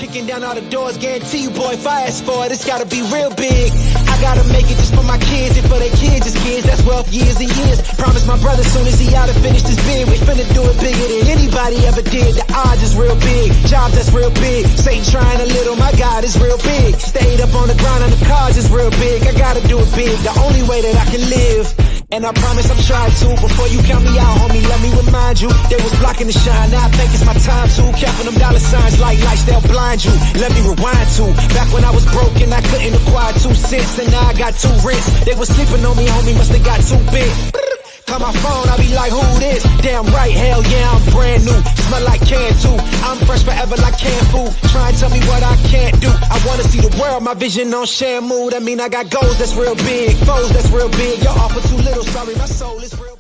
Kicking down all the doors, guarantee you, boy, if I ask for it, it's gotta be real big. I gotta make it just for my kids, and for their kids, it's kids, that's wealth years and years. Promise my brother soon as he out and finish this bid, we finna do it bigger than anybody ever did. The odds is real big, jobs that's real big. Satan trying a little, my God is real big. Stayed up on the ground on the cars is real big. I gotta do it big, the only way that I can live. And I promise I'm trying to. Before you count me out, homie, let me remind you, they was blocking the shine. Now I think it's my time to. Counting them dollar signs like lights, they'll blind you. Let me rewind to back when I was broke and I couldn't acquire 2 cents, and now I got 2 rents. They was sleeping on me, homie, must have got too big. Call my phone, I be like, who this? Damn right, hell yeah, I'm brand new. Smell like can too. I'm fresh forever like canned food. Try and tell me what I can't do. I wanna see the world, my vision on Shamu. That mean I got goals that's real big, foes that's real big. Y'all offer too little, sorry, my soul is real.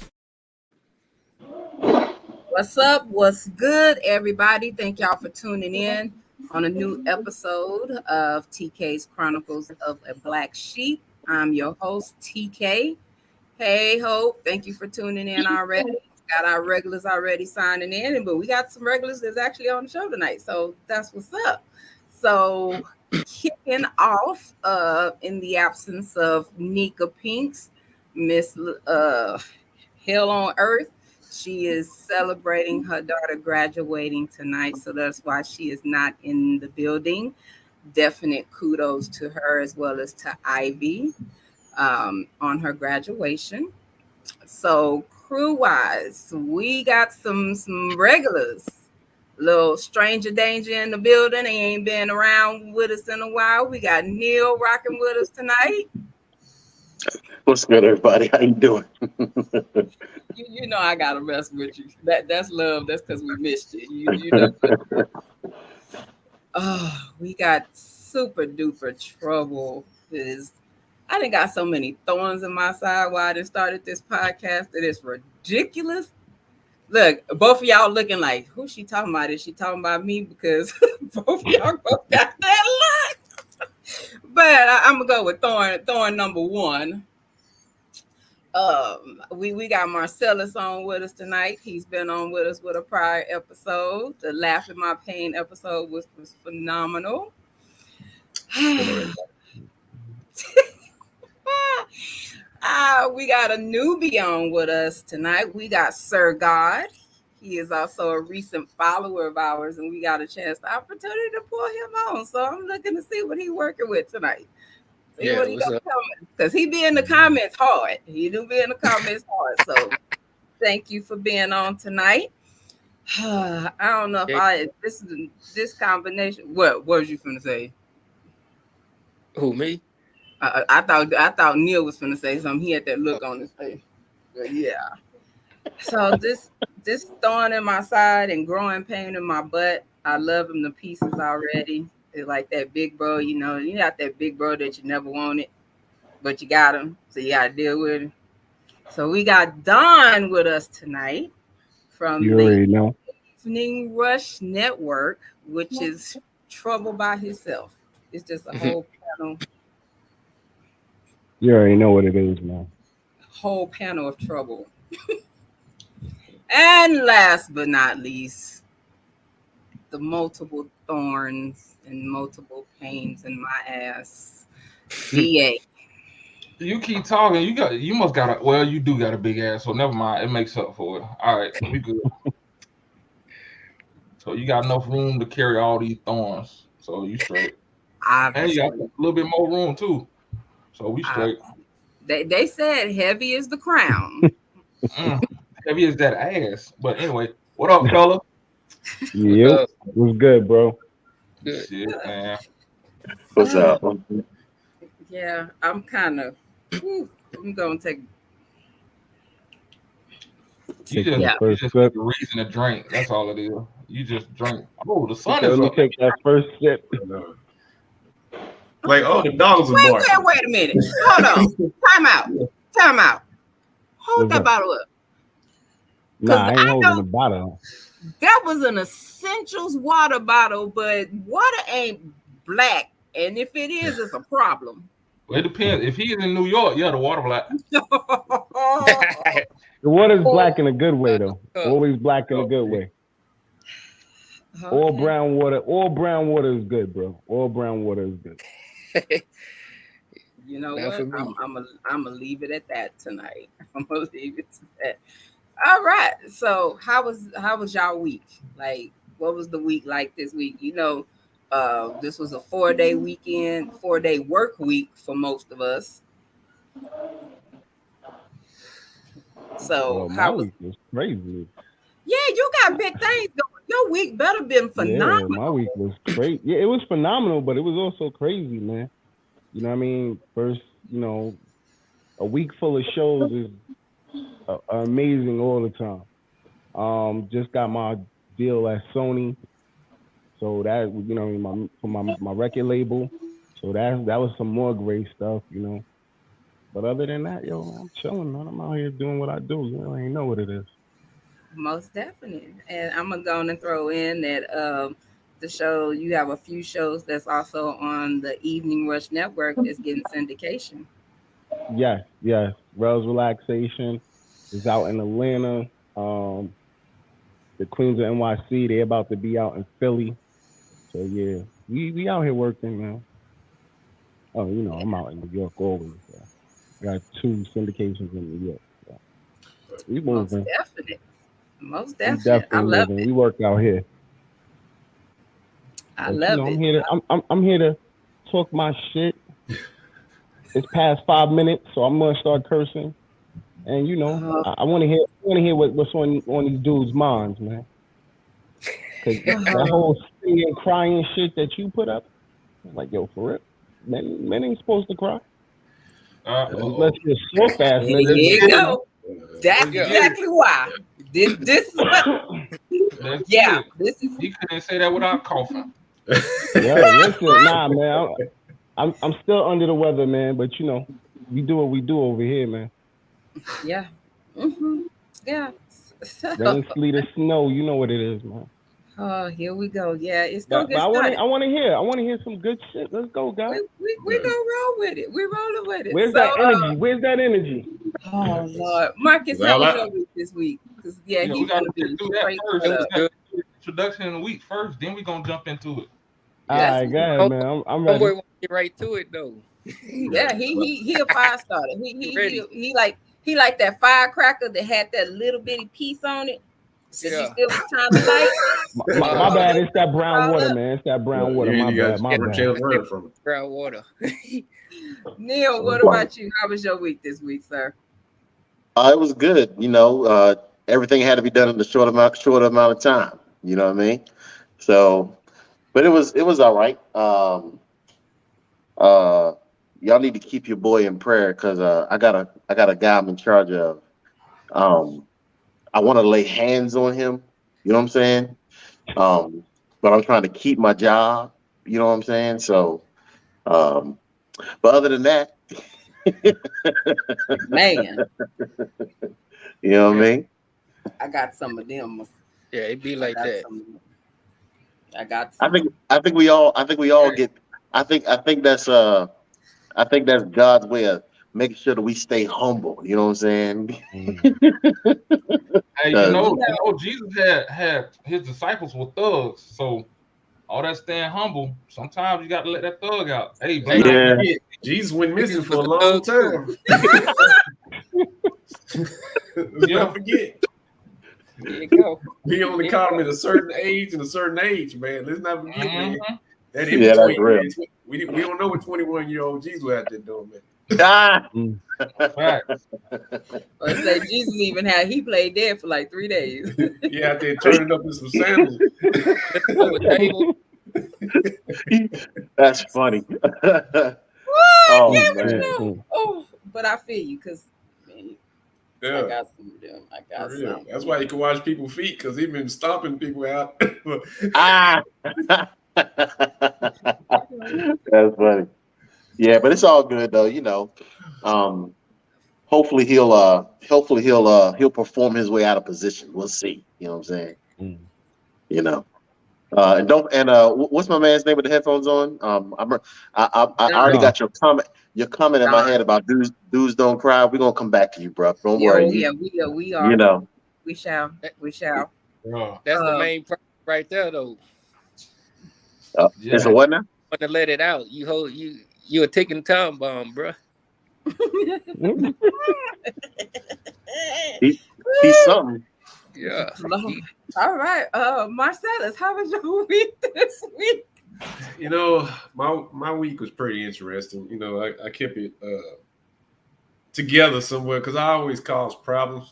What's up? What's good, everybody? Thank y'all for tuning in on a new episode of TK's Chronicles of a Black Sheep. I'm your host, TK. Hey, Hope. Thank you for tuning in already. Got our regulars already signing in, but we got some regulars that's actually on the show tonight. So that's what's up. So kicking off in the absence of Nika Pinks, Miss Hell on Earth. She is celebrating her daughter graduating tonight. So that's why she is not in the building. Definite kudos to her as well as to Ivy on her graduation. So crew wise, we got some regulars. Little stranger danger in the building. He ain't been around with us in a while. We got Neil rocking with us tonight. What's good, everybody? How you doing? you know I gotta mess with you. That's love. That's because we missed you. You know. Oh, we got super duper trouble. I done got so many thorns in my side while I done started this podcast that it's ridiculous. Look, both of y'all looking like, who's she talking about? Is she talking about me? Because both of y'all both got that look. But I'm going to go with thorn number 1. We got Marcellus on with us tonight. He's been on with us with a prior episode. The Laugh at My Pain episode was phenomenal. We got a newbie on with us tonight. We got Sir God. He is also a recent follower of ours, and we got a opportunity to pull him on. So I'm looking to see what he's working with tonight. See what he got coming. Because he be in the comments hard. He do be in the comments hard. So thank you for being on tonight. I don't know if this combination. What was you finna say? Who, me? I thought Neil was gonna say something. He had that look on his face. But yeah. So this thorn in my side and growing pain in my butt. I love him to pieces already. It's like that big bro, you got that big bro that you never wanted, but you got him, so you gotta deal with him. So we got Don with us tonight from the Evening Rush Network, which is trouble by himself. It's just a whole panel. You already know what it is, man. Whole panel of trouble. And last but not least, the multiple thorns and multiple pains in my ass. DA. You keep talking. You must got you do got a big ass, so never mind. It makes up for it. All right, we good. So you got enough room to carry all these thorns. So you straight. And you got a little bit more room too. So we straight. They said heavy is the crown. Heavy is that ass. But anyway, what up, fella? Yep. What's good, bro? Good. Shit, man. What's up? Yeah, I'm kind of. I'm gonna take. You just got a reason to drink. That's all it is. You just drink. Oh, the sun is up. Take that first sip. Like, the dogs are barking. Wait a minute. Hold on. Time out. Hold that bottle up. Nah, I ain't holding the bottle. That was an Essentials water bottle, but water ain't black. And if it is, it's a problem. Well, it depends. If he's in New York, the water black. The water's black in a good way, though. Always black in a good way. All brown water is good, bro. All brown water is good. You know what? I'm gonna leave it at that tonight. I'm gonna leave it to that. All right. So how was y'all week? Like, what was the week like this week? You know, this was a 4-day weekend, 4-day work week for most of us. So my week was crazy. Yeah, you got big things going. Your week better been phenomenal. Yeah, my week was crazy. Yeah, it was phenomenal, but it was also crazy, man. You know what I mean? First, you know, a week full of shows is amazing all the time. Just got my deal at Sony, so that, you know, for my record label. So that was some more great stuff, you know. But other than that, yo, I'm chilling, man. I'm out here doing what I do. You know, I ain't know what it is. Most definitely. And I'm gonna go and throw in that the show, you have a few shows that's also on the Evening Rush Network that's getting syndication. Yes. Rel's Relaxation is out in Atlanta. The Queens of NYC, they're about to be out in Philly. So yeah, we out here working, man. Oh, you know, I'm out in New York always. So. I got 2 syndications in New York. So. We moving. Most definitely. I love it. We work out here. I love it. I'm here to talk my shit. It's past 5 minutes, so I'm gonna start cursing. And you know, I want to hear what's on these dudes' minds, man. Cause that whole singing, crying shit that you put up, I'm like, yo, for real, men ain't supposed to cry. Unless you're so fast, nigga. There you go. That's exactly why. This is what. Yeah, this is. You couldn't say that without coughing. Yeah, listen, nah, man. I'm still under the weather, man. But you know, we do what we do over here, man. Yeah. Mm-hmm. Yeah. Rain, sleet, or snow, you know what it is, man. Oh, here we go. Yeah, it's gonna get started. I want to hear some good shit. Let's go, guys. We gonna roll with it. We rolling with it. Where's that energy? Where's that energy? Oh Lord, Marcus, how was your week this week? Because he's gonna be straight first. Introduction in the week first, then we gonna jump into it. All right, go ahead, man. I'm ready. We'll get right to it though. Yeah, he a fire starter. He like that firecracker that had that little bitty piece on it. So you still trying to light. My bad. It's that brown water, man. It's that brown water. My bad. Brown water. Neil, what about you? How was your week this week, sir? It was good. You know, everything had to be done in a short amount of time. You know what I mean? So, but it was all right. Y'all need to keep your boy in prayer because I got a guy I'm in charge of. I want to lay hands on him. You know what I'm saying? But I'm trying to keep my job. You know what I'm saying? So, but other than that, man, you know what I mean? I got some of them. Yeah, it be like that. I got some. I think we all get. I think that's God's way of making sure that we stay humble. You know what I'm saying? Hey, you know, Jesus had his disciples were thugs, so all that staying humble. Sometimes you got to let that thug out. Hey, yeah. Jesus went missing for a long time. Don't forget. There you go. We only caught him at a certain age, man. Let's not forget, man. That that's real. We don't know what 21-year-old Jesus was out there doing, man. Right. Or say Jesus even he played dead for like 3 days. Yeah, out there turning up in some sandals. That's funny. Man. Oh, but I feel you because I got some of them. I got some. That's why you can watch people's feet because he's been stomping people out. That's funny. Yeah, but it's all good though, you know. Hopefully he'll perform his way out of position. We'll see. You know what I'm saying? You know. What's my man's name with the headphones on? I already got your comment in my head about dudes don't cry. We're gonna come back to you, bro. Don't worry. We are. You know. We shall. That's the main problem right there though. It's a what now? Want to let it out? You a ticking time bomb, bro. He's something. Yeah. All right, Marcellus, how was your week this week? You know, my week was pretty interesting. You know, I kept it together somewhere because I always cause problems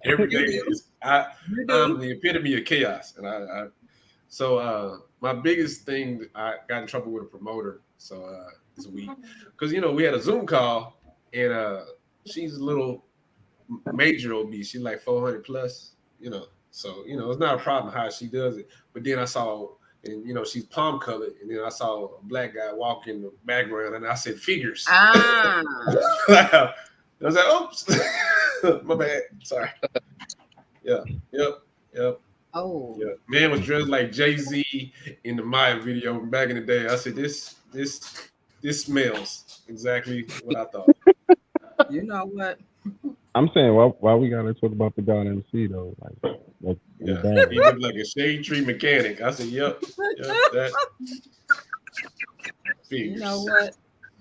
every day. I'm the epitome of chaos, and so my biggest thing, I got in trouble with a promoter. So this week, because we had a Zoom call, and she's a little major obese. She's like 400 plus. So it's not a problem how she does it. But then I saw, and she's palm colored, and then I saw a black guy walk in the background, and I said figures. I was like, oops, my bad. Sorry. Yeah. Yep. Oh. Yeah. Man was dressed like Jay-Z in the Maya video back in the day. I said, this smells exactly what I thought. You know what? I'm saying, why we gotta talk about the God MC though? Like yeah, he looked like a shade tree mechanic. I said, yep, that. You know what?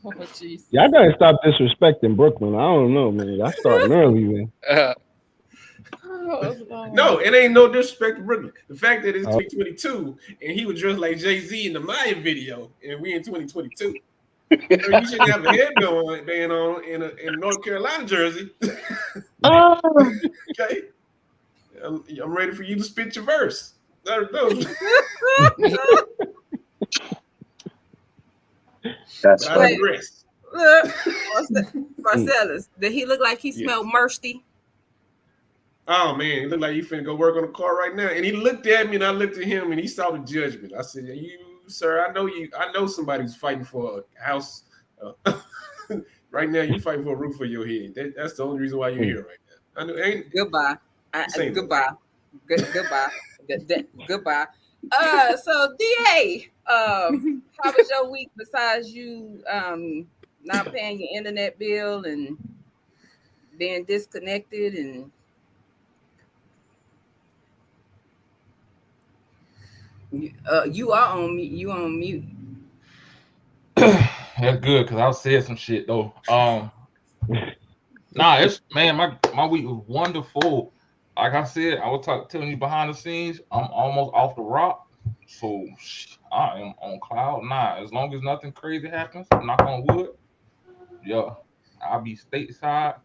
Oh, jeez. Y'all gotta stop disrespecting Brooklyn. I don't know, man. Y'all starting early, man. No, it ain't no disrespect to Brooklyn. The fact that it's 2022 and he was dressed like Jay-Z in the Maya video, and we in 2022. You shouldn't have a headband on in a North Carolina jersey. Okay, I'm ready for you to spit your verse. That's right. Marcellus, did he look like he smelled musty? Oh man, he looked like he finna go work on the car right now. And he looked at me, and I looked at him, and he saw the judgment. I said, "You, sir, I know somebody's fighting for a house. Right now, you're fighting for a roof for your head. That's the only reason why you're here right now." I know. Goodbye. Goodbye. Goodbye. So DA, how was your week besides you not paying your internet bill and being disconnected and you are on mute. You on mute. That's good because I said some shit though. It's my week was wonderful. Like I said, I was telling you behind the scenes, I'm almost off the rock. So I am on cloud 9. As long as nothing crazy happens, knock on wood. Yeah, I'll be stateside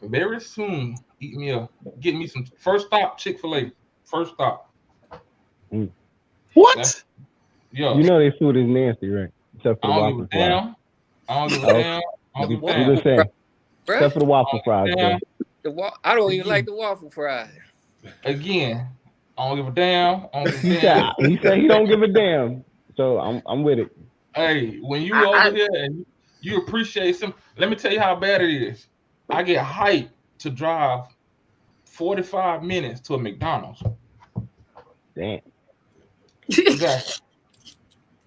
very soon. Get me some first stop Chick-fil-A. First stop. What? Yeah. You know their food is nasty, right? Except for the waffle fries. I don't give a damn. Except for the waffle fries, bro. I don't even like the waffle fries. Again, I don't give a damn. He said he don't give a damn. So I'm with it. Hey, when you over here and you appreciate some, let me tell you how bad it is. I get hyped to drive 45 minutes to a McDonald's. Damn. Exactly.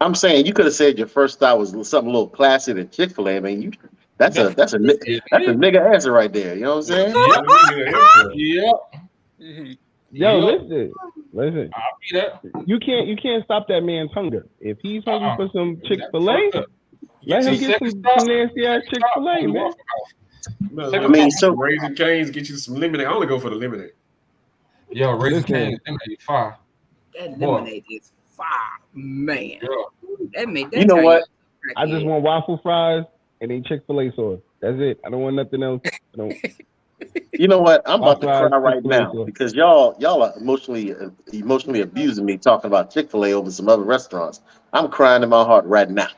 I'm saying you could have said your first thought was something a little classy than Chick-fil-A. I mean, that's a nigga answer right there. You know what I'm saying? Yeah. Yo, listen. You can't stop that man's hunger. If he's hungry for some Chick-fil-A, let him get some nasty ass Chick-fil-A, man. I mean, so Raising Cane's get you some lemonade. I only go for the lemonade. Yo, Raising Cane's lemonade fire. That lemonade is fire, man. Yeah. That you know what? I just want waffle fries and then Chick-fil-A sauce. That's it. I don't want nothing else. You know what? I'm about to cry right now because y'all are emotionally abusing me talking about Chick-fil-A over some other restaurants. I'm crying in my heart right now.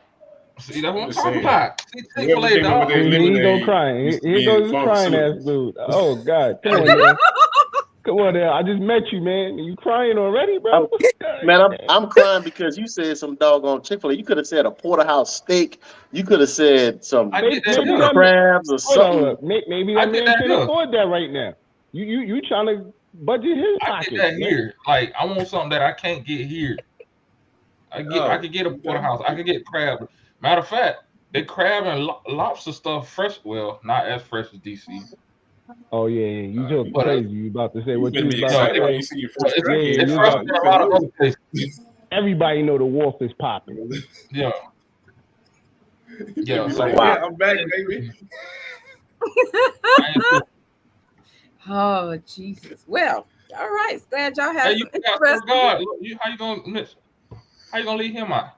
See, that's what I'm talking about. Chick-fil-A, dog. He go crying. Here goes the crying ass dude. Oh God, come on, man. Come on, there. I just met you, man. Are you crying already, bro? I'm crying because you said some doggone Chick-fil-A. You could have said a porterhouse steak. You could have said some crabs or something. Maybe that man can afford that right now. You trying to budget his pocket? I get that here. Like I want something that I can't get here. I could get a porterhouse. I could get crab. Matter of fact, they crab and lobster stuff fresh. Well, not as fresh as DC. Oh yeah, you joking But crazy. You about to say You what you finna was be about excited to when say? you see your first it's, crackhead. Yeah, it's you first got. in a lot of other places. Everybody know the wharf is popping. Yeah, You yeah. be So like, Wow. yeah, I'm back, baby. I ain't sure. Oh Jesus. Well, all right. Glad y'all Hey, had you some got Sir interesting. God. Look, how you gonna miss? How you gonna leave him out?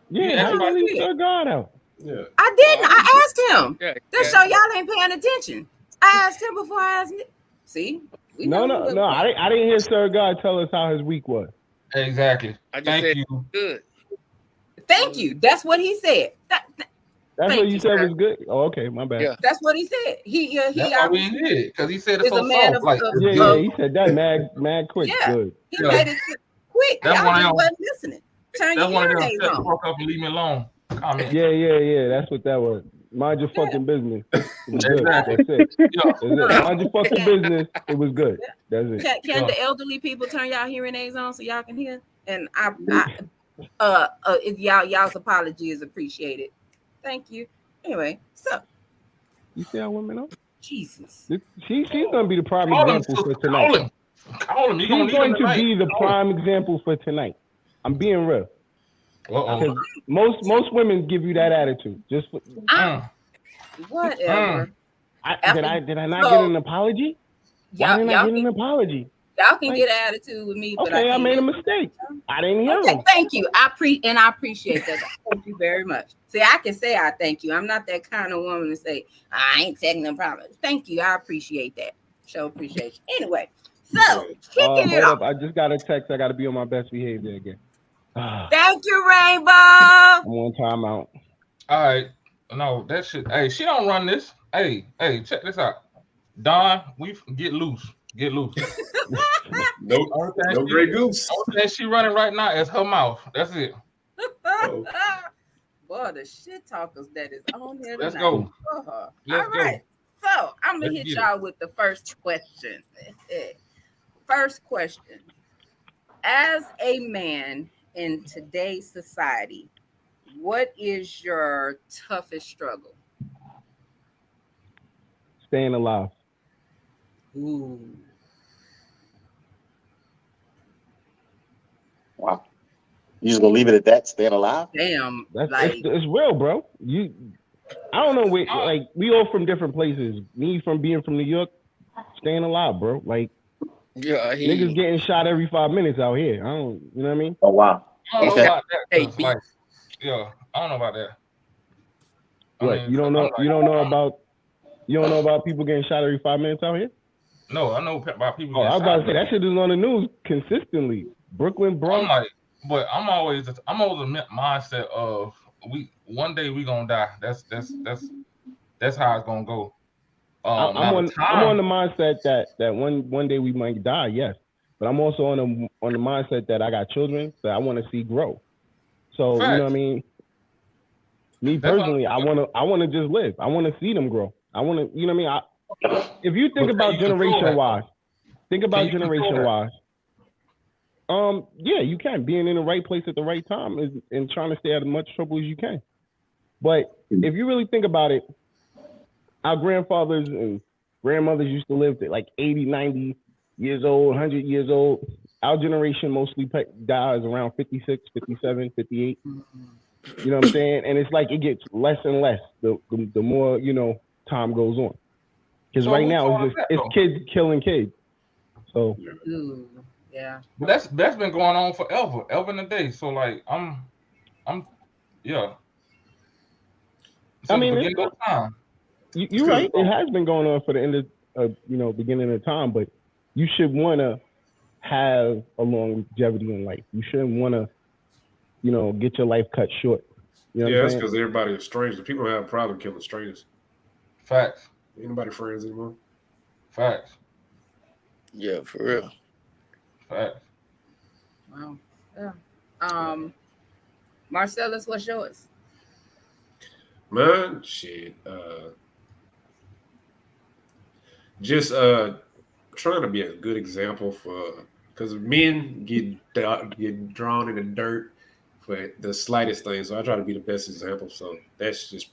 You Yeah, asked how you about. gonna leave Sir God out? Yeah. I didn't. Oh, I asked him. Yeah, This show y'all ain't paying attention. I asked him before I asked Nick. See, we No, know no, what. no. I didn't hear Sir God tell us how his week was. exactly. I just Thank said you. good. Thank you. That's what he said. That's Thank what you you, said sir. was good. Oh, okay, my bad. Yeah. That's what he said. He That's why we obviously ain't did because he said it's is a so man soft. Like it's Yeah, good. he said that mad quick. yeah. Good. He Yeah. made it quick. That's Y'all one of just them. wasn't listening. Turn your That's one of hearing them. aids Shut the on. fuck up and leave me alone. Comment. Yeah. That's what that was. Mind your Yeah. fucking business. It was good. Exactly. That's it. Yeah. That's it. Mind your fucking business. It was good. That's it. Can Yeah. the elderly people turn y'all hearing aids on so y'all can hear? And if y'all's apology is appreciated. Thank you. Anyway, so You see how women are? Jesus. She's gonna be the prime Call him, example sister. for tonight. Call him. Call him. You gonna She's need him going to tonight. be the Call him. prime example for tonight. I'm being real. Uh-oh. Because most women give you that attitude. Just for, Whatever. did I not So, get an apology? Why didn't I get an can, apology? y'all can Like, get an attitude with me, but Okay, I can't made a get- mistake. I didn't hear Okay, him. thank you. I appreciate that. Thank you very much. See, I can say I thank you. I'm not that kind of woman to say I ain't taking no problem. Thank you. I appreciate that. Show appreciation. Anyway, so kicking it Hold off. up. I just got a text. I got to be on my best behavior again. Thank you, Rainbow. I'm on timeout. All right. No, that shit. Hey, she don't run this. Hey, check this out. Don, we get loose. Get loose. No Grey Goose. The only thing she running right now is her mouth. That's it. Oh. Boy, the shit talkers that is on here tonight. Let's go. All Let's go. right. So I'm gonna Let's hit get y'all with the first question. First question. As a man in today's society, what is your toughest struggle? Staying alive. Ooh. Wow. You just gonna leave it at that? Staying alive? Damn. It's real, bro. I don't know. We all from different places. Me from being from New York, staying alive, bro. Like Yeah, niggas getting shot every 5 minutes out here. I don't. You know what I mean? Oh wow. I don't Okay. know about that. Hey, 'Cause, like, yeah, I don't know about that. What? You don't know? You don't know about people getting shot every 5 minutes out here? No, I know about people. Oh, I was getting about to shot, say that shit is on the news consistently. Brooklyn, Bronx. I'm always a mindset of one day we gonna die. That's how it's gonna go. I'm on the mindset that one day we might die, yes. But I'm also on the mindset that I got children that I want to see grow. So Facts. you know what I mean? Me personally, I want to just live. I want to see them grow. I want to, you know what I mean? If you think about generation wise, yeah, you can. Being in the right place at the right time and trying to stay out of as much trouble as you can. But if you really think about it, our grandfathers and grandmothers used to live to like 80, 90 years old, 100 years old. Our generation mostly dies around 56, 57, 58. You know what I'm saying? And it's like it gets less and less the more, time goes on. Because right now it's kids killing kids. So yeah. But that's been going on forever, ever in a day. So like I'm yeah. I mean, beginning of time. You're right. It has been going on for the end of beginning of time, but you should want to have a longevity in life. You shouldn't want to, get your life cut short. You know that's because everybody is strangers. People don't have a problem killing strangers. Facts. Ain't nobody friends anymore. Facts. Yeah, for real. Facts. Wow. Yeah. Marcellus, what's yours? Man, shit. Just trying to be a good example because men get drawn in the dirt for the slightest thing. So I try to be the best example. So that's just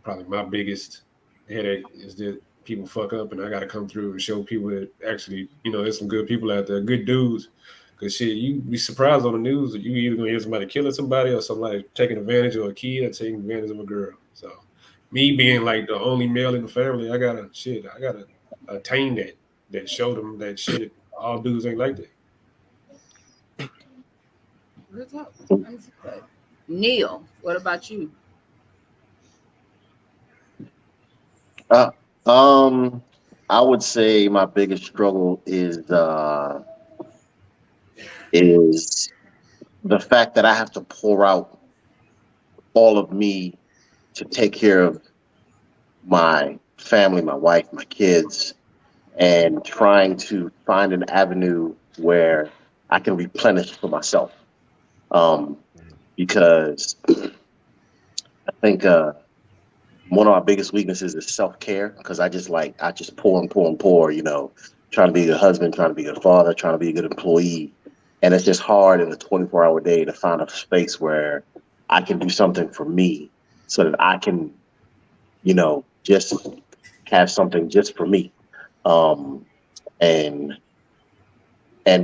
probably my biggest headache is that people fuck up, and I got to come through and show people that actually, there's some good people out there, good dudes. Because shit, you be surprised on the news that you either gonna hear somebody killing somebody or somebody taking advantage of a kid or taking advantage of a girl. So me being like the only male in the family, I gotta attain that show them that shit. All dudes ain't like that. Good talk. Neil, what about you? I would say my biggest struggle is the fact that I have to pour out all of me to take care of my family, my wife, my kids, and trying to find an avenue where I can replenish for myself. Because I think one of my biggest weaknesses is self-care, because I just pour and pour and pour, trying to be a good husband, trying to be a good father, trying to be a good employee. And it's just hard in a 24-hour day to find a space where I can do something for me so that I can, just have something just for me. And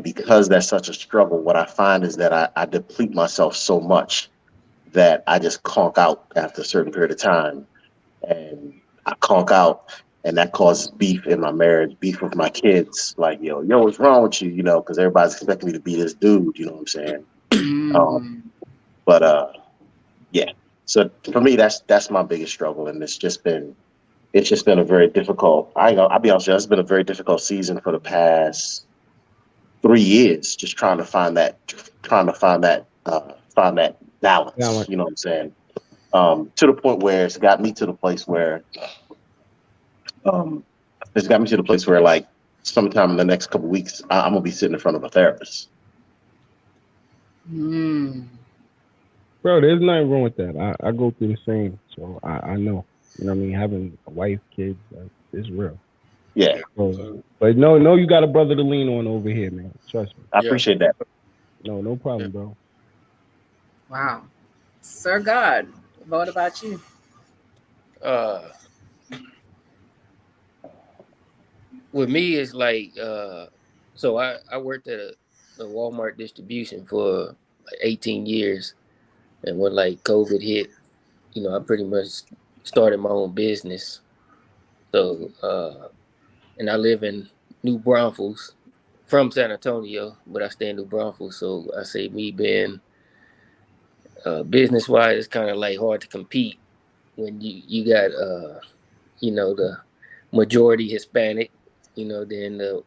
because that's such a struggle, what I find is that I deplete myself so much that I just conk out after a certain period of time. And I conk out, and that causes beef in my marriage, beef with my kids. Like, yo, what's wrong with you? Because everybody's expecting me to be this dude. You know what I'm saying? But yeah. So for me, that's my biggest struggle, and it's just been a very difficult. I'll be honest with you, it's been a very difficult season for the past 3 years, just trying to find that balance. You know what I'm saying? To the point where it's got me to the place where like sometime in the next couple of weeks, I'm gonna be sitting in front of a therapist. Bro, there's nothing wrong with that. I go through the same, so I know. You know what I mean? Having a wife, kids, it's real. Yeah. So, but no, you got a brother to lean on over here, man. Trust me. I appreciate that. No problem, bro. Wow. Sir God, what about you? With me, it's like, so I worked at a Walmart distribution for like 18 years. And when like COVID hit, I pretty much started my own business. So, and I live in New Braunfels, from San Antonio, but I stay in New Braunfels. So I say me being business-wise, it's kind of like hard to compete when you got, the majority Hispanic, then the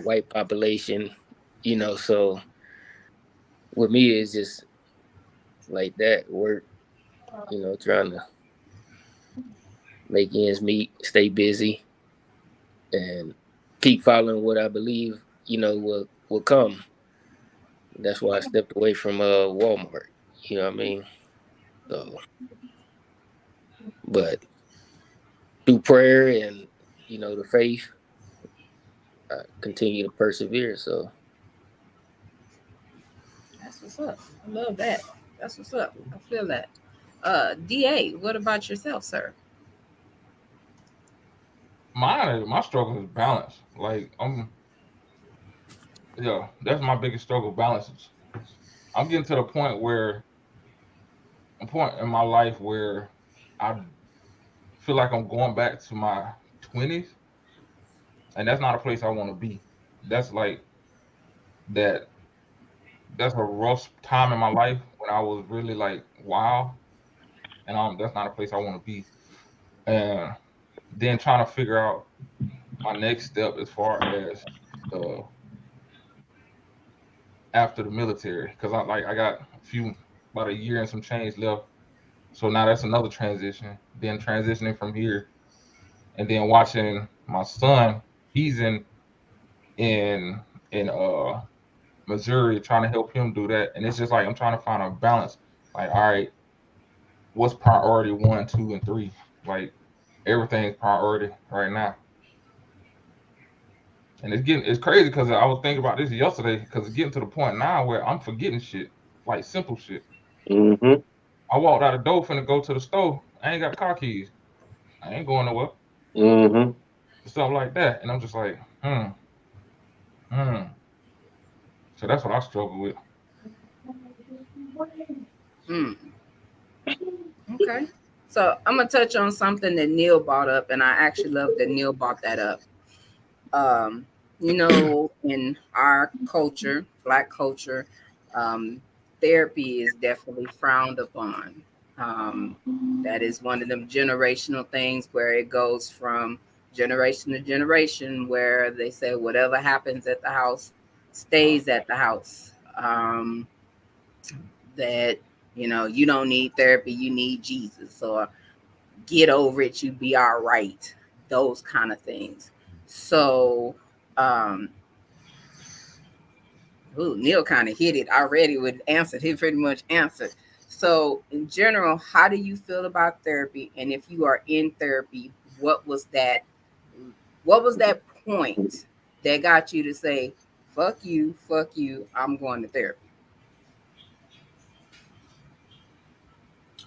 white population, so with me, it's just like that work, trying to make ends meet, stay busy, and keep following what I believe, will come. That's why I stepped away from Walmart. You know what I mean? So, but through prayer and the faith, I continue to persevere. So That's what's up. I love that. That's what's up. I feel that. DA, what about yourself, sir? My struggle is balance. Like that's my biggest struggle, balances. I'm getting to the point in my life where I feel like I'm going back to my 20s, and that's not a place I want to be. That's like that. That's a rough time in my life when I was really like, wow, and that's not a place I want to be. And then trying to figure out my next step as far as uh, after the military, because I got about a year and some change left. So now that's another transition. Then transitioning from here, and then watching my son. He's in Missouri, trying to help him do that. And it's just like I'm trying to find a balance. Like, all right, what's priority 1, 2, and 3? Like everything's priority right now. And it's crazy because I was thinking about this yesterday, because it's getting to the point now where I'm forgetting shit, like simple shit. Mm-hmm. I walked out the door finna go to the store. I ain't got car keys. I ain't going nowhere. Mm-hmm. stuff like that. And I'm just like, hmm. So that's what I struggle with. Mm, okay. So I'm gonna touch on something that Neil brought up, and I actually love that Neil brought that up. Um, in our culture, Black culture, um, therapy is definitely frowned upon. Um, that is one of them generational things where it goes from generation to generation, where they say whatever happens at the house stays at the house. That you don't need therapy, you need Jesus, or get over it, you be all right. Those kind of things. So um Neil kind of hit it already with answered. He pretty much answered. So in general, how do you feel about therapy? And if you are in therapy, what was that point that got you to say, fuck you, I'm going to therapy?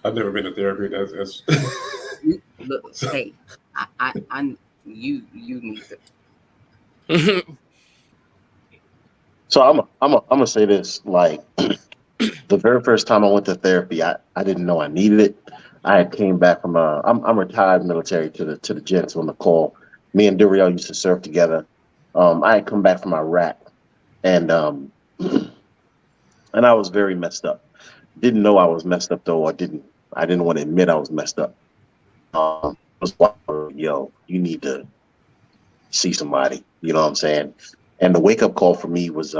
I've never been to therapy. That's Look, hey, I you need to. So I'm gonna say this. Like the very first time I went to therapy, I didn't know I needed it. I had came back from I'm retired military to the gents on the call. Me and Duriel used to serve together. I had come back from Iraq and and I was very messed up. Didn't know I was messed up though. I didn't want to admit I was messed up. It was like, yo, you need to see somebody. You know what I'm saying? And the wake up call for me was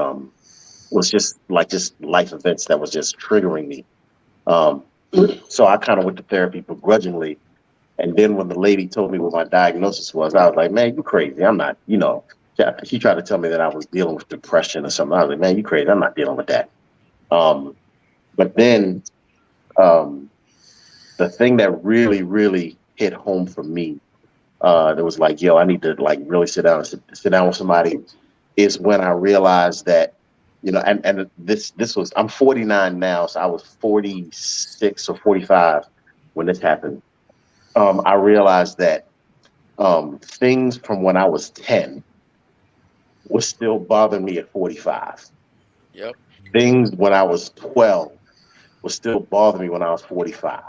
just life events that was just triggering me. Um, so I kind of went to therapy begrudgingly. And then when the lady told me what my diagnosis was, I was like, man, you crazy. I'm not, she tried to tell me that I was dealing with depression or something. I was like, man, you crazy. I'm not dealing with that. But then the thing that really, really hit home for me, that was like, yo, I need to like really sit down with somebody, is when I realized that, and this was, I'm 49 now, so I was 46 or 45 when this happened. I realized that things from when I was 10 was still bothering me at 45. Yep. Things when I was 12 was still bothering me when I was 45.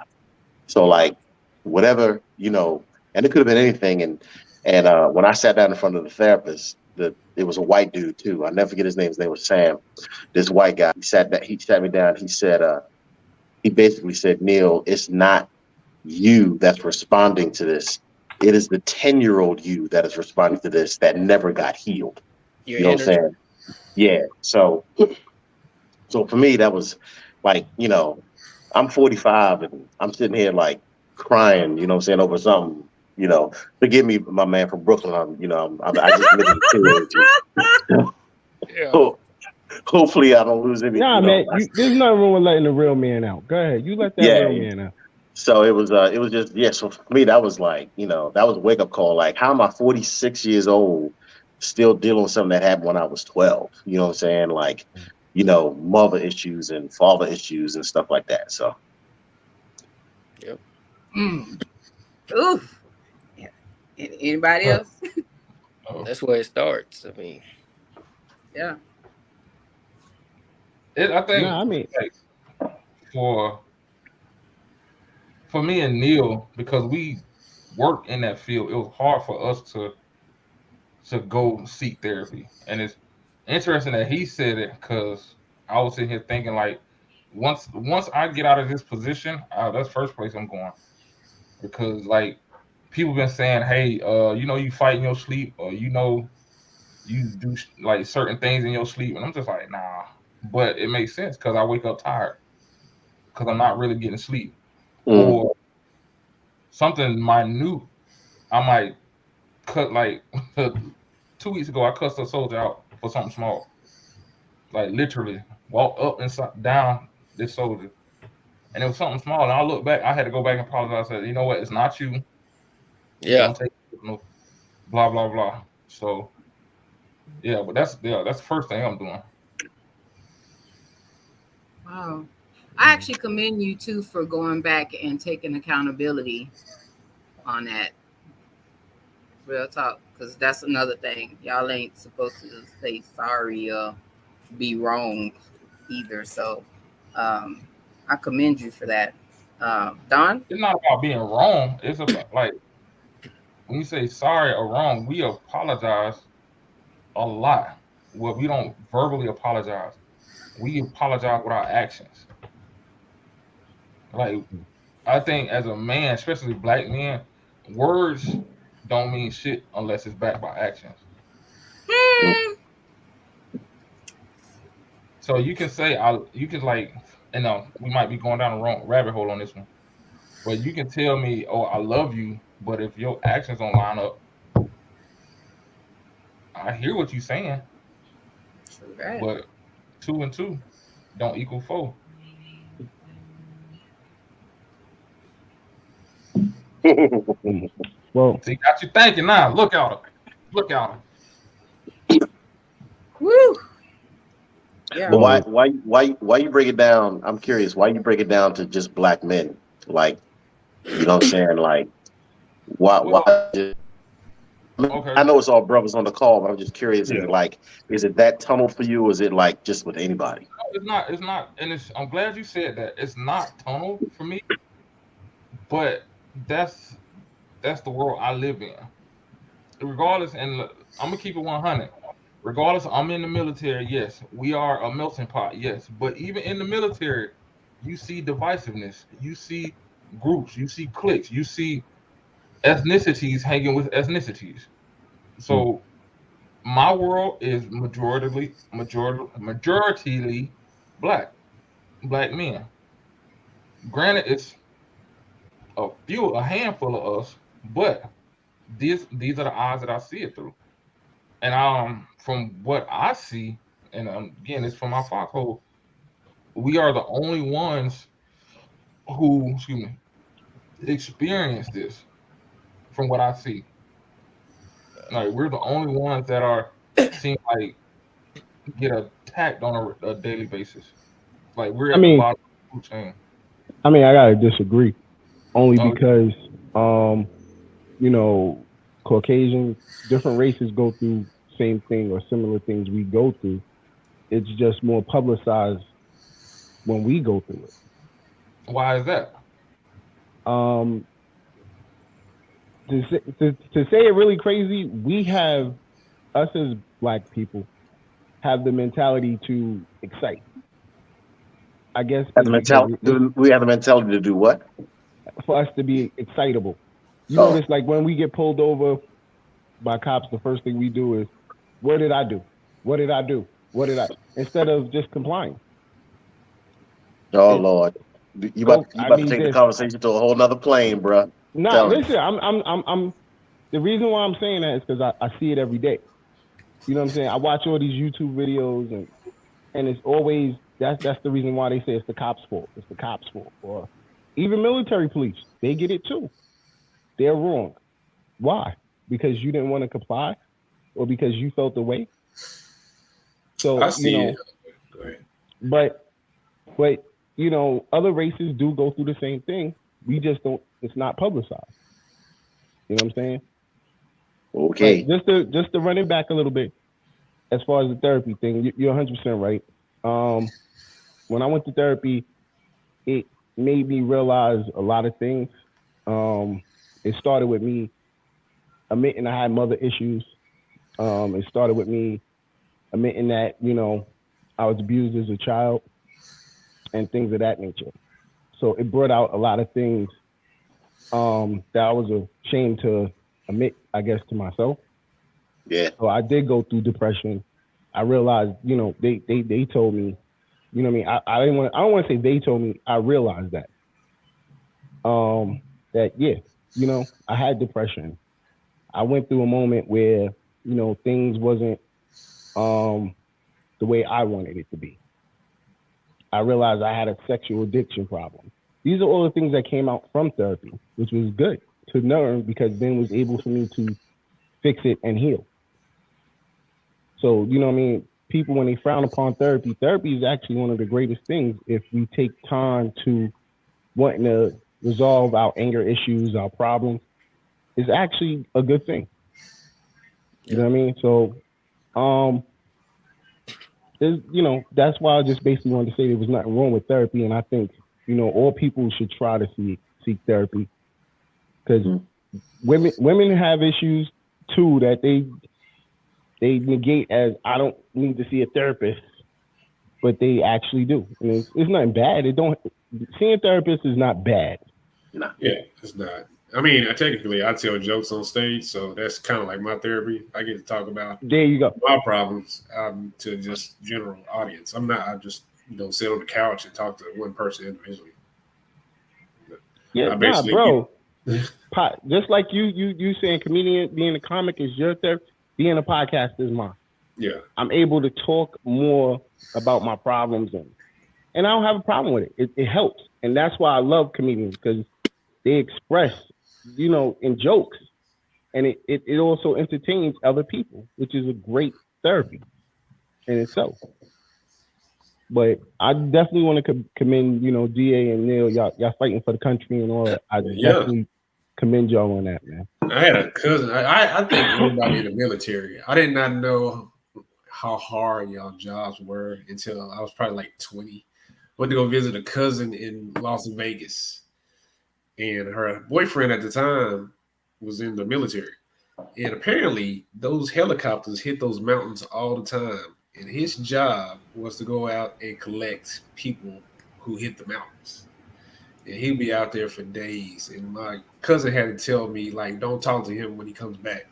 So like whatever, and it could have been anything. And when I sat down in front of the therapist, it was a white dude too. I'll never forget his name. His name was Sam. This white guy. He sat me down. He said, he basically said, Neil, it's not you that's responding to this. It is the 10-year-old you that is responding to this that never got healed. Your You know what I'm energy. saying? Yeah. So for me, that was like, I'm 45 and I'm sitting here like crying, you know what I'm saying, over something, forgive me, my man from Brooklyn. I just literally feel with you. Yeah. So hopefully I don't lose any, Nah, man, there's nothing wrong with letting the real man out. Go ahead, you let that yeah. real man out. So it was just, yeah. So for me, that was like, that was a wake up call. Like, how am I 46 years old still dealing with something that happened when I was 12? You know what I'm saying? Like, mother issues and father issues and stuff like that. So. Yep. Oof. Yeah. Anybody else? That's where it starts. I mean, Yeah. I think Nah, I mean, like for me and Neil, because we work in that field, it was hard for us to go seek therapy. And it's interesting that he said it, because I was sitting here thinking like, once I get out of this position, that's first place I'm going. Because like people been saying, hey, you fight in your sleep, or you do like certain things in your sleep, and I'm just like, nah. But it makes sense because I wake up tired because I'm not really getting sleep. Mm. Or something minute, I might cut like 2 weeks ago. I cussed a soldier out for something small, like literally walk up and down this soldier, and it was something small. And I look back, I had to go back and apologize. I said, you know what, it's not you. yeah. Don't take it, no, blah blah blah. So yeah, but that's the first thing I'm doing. Wow. I actually commend you too for going back and taking accountability on that. Real talk, because that's another thing. Y'all ain't supposed to say sorry or be wrong either. So I commend you for that. Don? It's not about being wrong. It's about like when you say sorry or wrong, we apologize a lot. Well, we don't verbally apologize. We apologize with our actions. Like I think as a man, especially black men, words don't mean shit unless it's backed by actions. Hmm. So you can say you can like, we might be going down the wrong rabbit hole on this one, but you can tell me, oh, I love you, but if your actions don't line up, I hear what you're saying, Right. but 2 and 2 don't equal 4. Well, See, got you thinking now. Look out her. Look out her. Woo. Yeah. But why you break it down? I'm curious. Why you break it down to just black men? Like, you know what I'm saying? Like, why? Well, okay. I know it's all brothers on the call, but I'm just curious. Yeah. Is it that tunnel for you, or is it like just with anybody? It's not. It's not. And I'm glad you said that. It's not tunnel for me, but that's the world I live in. Regardless, and I'm gonna keep it 100. Regardless, I'm in the military. Yes, we are a melting pot. Yes, but even in the military, you see divisiveness. You see groups. You see cliques. You see ethnicities hanging with ethnicities. So my world is majoritarily black men. Granted, it's a handful of us, but these are the eyes that I see it through. And from what I see, and again, it's from my foxhole, we are the only ones who, excuse me, experience this. From what I see, like we're the only ones that seem like get attacked on a daily basis. Like we're I at the mean, bottom of the food chain. I gotta disagree, only Oh, because you know, Caucasians, different races go through same thing or similar things we go through. It's just more publicized when we go through it. why is that? Um, to say it really crazy, we have, us as black people have the mentality to excite. I guess Have the it's because mentality? Do we have the mentality to do what? for us to be excitable. You Oh. notice, like when we get pulled over by cops, the first thing we do is, "What did I do? What did I do? What did I?" Instead of just complying. Oh It's, Lord, you oh, about to take the this. conversation to a whole nother plane, bro. Nah, listen. I'm. The reason why I'm saying that is because I see it every day. You know what I'm saying? I watch all these YouTube videos and it's always that's the reason why they say it's the cops' fault. It's the cops' fault. Or even military police, they get it too. They're wrong. Why? Because you didn't want to comply, or because you felt the way. So I see it. Go ahead. but other races do go through the same thing. We just don't. It's not publicized. You know what I'm saying? Okay. But just to run it back a little bit, as far as the therapy thing, you're 100% right. When I went to therapy, it made me realize a lot of things. It started with me admitting I had mother issues. It started with me admitting that, I was abused as a child and things of that nature. So it brought out a lot of things that I was ashamed to admit, I guess, to myself. Yeah. So I did go through depression. I realized, they told me, you know what I mean? I don't want to say they told me, I realized that. That yeah, I had depression. I went through a moment where, things wasn't the way I wanted it to be. I realized I had a sexual addiction problem. These are all the things that came out from therapy, which was good to learn because then was able for me to fix it and heal. So, you know what I mean? People, when they frown upon therapy, therapy is actually one of the greatest things if we take time to wanting to resolve our anger issues, our problems. It's actually a good thing. You know what I mean? So, that's why I just basically wanted to say there was nothing wrong with therapy, and I think all people should try to seek therapy, because women have issues too that they negate as, I don't need to see a therapist, but they actually do. And it's nothing bad. Seeing a therapist is not bad. No. Yeah, it's not. I mean, technically, I tell jokes on stage, so that's kind of like my therapy. I get to talk about there you go my problems to just general audience. I just sit on the couch and talk to one person individually. Yeah, bro. Just like you saying comedian, being a comic is your therapy, being a podcast is mine. Yeah, I'm able to talk more about my problems, and I don't have a problem with it. It helps, and that's why I love comedians, because they express, in jokes, and it also entertains other people, which is a great therapy in itself. But I definitely want to commend, DA and Neil, y'all fighting for the country and all that. I definitely commend y'all on that, man. I had a cousin. I think everybody in the military, I did not know how hard y'all jobs were until I was probably like 20. Went to go visit a cousin in Las Vegas, and her boyfriend at the time was in the military. And apparently those helicopters hit those mountains all the time. And his job was to go out and collect people who hit the mountains. And he'd be out there for days. And my cousin had to tell me, like, don't talk to him when he comes back.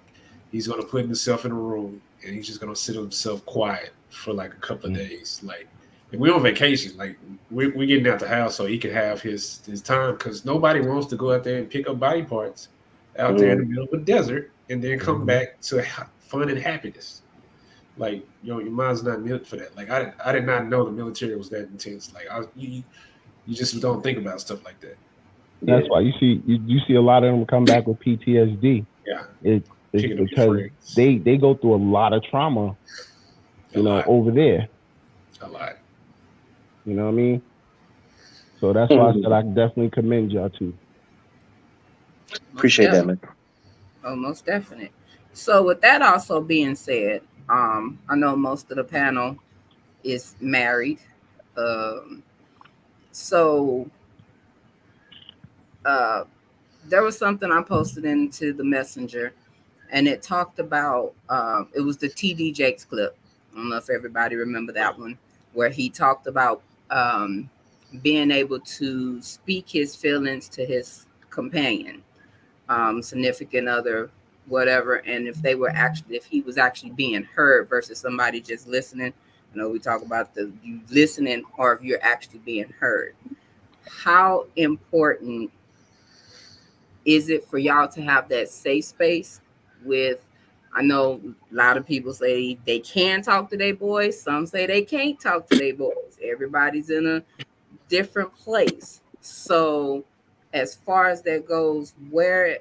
He's going to put himself in a room and he's just going to sit himself quiet for like a couple of days. Like, and we're on vacation. Like, we're getting out the house so he can have his time, because nobody wants to go out there and pick up body parts out there in the middle of a desert and then come back to fun and happiness. Like, your mind's not meant for that. Like, I did not know the military was that intense. Like, you just don't think about stuff like that. That's why you see a lot of them come back with PTSD. Yeah, it's because they go through a lot of trauma, over there. A lot. You know what I mean? So that's why I said I definitely commend y'all too. Appreciate that, man. Oh, most definite. So with that also being said, I know most of the panel is married. So there was something I posted into the messenger, and it talked about, it was the TD Jakes clip. I don't know if everybody remember that one, where he talked about being able to speak his feelings to his companion, significant other, whatever, and if he was actually being heard versus somebody just listening. I know we talk about you listening, or if you're actually being heard. How important is it for y'all to have that safe space with? I know a lot of people say they can talk to their boys. Some say they can't talk to their boys. Everybody's in a different place. So as far as that goes, who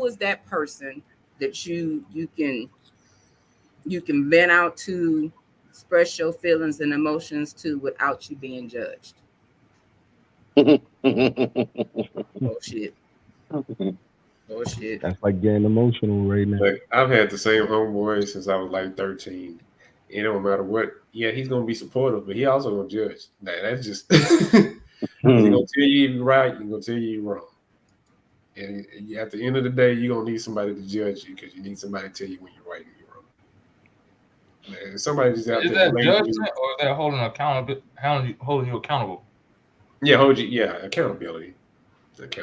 is that person that you can vent out to, express your feelings and emotions to without you being judged? Oh shit. That's like getting emotional right now. Like, I've had the same homeboy since I was like 13. It don't matter what. Yeah, he's gonna be supportive, but he also gonna judge. That's just he's gonna tell you you're right, he's gonna tell you you're wrong. And at the end of the day, you're gonna need somebody to judge you, because you need somebody to tell you when you're right and you're wrong. Man, somebody just out is there. Is that judgment, or is that holding you accountable? Yeah, accountability.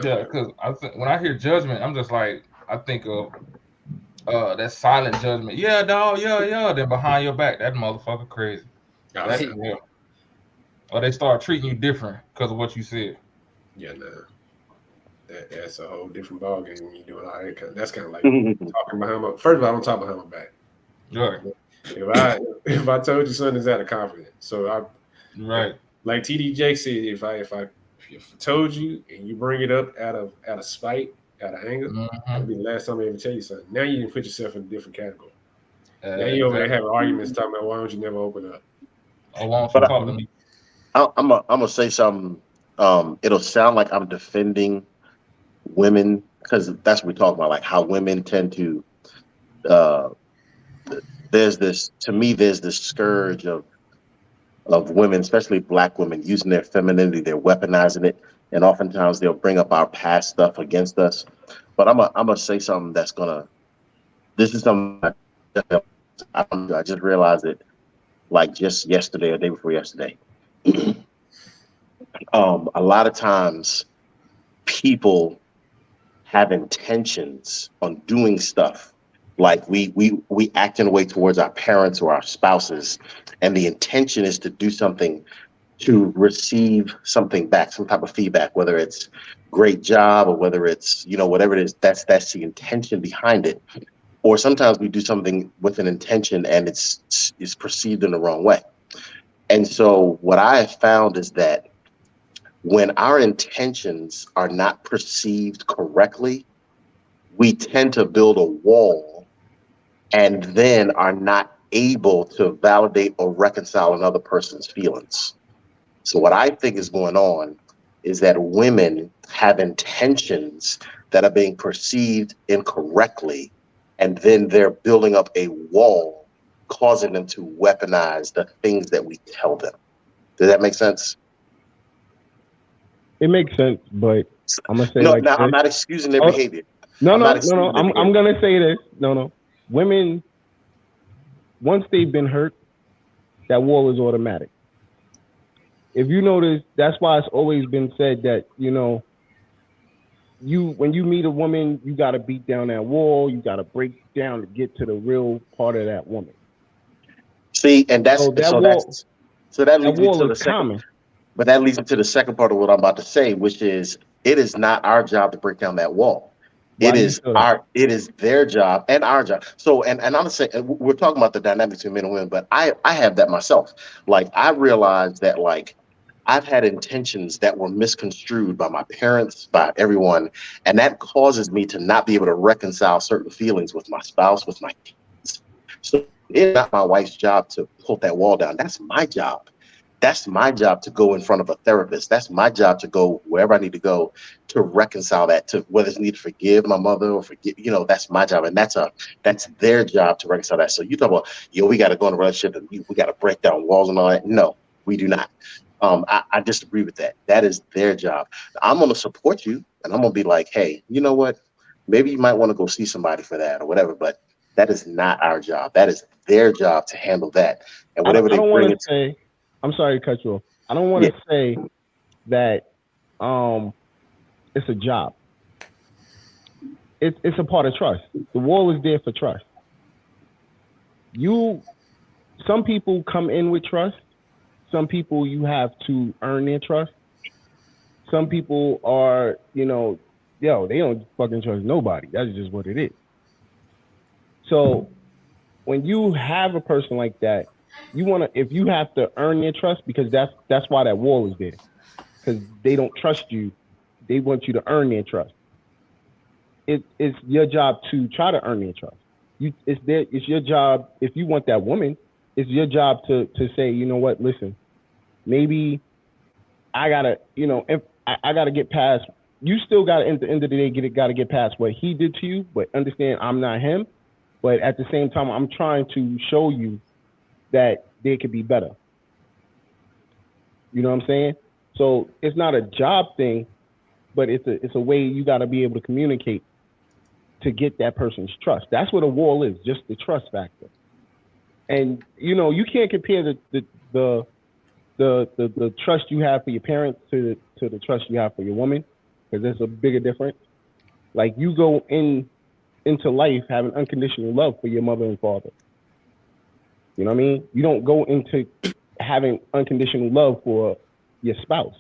Yeah, because when I hear judgment, I'm just like, I think of that silent judgment. Yeah, dog. Yeah. Then behind your back, that motherfucker crazy. Yeah. Or they start treating you different because of what you said. Yeah, no. That's a whole different ballgame when you do it like that. That's kind of like talking behind my. First of all, I don't talk behind my back. Right. If I told you something's out of confidence, so right. Like TD Jakes said, if I told you and you bring it up out of spite, out of anger, that'll be the last time I ever tell you something. Now you can put yourself in a different category. Now you over there having arguments talking about why don't you never open up? I want you to talk to me. I'm gonna say something. It'll sound like I'm defending women, because that's what we talk about, like how women tend to uh, there's this scourge of women, especially Black women, using their femininity. They're weaponizing it, and oftentimes they'll bring up our past stuff against us. But I'm gonna say something that's gonna. This is something I just realized it like just yesterday or day before yesterday. A lot of times people have intentions on doing stuff, like we act in a way towards our parents or our spouses, and the intention is to do something to receive something back, some type of feedback, whether it's great job or whether it's, whatever it is. That's the intention behind it. Or sometimes we do something with an intention and it's perceived in the wrong way. And so what I have found is that when our intentions are not perceived correctly, we tend to build a wall and then are not able to validate or reconcile another person's feelings. So what I think is going on is that women have intentions that are being perceived incorrectly, and then they're building up a wall, causing them to weaponize the things that we tell them. Does that make sense? It makes sense, but I'm gonna say No, like now this. I'm not excusing their behavior. No. I'm gonna say this. No. Women, once they've been hurt, that wall is automatic. If you notice, that's why it's always been said that, when you meet a woman, you got to beat down that wall. You got to break down to get to the real part of that woman. See, and that leads me to the second. Common. But that leads me to the second part of what I'm about to say, which is it is not our job to break down that wall. It is their job and our job. So, and I'm gonna say, we're talking about the dynamics between men and women, but I have that myself. Like, I realized that, like, I've had intentions that were misconstrued by my parents, by everyone, and that causes me to not be able to reconcile certain feelings with my spouse, with my kids. So it's not my wife's job to pull that wall down. That's my job. That's my job to go in front of a therapist. That's my job to go wherever I need to go to reconcile that, to whether it's need to forgive my mother or forgive, that's my job. And that's their job to reconcile that. So you talk about, we got to go in a relationship and we got to break down walls and all that. No, we do not. I disagree with that. That is their job. I'm going to support you and I'm going to be like, hey, you know what? Maybe you might want to go see somebody for that or whatever, but that is not our job. That is their job to handle that. And whatever they bring it to. I'm sorry to cut you off. I don't want to say that it's a job. It's a part of trust. The wall is there for trust. Some people come in with trust. Some people you have to earn their trust. Some people are, they don't fucking trust nobody. That's just what it is. So when you have a person like that, if you have to earn their trust, because that's why that wall is there, because they don't trust you, they want you to earn their trust. It's your job to try to earn their trust. It's your job. If you want that woman, it's your job to say, you know what, listen, maybe I gotta, if I gotta get past. You still gotta, at the end of the day, gotta get past what he did to you, but understand I'm not him. But at the same time, I'm trying to show you that they could be better. You know what I'm saying? So it's not a job thing, but it's a way you got to be able to communicate to get that person's trust. That's what a wall is, just the trust factor. And you can't compare the trust you have for your parents to the trust you have for your woman, because there's a bigger difference. Like, you go into life having unconditional love for your mother and father. You know what I mean? You don't go into having unconditional love for your spouse.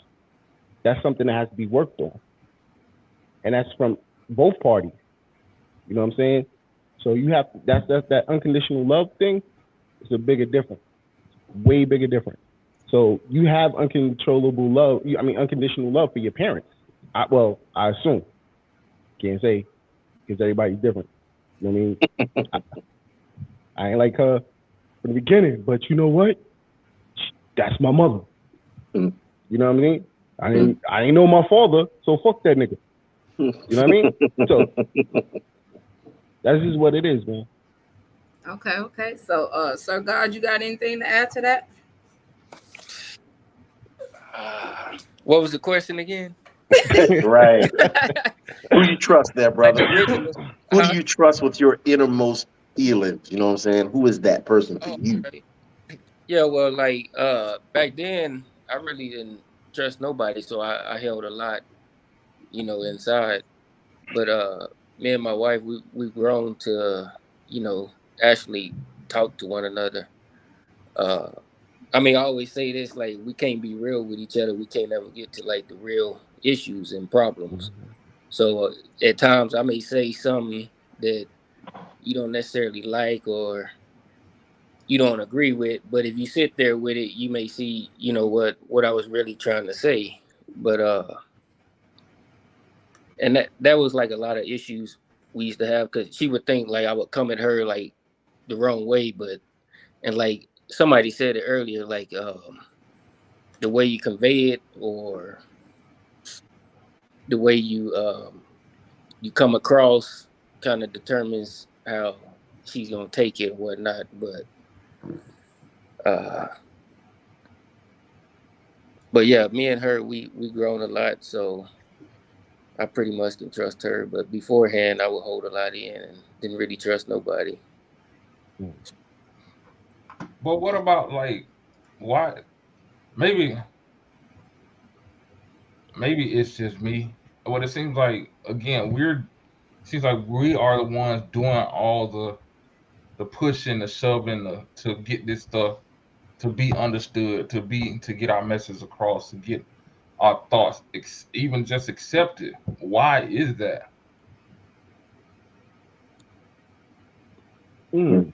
That's something that has to be worked on. And that's from both parties. You know what I'm saying? So you have to, that's that unconditional love thing is a bigger difference. Way bigger difference. So you have unconditional love for your parents. I assume. Can't say, because everybody's different. You know what I mean? I ain't like her from the beginning, but you know what? That's my mother. You know what I mean? I ain't know my father, so fuck that nigga. You know what I mean? So that's just what it is, man. Okay. So, Sir God, you got anything to add to that? What was the question again? Right. Who do you trust there, Like brother? the original? Who do Huh? you trust with your innermost feelings? You know what I'm saying? Who is that person to Oh, you? okay. Yeah, well, like back then, I really didn't trust nobody, so I held a lot, inside. But me and my wife, we've grown to, actually talk to one another. Uh, I mean, I always say this, like we can't be real with each other. We can't ever get to like the real issues and problems. So at times, I may say something that you don't necessarily like or you don't agree with, but if you sit there with it, you may see, what I was really trying to say. But and that was like a lot of issues we used to have because she would think like I would come at her like the wrong way, but and like somebody said it earlier, like the way you convey it or the way you come across kind of determines how she's gonna take it or whatnot. Uh but yeah, me and her we grown a lot, so I pretty much can trust her. But beforehand I would hold a lot in and didn't really trust nobody. But what about like why? Maybe it's just me. What it seems like again, seems like we are the ones doing all the pushing, the shoving, to get this stuff to be understood, to get our message across, to get our thoughts even just accepted. Why is that? Mm. You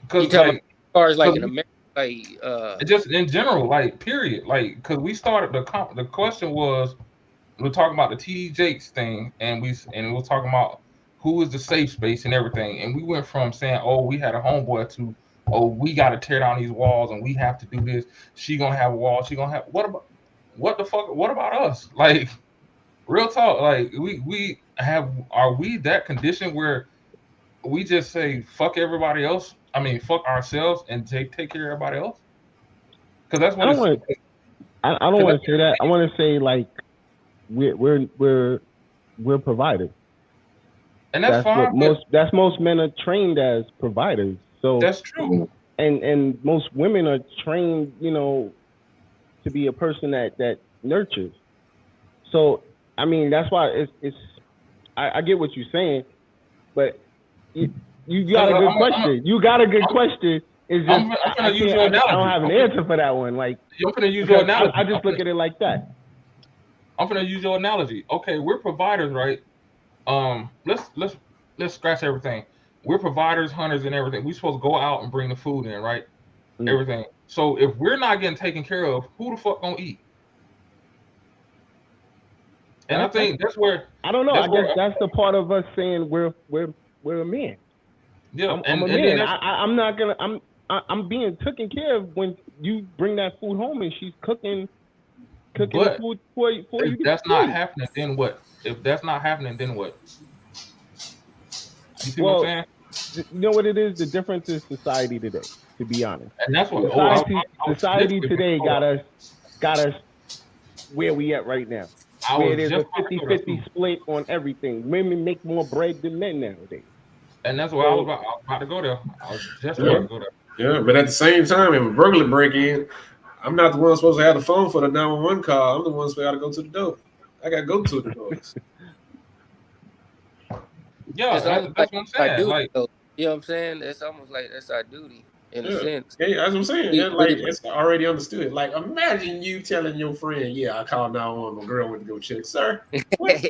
Because talking about like, as far as like because in America, like just in general, like period, like because we started the question was we're talking about the TD Jakes thing, and we're talking about who is the safe space and everything, and we went from saying, oh, we had a homeboy to, oh, we got to tear down these walls and we have to do this. She gonna have a wall. She gonna have what the fuck? What about us? Like real talk. Like are we that conditioned where we just say fuck everybody else? I mean, fuck ourselves and take care of everybody else? Because that's I what don't it's. want. I don't Because want to say that. I want to say like we're providers. and that's fine, but That's most men are trained as providers. So that's true. and most women are trained, to be a person that nurtures. So I mean that's why it's I get what you're saying, but you got Because a good question. You got a good question. It's just I'm I gonna use can't your I don't analogy. have an answer for that one. Like I'm gonna use your because analogy. I just look at it like that. I'm gonna use your analogy. Okay, we're providers, right? Let's scratch everything. We're providers, hunters, and everything. We're supposed to go out and bring the food in, right? Mm. Everything. So if we're not getting taken care of, who the fuck gonna eat? And I think I don't know. I that's guess where that's the part of us saying we're a man. yeah, I'm a and then man. that's I'm not gonna. I'm being taken care of when you bring that food home and she's cooking the but food for if you to that's not eat. happening, then what? If that's not happening, then what? You see what I'm Well, saying? you know what it is. The difference is society today. To be honest, And that's what society literally today hold up. got us where we at right now, I where was there's just a about to go there 50-50 too. split on everything. Women make more bread than men nowadays. And that's where So I was about to go there. I was just yeah, about to go there. Yeah, but at the same time, if a burglar break in, I'm not the one supposed to have the phone for the 911 call. I'm the one supposed to go to the door. I got to go to the doors. Yeah, it's almost like that's what I'm our saying. duty, Like, though. You know what I'm saying? It's almost like that's our duty in a Yeah. sense. Yeah, that's what I'm saying. We, Yeah, like we it's already understood. Like imagine you telling your friend, "Yeah, I called 911. My girl went to go check." Sir, what?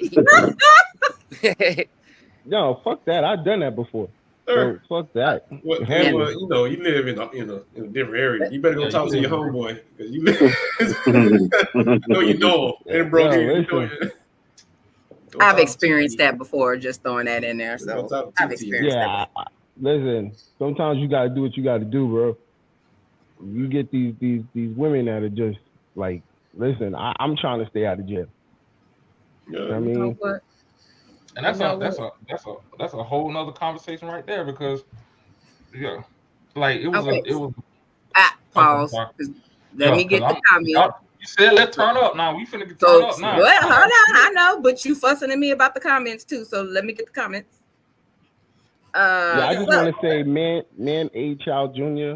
no, fuck that. I've done that before. Sir, So fuck that. well, And Handle it. you live in a different area. You better go yeah, talk you to your live. homeboy because you live. I know you know him. And broke Yo, in. You know listen. you. Go I've talk to experienced TT. that before, just throwing that in there. Go So talk to I've TT. experienced that Yeah, before. listen. Sometimes you gotta do what you gotta do, bro. You get these women that are just like, listen. I'm trying to stay out of jail. Yeah. I You know mean, what? And You know what? that's a whole nother conversation right there because Yeah, like Okay. it was. Okay, Pause. sorry. Let me Because get the comment. you said let's turn up now. We finna get So, turn up now. well, hold on. I know, but you fussing at me about the comments too. So let me get the comments. Yeah, I just So want to say, man, A. Child Jr.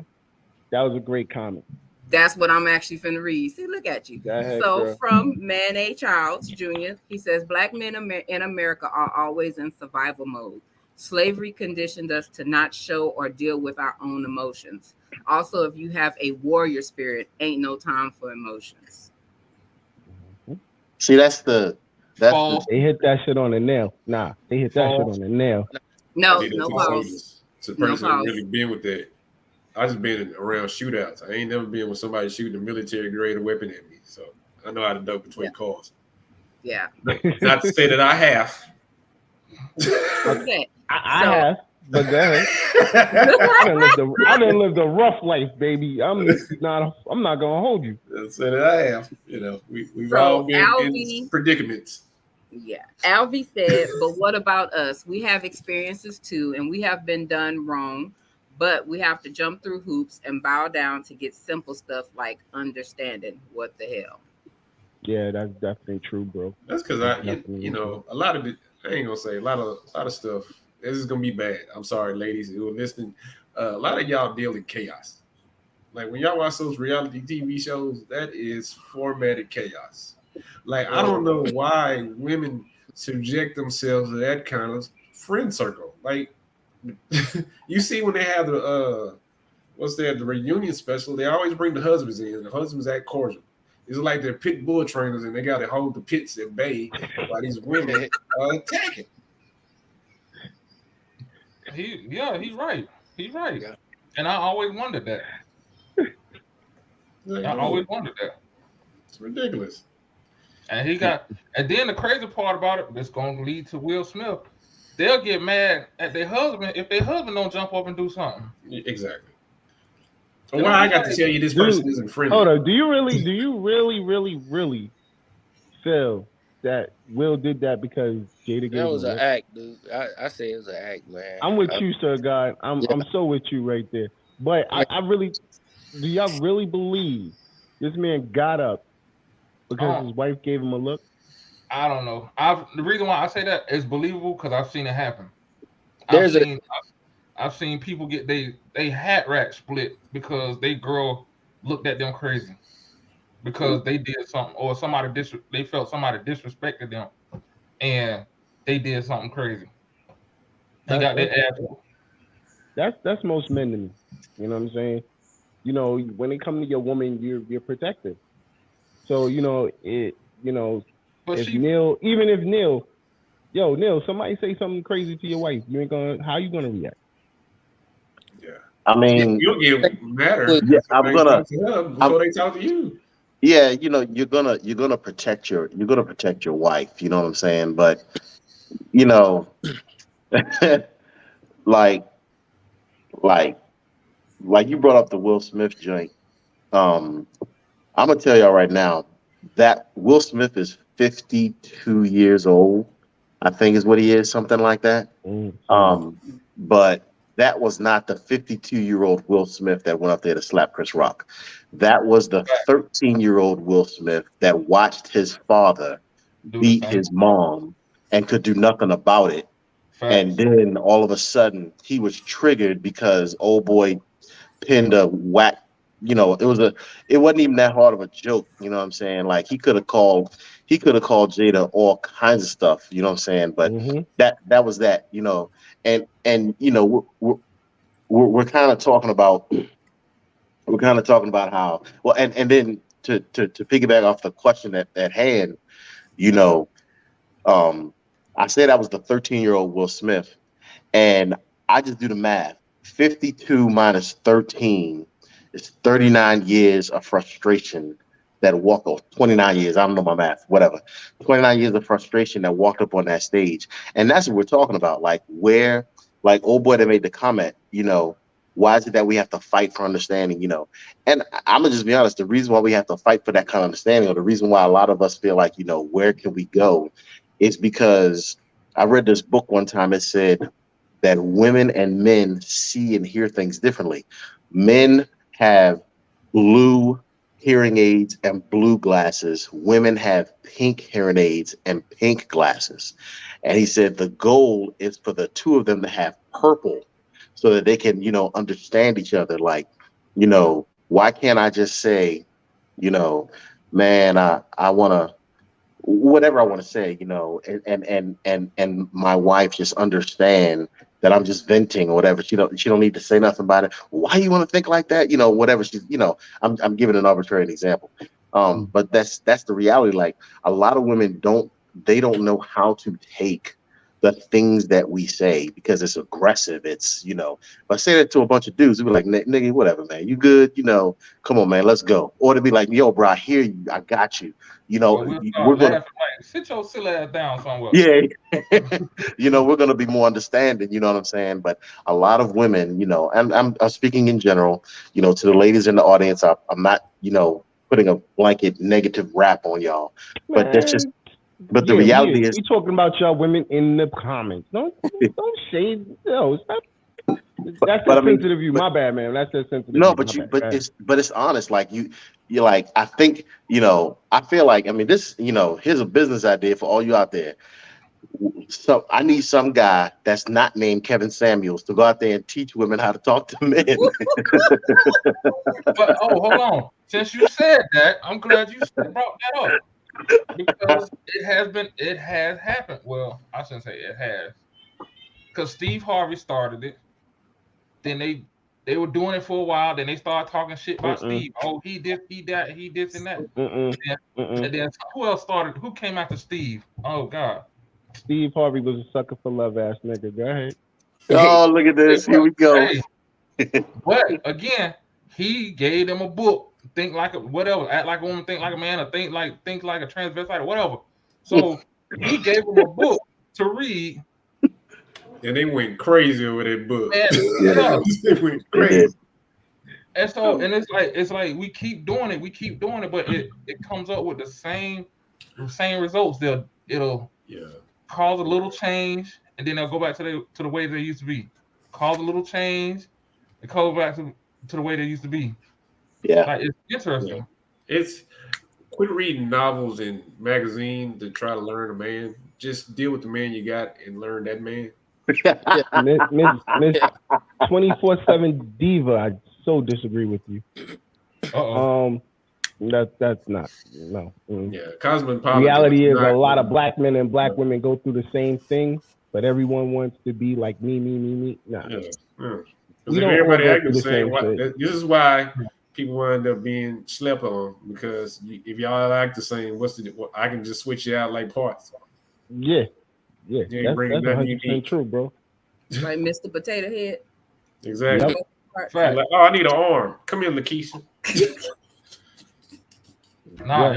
That was a great comment. that's what I'm actually finna read. See, look at you. Go ahead, So girl. from Man A. Childs Jr., he says black men in America are always in survival mode. Slavery conditioned us to not show or deal with our own emotions. Also, if you have a warrior spirit, ain't no time for emotions. See, that's the False. They hit that shit on the nail. Nah, they hit that shit False. on the nail. No, See, no that's pause. also it's a No person that pause. really been with that. I just been around shootouts. I ain't never been with somebody shooting a military grade weapon at me. So I know how to duck between cars. Yeah. Not to say that I have. Okay. I have, but go ahead. I done lived a rough life, baby. I'm not gonna hold you. Say that I have. You know, we've So, all been Alvy- in predicaments. Yeah. Alvy said, but what about us? We have experiences too, and we have been done wrong, but we have to jump through hoops and bow down to get simple stuff like understanding. What the hell? Yeah, that's definitely true, bro. That's because you know, a lot of it. I ain't gonna say a lot of stuff. This is gonna be bad. I'm sorry, ladies who are listening. A lot of y'all deal in chaos. Like when y'all watch those reality TV shows, that is formatted chaos. Like I don't know why women subject themselves to that kind of friend circle. Like you see when they have the the reunion special, they always bring the husbands in. And the husbands act cordial. It's like they're pit bull trainers and they got to hold the pits at bay while these women are attacking. He's right. He's right. Yeah. And I always wondered that. Like, I always wondered that. it's ridiculous. And then the crazy part about it, that's going to lead to Will Smith. They'll get mad at their husband if their husband don't jump up and do something. Exactly. Well, I got to tell you, this person isn't friendly. Hold on. Do you really feel that Will did that because Jada gave That him was a an look? act, dude. I say it was an act, man. I'm with you, sir, God. I'm so with you right there. But I really, do y'all really believe this man got up because his wife gave him a look? I don't know. The reason why I say that is believable because I've seen it happen. I've seen people get they hat rack split because they girl looked at them crazy because they did something or they felt somebody disrespected them and they did something crazy. They got their ass. That's most men to me. You know what I'm saying? You know, when it comes to your woman, you're protective. So But if Neil, somebody say something crazy to your wife, how you gonna react? Yeah, I mean, you'll get madder. Yeah, before they talk to you. Yeah, you're gonna protect your wife. You know what I'm saying? But you know, like like you brought up the Will Smith joint. I'm gonna tell y'all right now that Will Smith is 52 years old. I think is what he is, something like that. But that was not the 52-year-old Will Smith that went up there to slap Chris Rock. That was the 13-year-old Will Smith that watched his father beat his mom and could do nothing about it. And then all of a sudden he was triggered because old boy pinned a whack. It wasn't even that hard of a joke. You know what I'm saying? Like he could have called Jada all kinds of stuff. You know what I'm saying? But that was that. And we're kind of talking about how well, and then to piggyback off the question at hand, I said I was the 13-year-old Will Smith, and I just do the math. 52 minus 13 is 39 years of frustration that walked off 29 years. I don't know my math, whatever. 29 years of frustration that walked up on that stage. And that's what we're talking about. Like old boy that made the comment, why is it that we have to fight for understanding, And I'm gonna just be honest, the reason why we have to fight for that kind of understanding, or the reason why a lot of us feel like, where can we go, is because I read this book one time. It said, that women and men see and hear things differently. Men have blue hearing aids and blue glasses. Women have pink hearing aids and pink glasses. And he said the goal is for the two of them to have purple so that they can, understand each other. Like, why can't I just say, man, I want to, whatever I want to say, and my wife just understand that I'm just venting or whatever. She don't need to say nothing about it. Why you want to think like that? Whatever she's, I'm giving an arbitrary example. But that's the reality. Like a lot of women don't know how to take the things that we say because it's aggressive. It's, if I say that to a bunch of dudes, they'll be like, nigga, whatever, man. You good? Come on, man, let's go. Or to be like, yo, bro, I hear you. I got you. We're going to sit your silly ass down somewhere. Yeah. We're going to be more understanding, you know what I'm saying? But a lot of women, and I'm speaking in general, to the ladies in the audience, I'm not, putting a blanket negative rap on y'all, but that's just, but the reality is we talking about y'all women in the comments. Don't shade. Stop. That's a sensitive view. My bad, man. That's a sensitive view. No, but it's honest. Like you're like, I think, I feel like, this, here's a business idea for all you out there. So I need some guy that's not named Kevin Samuels to go out there and teach women how to talk to men. But hold on. Since you said that, I'm glad you brought that up. Because it has happened. Well, I shouldn't say it has. Because Steve Harvey started it. Then they were doing it for a while. Then they started talking shit about Steve. Oh, he this, he that, he this and that. And then who else started? Who came after Steve? Oh God. Steve Harvey was a sucker for love ass nigga. Go ahead. Oh, look at this. Here we go. But again, he gave them a book. Think like a whatever. Act like a woman. Think like a man. Or think like a transvestite or whatever. So he gave them a book to read. And they went crazy over that book. They went crazy. And so, and it's like we keep doing it, but it comes up with the same results. It'll cause a little change, and then they'll go back to the way they used to be. Cause a little change, and go back to the way they used to be. Yeah, like, it's interesting. Yeah. It's quit reading novels and magazines to try to learn a man. Just deal with the man you got and learn that man. Miss 24/7 diva, I so disagree with you. That's not no. Yeah, cosmopolitan. Reality is a lot of black men and black women go through the same thing, but everyone wants to be like me. Nah. Yeah. Because if everybody acting the same, this is why people wind up being slept on. Because if y'all act the same, I can just switch you out like parts. Yeah. Yeah, that's 100% true, bro. Right, Mr. Potato Head. Exactly. Yep. Like, I need an arm. Come here, Lakeisha. It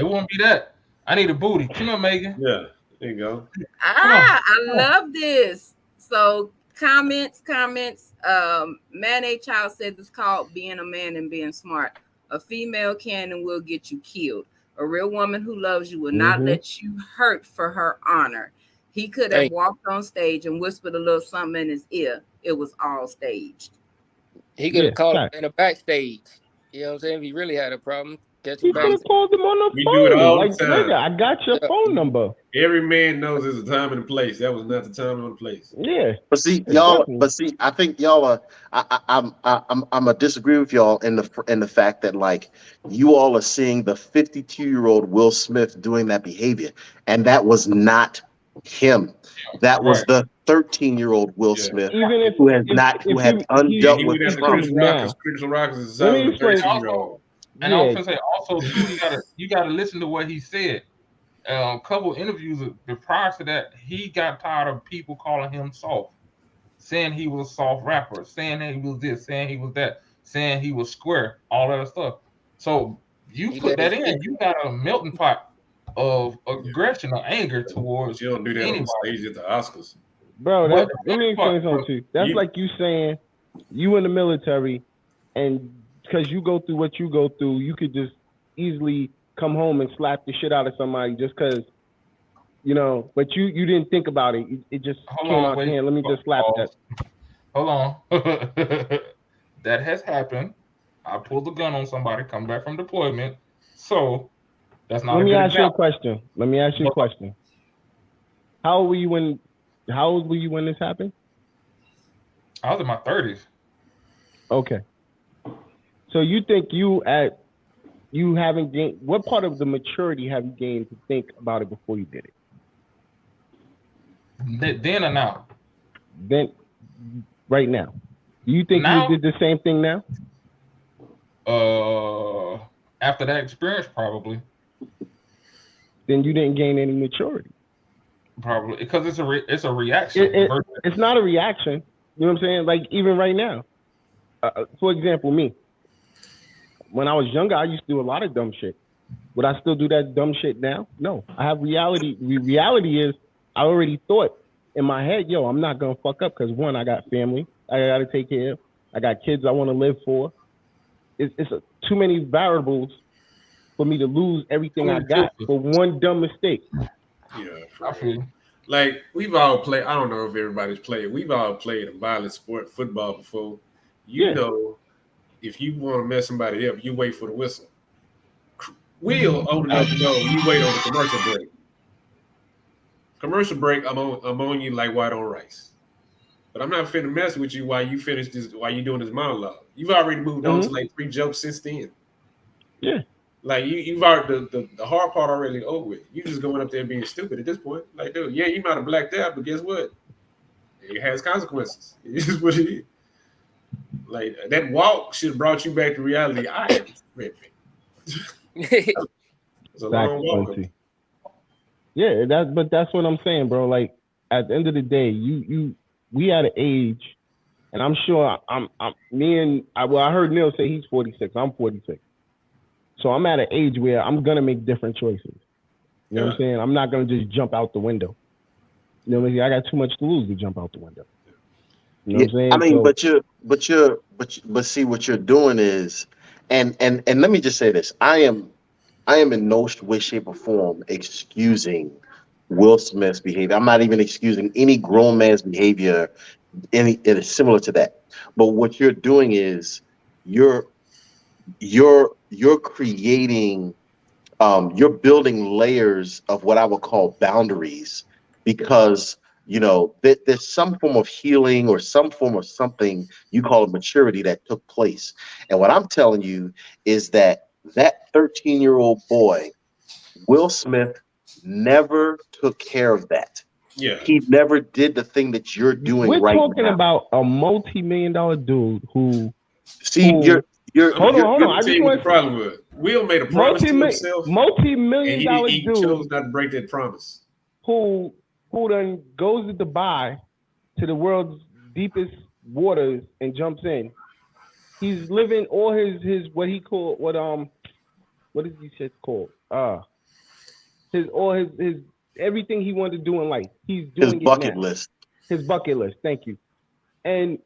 won't be that. I need a booty. Come on, Megan. Yeah, there you go. I love this. So comments. Man A Child said it's called being a man and being smart. A female cannon will get you killed. A real woman who loves you will not let you hurt for her honor. He could have walked on stage and whispered a little something in his ear. It was all staged. He could have called him in the backstage. You know what I'm saying? If he really had a problem, he could have called him on the phone. We do it all the time. Nigga, I got your phone number. Every man knows there's a time and a place. That was not the time and the place. Yeah. But see, y'all. But see, I think y'all are. I'm a disagree with y'all in the fact that like you all are seeing the 52-year-old Will Smith doing that behavior, and that was not him. That was the 13-year-old Will Smith who had undealt with his problems. Critical Rock is a 13-year-old. And I was gonna say also too, you gotta listen to what he said. A couple of interviews prior to that, he got tired of people calling him soft, saying he was a soft rapper, saying that he was this, saying he was that, saying he was square, all that stuff. So you put that in, you got a melting pot of aggression or anger towards. You don't do that on stage at the Oscars, bro. Let me explain something to you. That's like you saying you in the military, and because you go through what you go through, you could just easily come home and slap the shit out of somebody just because, but you didn't think about it. It just came out your hand. Let me just slap that. hold on. That has happened. I pulled the gun on somebody coming back from deployment. So that's not Let a me good ask you a example. question. Let me ask you a question. How old were you when? How old were you when this happened? I was in my 30s. Okay. So you think you haven't gained, what part of the maturity have you gained to think about it before you did it? Then or now? Then, right now, do you think you Now, did the same thing now? after that experience, probably. Then you didn't gain any maturity. Probably because it's a reaction. It's not a reaction. You know what I'm saying? Like even right now, for example, me, when I was younger, I used to do a lot of dumb shit. Would I still do that dumb shit now? No. I have reality. Reality is I already thought in my head, yo, I'm not gonna fuck up because one, I got family I gotta take care of. I got kids I want to live for. It's too many variables for me to lose everything I got for one dumb mistake. Yeah, I feel. like we've all played. I don't know if everybody's played. We've all played a violent sport, football, before. You know, if you want to mess somebody up, you wait for the whistle. Will old enough to know you wait on the commercial break. Commercial break, I'm on you like white on rice. But I'm not finna mess with you while you finish this, while you doing this monologue. You've already moved on to like 3 jokes since then. Yeah. Like you've already the hard part already over with. You just going up there being stupid at this point. Like, dude, yeah, you might have blacked out, but guess what? It has consequences. It is what it is. Like that walk should have brought you back to reality. I am tripping. It's a long walk. Yeah, but that's what I'm saying, bro. Like at the end of the day, we at an age, and I'm sure I heard Neil say he's 46. I'm 46. So I'm at an age where I'm gonna make different choices. You know what I'm saying? I'm not gonna just jump out the window. You know what I'm saying? I got too much to lose to jump out the window. You know what I'm saying? I mean, but see what you're doing is, and let me just say this: I am in no way, shape, or form excusing Will Smith's behavior. I'm not even excusing any grown man's behavior. It is similar to that. But what you're doing is you're creating, you're building layers of what I would call boundaries, because there's some form of healing or some form of something you call a maturity that took place. And what I'm telling you is that 13-year-old boy, Will Smith, never took care of that. Yeah. He never did the thing that you're doing We're right now. We're talking about a multi-million-dollar dude who. You're hold on. I just want to problem with Will made a promise to himself. Multi-million-dollar he dude chose not to break that promise. Who then goes to Dubai to the world's deepest waters and jumps in. He's living all his what he called what is he shit called? His everything he wanted to do in life. He's doing his bucket list. His bucket list. Thank you. And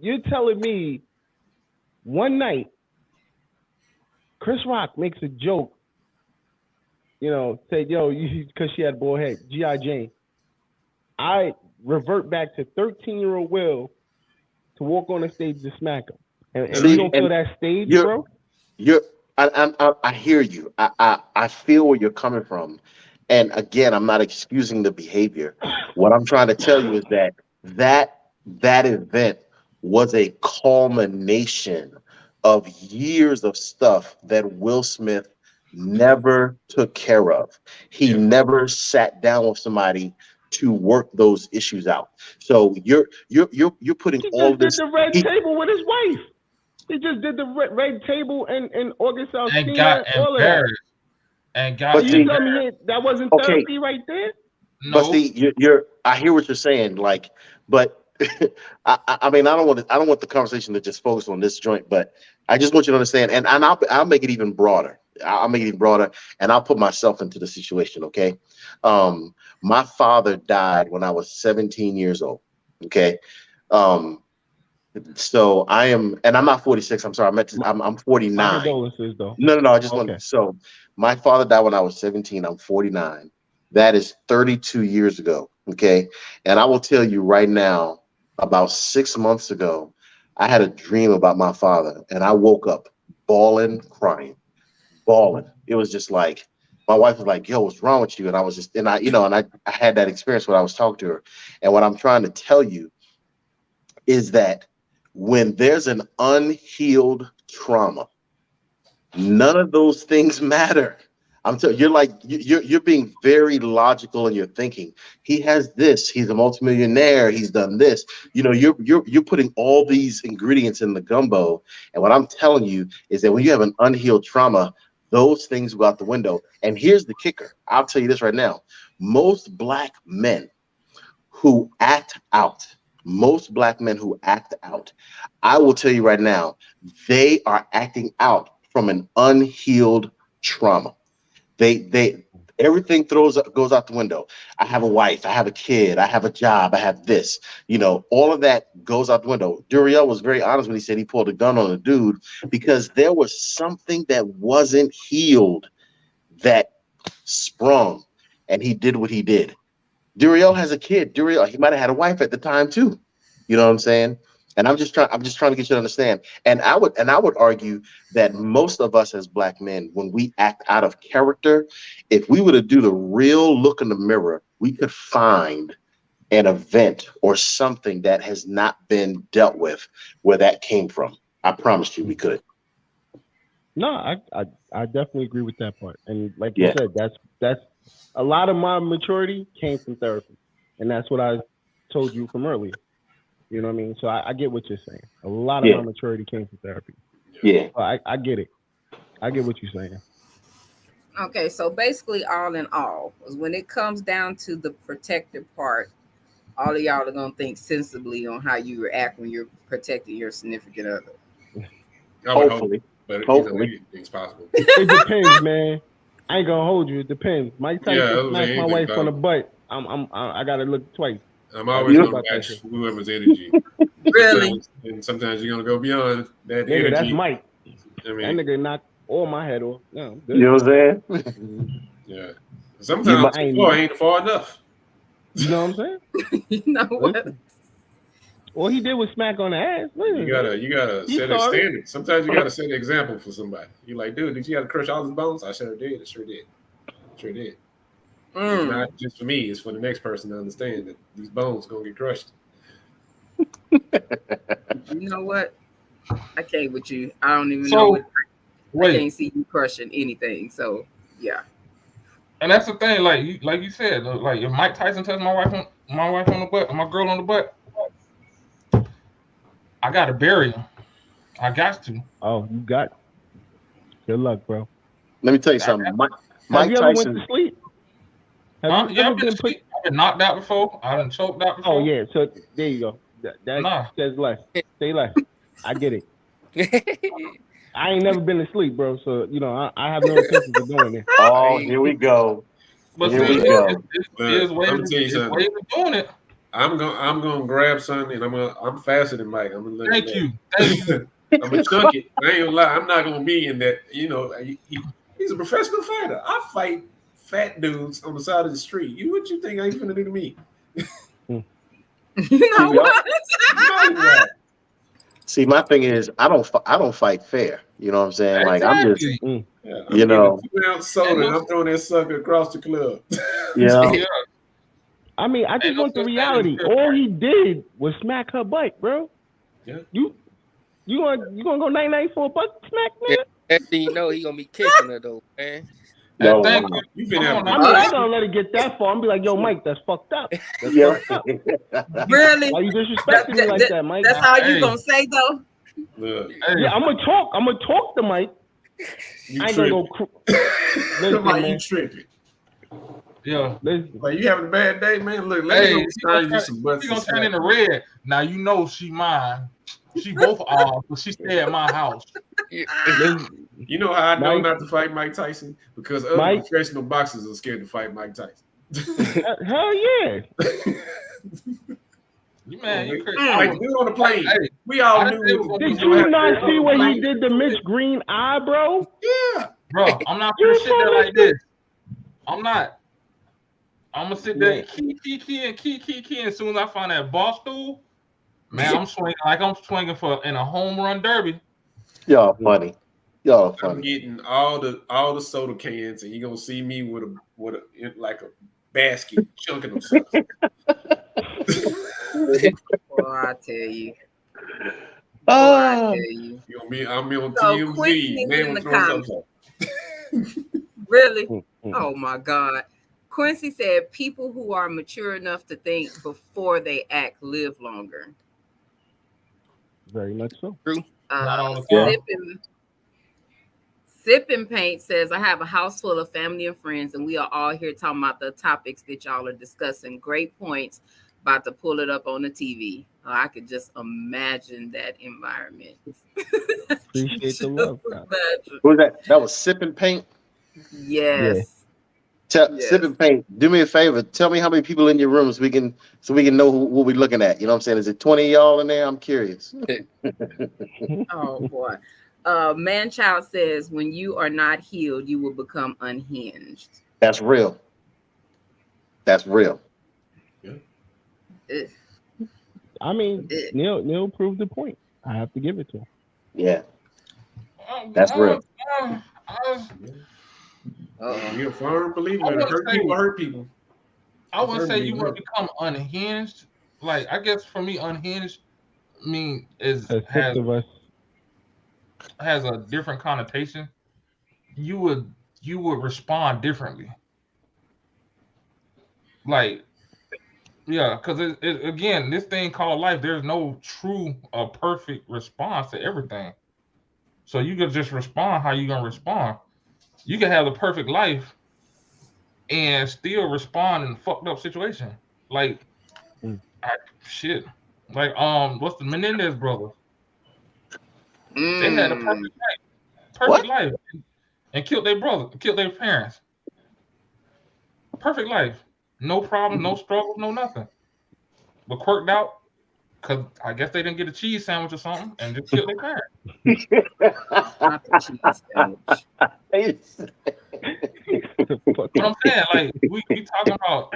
you're telling me one night Chris Rock makes a joke, said, yo, because she had bald head, G.I. Jane. I revert back to 13-year-old Will to walk on the stage to smack him. And you don't feel that stage, bro? I hear you. I feel where you're coming from. And again, I'm not excusing the behavior. What I'm trying to tell you is that event was a culmination of years of stuff that Will Smith never took care of. He never sat down with somebody to work those issues out. So you're putting all this. He just did the red table with his wife. He just did the red table and August Alsina and got all embarrassed. And got you tell me that wasn't therapy right there? No. But see, I hear what you're saying, but I mean, I don't want the conversation to just focus on this joint, but I just want you to understand, and I'll make it even broader. And I'll put myself into the situation. Okay, my father died when I was 17 years old. Okay, so I am, and I'm not 46. I'm sorry, I'm 49. My condolences, though. No. I just wanted. So my father died when I was 17. I'm 49. That is 32 years ago. Okay, and I will tell you right now, about 6 months ago, I had a dream about my father, and I woke up bawling, crying, bawling. It was just like my wife was like, "Yo, what's wrong with you?" And I was just, and I had that experience when I was talking to her. And what I'm trying to tell you is that when there's an unhealed trauma, none of those things matter. I'm telling you, you're being very logical in your thinking. He has this. He's a multimillionaire. He's done this. You're putting all these ingredients in the gumbo. And what I'm telling you is that when you have an unhealed trauma, those things go out the window. And here's the kicker. I'll tell you this right now. Most black men who act out, I will tell you right now, they are acting out from an unhealed trauma. They everything goes out the window. I have a wife, I have a kid, I have a job, I have this. All of that goes out the window. Duriel was very honest when he said he pulled a gun on a dude because there was something that wasn't healed that sprung, and he did what he did. Duriel has a kid. Duriel, he might have had a wife at the time too. You know what I'm saying? And I'm just trying to get you to understand. And I would argue that most of us as black men, when we act out of character, if we were to do the real look in the mirror, we could find an event or something that has not been dealt with where that came from. I promise you we could. No, I definitely agree with that part. And like you said, that's a lot of my maturity came from therapy. And that's what I told you from earlier. You know what I mean? So I get what you're saying. A lot of my maturity came from therapy. Yeah. So I get it. I get what you're saying. Okay, so basically, all in all, when it comes down to the protective part, all of y'all are gonna think sensibly on how you react when you're protecting your significant other. Hopefully, anything's possible. It depends, man. I ain't gonna hold you. It depends. Mike Tyson smacked my wife on the butt. I gotta look twice. I'm always gonna match whoever's energy. Really? And sometimes you're gonna go beyond that Nigga, energy. that's Mike. I mean, that nigga knocked all my head off. No, you know what I'm saying? Yeah. Sometimes ain't far enough. You know what I'm saying? You know what? All he did was smack on the ass. You gotta set a standard. Sometimes you gotta set an example for somebody. You're like, dude, did you have to crush all his bones? I sure did. I sure did. It's not just for me, it's for the next person to understand that these bones are gonna get crushed. You know what? I can't with you. I don't even know. I can't see you crushing anything. So yeah. And that's the thing, like you said, like if Mike Tyson touched my wife on the butt, my girl on the butt, I gotta bury him. I got to. Oh, you got. Good luck, bro. Let me tell you something. Mike Tyson Tyson. Went to sleep? I've been knocked out before. I've been choked out before. Oh yeah, so there you go. That says less. Say less. I get it. I ain't never been asleep, bro. So I have no intention of doing it. Oh, here we go. But here we go. There's ways of doing it. I'm gonna grab something and I'm faster than Mike. I'm gonna let Thank you. I'm gonna chunk it. I ain't gonna lie. I'm not gonna be in that. He's a professional fighter. I fight fat dudes on the side of the street. What you think I ain't gonna do to me? You know what? See, my thing is, I don't fight fair. You know what I'm saying? Like I'm just, I'm 2 ounce soda and I'm throwing that sucker across the club. Yeah. I mean, I just want the reality. All he did was smack her butt, bro. Yeah. You gonna go 99 for a butt smack, man? Next thing you know, he gonna be kissing her though, man. No, I'm not gonna let it get that far. I'm be like, yo, Mike, that's fucked up. That's fucked up. Really? Why you disrespecting me like that, Mike? That's all you gonna say though? Look. Yeah, I'm gonna talk to Mike. I ain't gonna go. Listen, man. You tripping? Yeah. Like you having a bad day, man. Look, let me you some butts. She gonna turn into red. Now you know she mine. She both are, but she stay at my house. You know how I know not to fight Mike Tyson? Because other professional boxers are scared to fight Mike Tyson. Hell yeah. You crazy. Like, we on the plane. Hey, we all knew. Did you not see what he did to Mitch Green eye, bro? Yeah. Bro, I'm not gonna sit there like this. I'm not. I'm gonna sit there key. As soon as I find that ball stool, Man, I'm swinging like I'm swinging for in a home run derby. Y'all funny. Y'all I'm funny. getting all the soda cans, and you're gonna see me with a like a basket chunking themselves. Boy, I tell you. Boy, I Oh, tell you. I'm on So Quincy TMZ. is Man, in will the throw comments. something. Really? Mm-mm. Oh my God. Quincy said people who are mature enough to think before they act live longer. Very much so. True. Not all the Yeah. time. Sipping Paint says, I have a house full of family and friends, and we are all here talking about the topics that y'all are discussing. Great points. About to pull it up on the TV. Oh, I could just imagine that environment. Appreciate the love, guys. Imagine. Who was that? That was Sipping Paint. Yes. Yes. Sipping Paint. Do me a favor. Tell me how many people in your room so we can know what we're looking at. You know what I'm saying? Is it 20 of y'all in there? I'm curious. Oh boy. Manchild says, when you are not healed, you will become unhinged. That's real. That's real. Ugh. I mean, Neil proved the point. I have to give it to him. Yeah. That's real. You're a firm believer. I wouldn't Hurt say- people hurt people. I wouldn't say Certainly you want to become unhinged. Like I guess for me, unhinged There's 6 of us. has a different connotation. You would respond differently. Like, yeah, because it again, this thing called life, there's no true or perfect response to everything. So you could just respond how you gonna respond. You can have the perfect life and still respond in a fucked up situation. Like shit. Like what's the Menendez brothers? They had a perfect life, and killed their brother, killed their parents. Perfect life, no problem, no struggle, no nothing. But quirked out because I guess they didn't get a cheese sandwich or something, and just killed their parents. Not the cheese sandwich. But I'm saying, like, we talking about.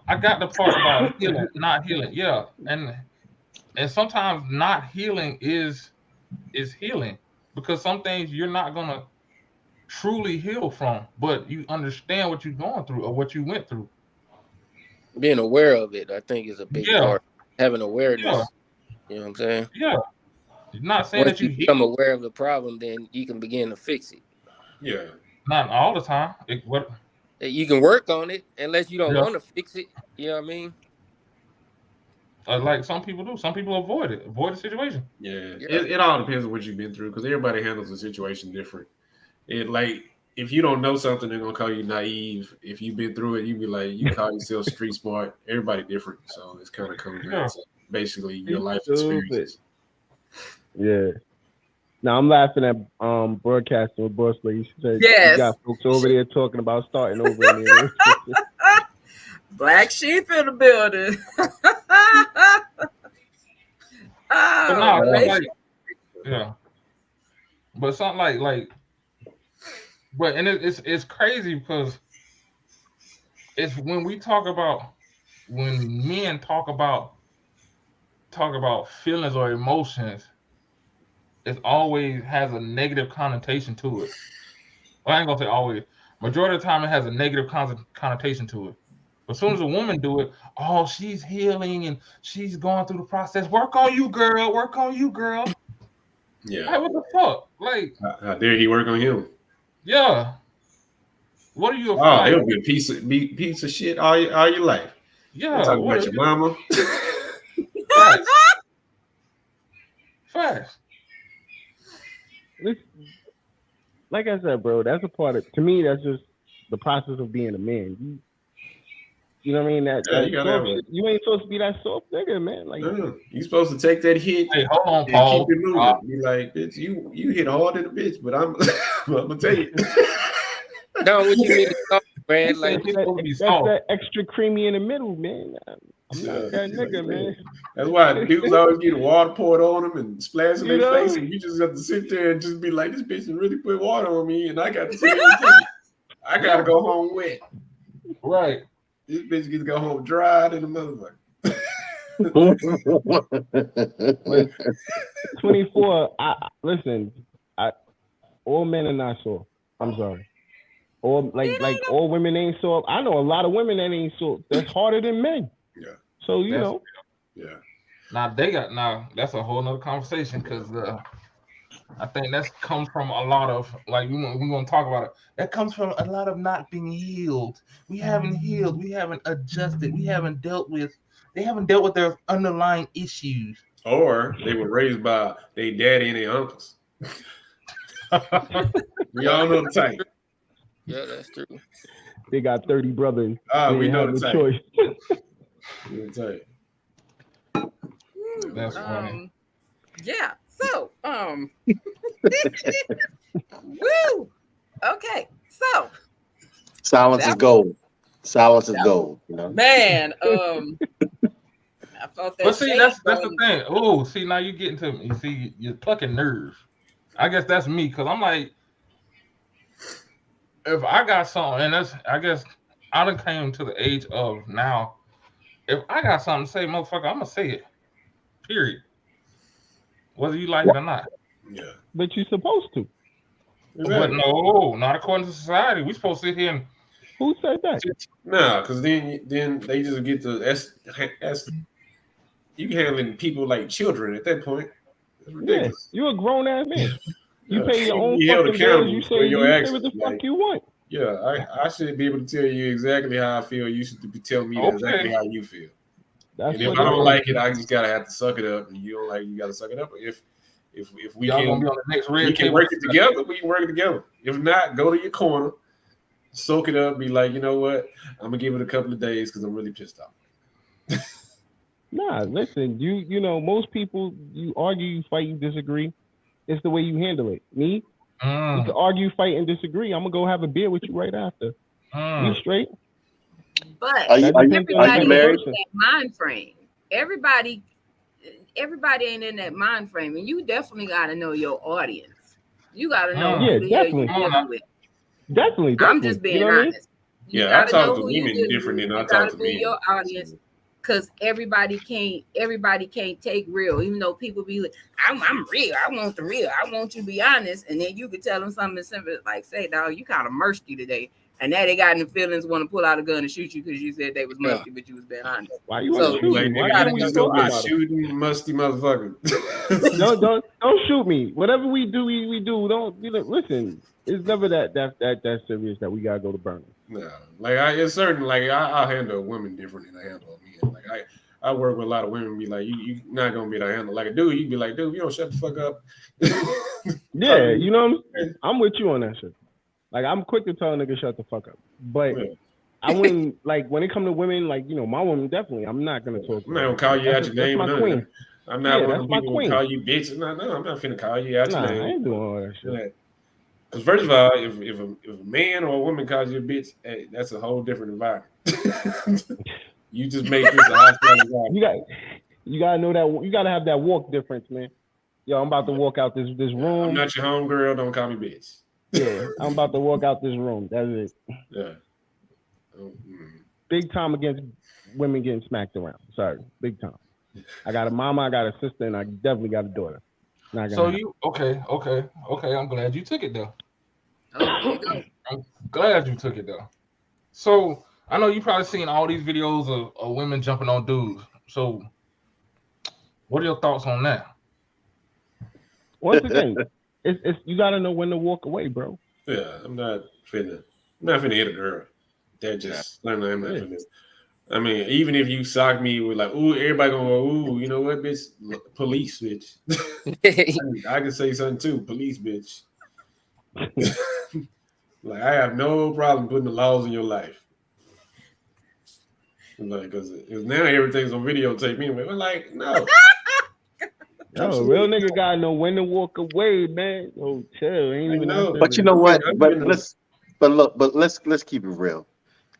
I got the part about healing, not healing. Yeah, and sometimes not healing is healing, because some things you're not gonna truly heal from, but you understand what you're going through or what you went through. Being aware of it, I think, is a big part. Having awareness. Yeah. You know what I'm saying? Yeah. Not saying Once that you become aware of the problem, then you can begin to fix it. Yeah. Not all the time. You can work on it unless you don't Yeah. want to fix it. You know what I mean? Like some people do. Some people avoid the situation. Yeah. It all depends on what you've been through, because everybody handles the situation different. If you don't know something, they're gonna call you naive. If you've been through it, you be like, you call yourself street smart. Everybody different, so it's kind of comes down to basically your life experiences. Yeah. Now I'm laughing at broadcasting with Boss Lady. She said Yes. you got folks over there talking about starting over in there. Black sheep in the building. Yeah. But something like but and it's crazy because it's when men talk about feelings or emotions, it always has a negative connotation to it. Well, I ain't gonna say always. Majority of the time, it has a negative connotation to it. But as soon as a woman do it, oh, she's healing and she's going through the process. Work on you, girl. Work on you, girl. Yeah. Like, what the fuck? Like, how dare he work on him? Yeah. What are you? Oh, he'll be a piece of shit all your life. Yeah. Talking about your mama. Facts. Like I said, bro, that's a part of. To me, that's just the process of being a man. You know what I mean? You ain't supposed to be that soft nigga, man. Like you supposed to take that hit. Hey, hold on, and Paul. Keep it moving. Be like, bitch, you hit harder than a bitch, but I'm gonna tell you. No, what you mean, man? Like that's that extra creamy in the middle, man. I'm not that nigga, man. That's why dudes always get water poured on them and splash in their face, and you just have to sit there and just be like, this bitch really put water on me, and I got to see everything. I gotta go home wet. Right. This bitch gets to go home dry than a motherfucker. Listen, 24. Listen. All men are not soft. I'm sorry. All all women ain't soft. I know a lot of women that ain't soft. That's harder than men. Yeah. So you know. Yeah. Now that's a whole nother conversation because I think that comes from a lot of like we're gonna talk about it. That comes from a lot of not being healed. We haven't healed. We haven't adjusted. We haven't dealt with. They haven't dealt with their underlying issues. Or they were raised by their daddy and their uncles. We all know the type. Yeah, that's true. They got 30 brothers. We know have the a type. choice. We know the type. That's funny. Yeah. So, woo. Okay. So, Silence is gold. Silence is gold. You know. Man, I felt that. But see, that's the thing. Oh, see, now you're getting to me. You see, you're plucking nerve. I guess that's me because I'm like, if I got something, and that's, I guess I done came to the age of now. If I got something to say, motherfucker, I'm gonna say it. Period. Whether you like it or not. Yeah. But you're supposed to. But no, not according to society. We supposed to sit here and. Who said that? No, because then they just get to that's you handling people like children at that point. It's ridiculous. Yeah, you're a grown ass man. You pay your own held fucking bills. accountable You for say your you say actions. what the fuck you want. Yeah, I should be able to tell you exactly how I feel. You should be telling me exactly how you feel. That's and if I don't like it, I just gotta have to suck it up. And you don't like it, you gotta suck it up. If we Y'all can, gonna be on the next red we can table. work it together. We can work it together. If not, go to your corner, soak it up. Be like, you know what? I'm gonna give it a couple of days because I'm really pissed off. Nah, listen. You know most people. You argue, you fight, you disagree. It's the way you handle it. Me, we can argue, fight, and disagree. I'm gonna go have a beer with you right after. You straight? But Are you everybody married? in that mind frame. Everybody ain't in that mind frame, and you definitely got to know your audience. You got to know who the hell you're dealing with. Definitely. I'm just being honest. I talk to women different than I talk to men. Your audience, because everybody can't take real. Even though people be like, I'm real. I want the real. I want you to be honest, and then you could tell them something simple like, "Say, dog, you kind of musty today." And now they got in the feelings, want to pull out a gun and shoot you because you said they was musty, but you was being honest. Why you want to shoot me? Why you just go be shooting musty motherfucker? don't shoot me. Whatever we do, we do. Don't listen. It's never that serious that we gotta go to burning. No, like it's certain. Like I handle women different than I handle men. Like I work with a lot of women. Be like, you not gonna be able to handle like a dude. You be like, dude, you don't shut the fuck up. Yeah, you know, I'm with you on that shit. Like I'm quick to tell a nigga shut the fuck up, but I wouldn't like when it comes to women. Like my woman definitely. I'm not gonna talk. I'm not gonna call you out your name. That's my queen. I'm not one of the people who call you bitch. No, I'm not finna call you out your name. I ain't doing all that shit. Because first of all, if a man or a woman calls you a bitch, hey, that's a whole different environment. You just make this a hostile environment. You gotta know that you gotta have that walk difference, man. Yo, I'm about to walk out this room. I'm not your homegirl. Don't call me bitch. Yeah, I'm about to walk out this room. That's it. Yeah. Big time against women getting smacked around. Sorry, big time. I got a mama, I got a sister, and I definitely got a daughter. So you okay? I'm glad you took it though. I'm glad you took it though. So I know you probably seen all these videos of women jumping on dudes. So what are your thoughts on that? Once again, it's you gotta know when to walk away, bro. Yeah, I'm not finna hit a girl. That just I'm not finna. I mean, even if you sock me with like, ooh, everybody gonna go, ooh, you know what, bitch? Police, bitch. I can say something too, police, bitch. Like, I have no problem putting the laws in your life. Like, because now everything's on videotape anyway. We're like, no. No, real nigga gotta know when to walk away, man. Oh, chill. Ain't even know. But you know what? But let's keep it real.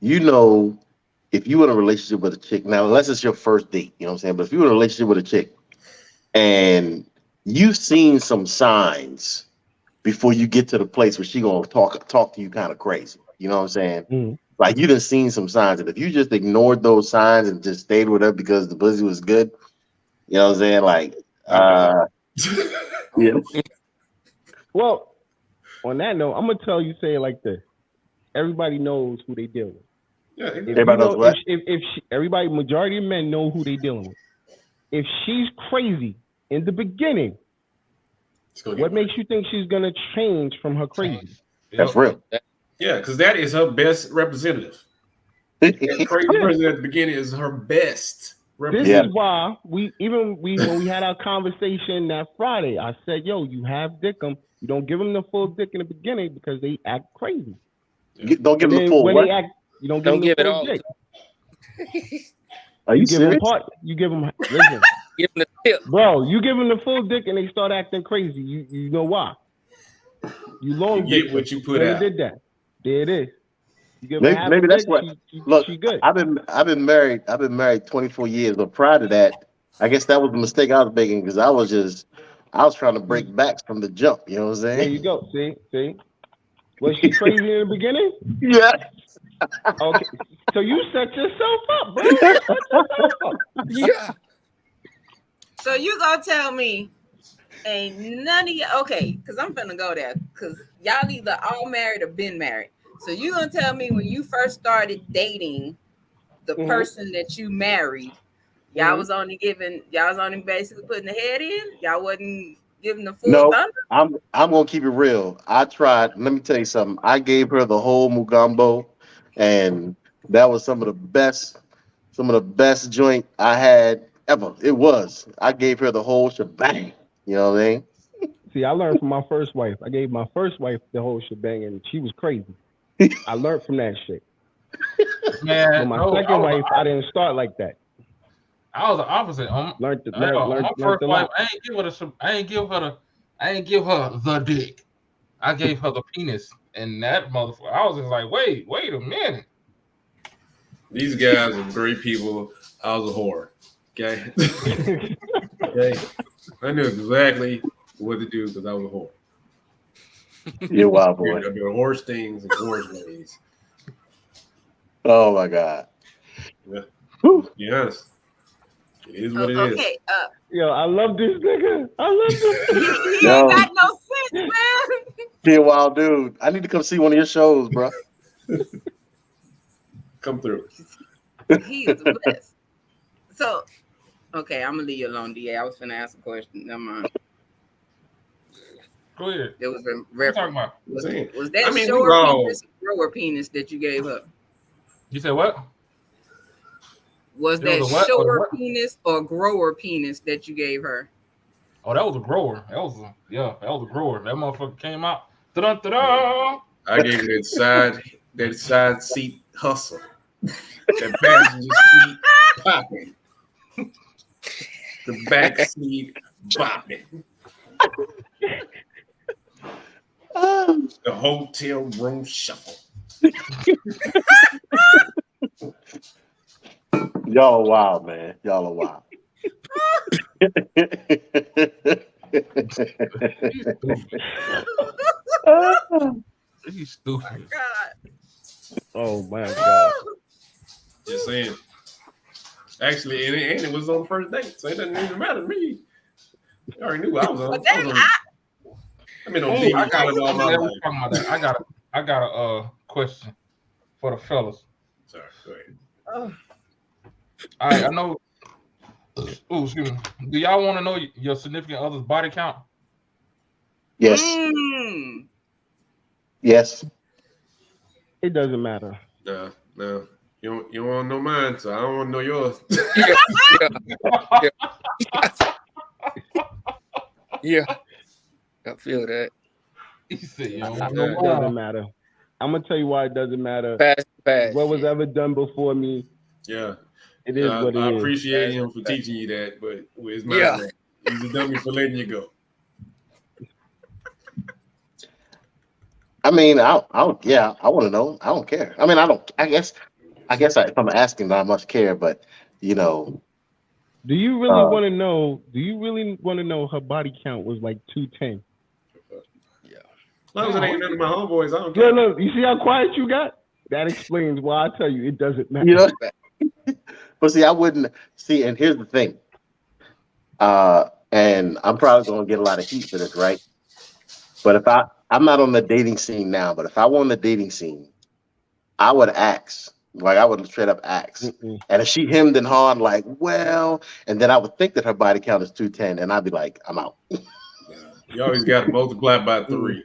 You know, if you in a relationship with a chick, now unless it's your first date, you know what I'm saying? But if you're in a relationship with a chick and you've seen some signs before you get to the place where she gonna talk to you kind of crazy, you know what I'm saying? Like you done seen some signs, and if you just ignored those signs and just stayed with her because the pussy was good, you know what I'm saying? Like, yeah. Well, on that note, I'm gonna tell you, say it like this: everybody knows who they deal with. Yeah, If Everybody knows what? if she, everybody, majority of men know who they dealing with. If she's crazy in the beginning, what makes you think she's gonna change from her crazy? That's real. Yeah, because that is her best representative. That crazy person at the beginning is her best representative. This is why when we had our conversation that Friday, I said, "Yo, you have dick them. You don't give them the full dick in the beginning because they act crazy. Don't give them the full when what? they act, you don't give them the full dick. Are you serious? You give them. Listen, Give them the tip, bro. You give them the full dick and they start acting crazy. You know why? You long You get dick what you put when out. they did that. There it is. You give Maybe that's what. Look, she good. I've been married 24 years, but prior to that, I guess that was the mistake I was making because I was trying to break backs from the jump. You know what I'm saying? There you go. See. Was she crazy in the beginning? Yeah. Okay. So you set yourself up, bro. You set yourself up. yeah. So you gonna tell me ain't none of you okay? Because I'm finna go there. Because y'all either all married or been married. So you gonna tell me when you first started dating the person that you married, y'all was only basically putting the head in. Y'all wasn't giving the full thunder. I'm gonna keep it real. I tried. Let me tell you something. I gave her the whole Mugambo, and that was some of the best joint I had ever. It was. I gave her the whole shebang. You know what I mean? See, I learned from my first wife. I gave my first wife the whole shebang, and she was crazy. I learned from that shit. Man, but my second wife, I didn't start like that. I was the opposite. Learned my first wife, I ain't give her the dick. I gave her the penis, and that motherfucker. I was just like, wait a minute. These guys are great people. I was a whore. Okay. Okay. I knew exactly what to do because I was a whore. You're a wild boy. I do horse things and horse ways. Oh my God. Yeah. Yes. It is what it is. Okay. Yo, I love this nigga. I love this. He ain't got no sense, man. Be a wild dude. I need to come see one of your shows, bro. Come through. He is the best. So, okay, I'm gonna leave you alone, DA. I was gonna ask a question. Never mind. Go ahead. It was a What talking about? Was that we short all- penis or grower penis that you gave her? You said what? Was It that was a what? short penis or grower penis that you gave her? Oh, that was a grower. That was a grower. That motherfucker came out. Ta-da. I gave it that side seat hustle. That passenger seat popping. The back seat bopping. The hotel room shuffle. Y'all are wild, man. Y'all are wild. He's stupid. God. Oh my God. Just saying. Actually, and it was on the first date, so it doesn't even matter to me. I already knew I was on. I've been on TV all my life. I got a question for the fellas. Sorry, go ahead. Oh. All right, I know. Oh, excuse me. Do y'all want to know your significant other's body count? Yes. Yes. It doesn't matter. No. You don't want to know mine, so I don't want to know yours. Yeah. I feel that. He said, It doesn't matter. I'm gonna tell you why it doesn't matter. Pass. What was ever done before me? Yeah. It is what it is. I appreciate him for teaching you that, but it's my he's a dummy for letting you go. I mean, I want to know. I don't care. I mean, I guess if I'm asking, I must care. But you know, do you really want to know? Do you really want to know her body count was like 210? Yeah. As long as it ain't none of my homeboys, I don't care. Look, you see how quiet you got? That explains why I tell you it doesn't matter. You know, but see, I wouldn't see. And here's the thing. And I'm probably gonna get a lot of heat for this, right? But if I'm not on the dating scene now, but if I were on the dating scene, I would ask. Like I would straight up ask. Mm-mm. And if she hemmed and hawed, like, well, and then I would think that her body count is 210, and I'd be like, I'm out. You always got to multiply by 3.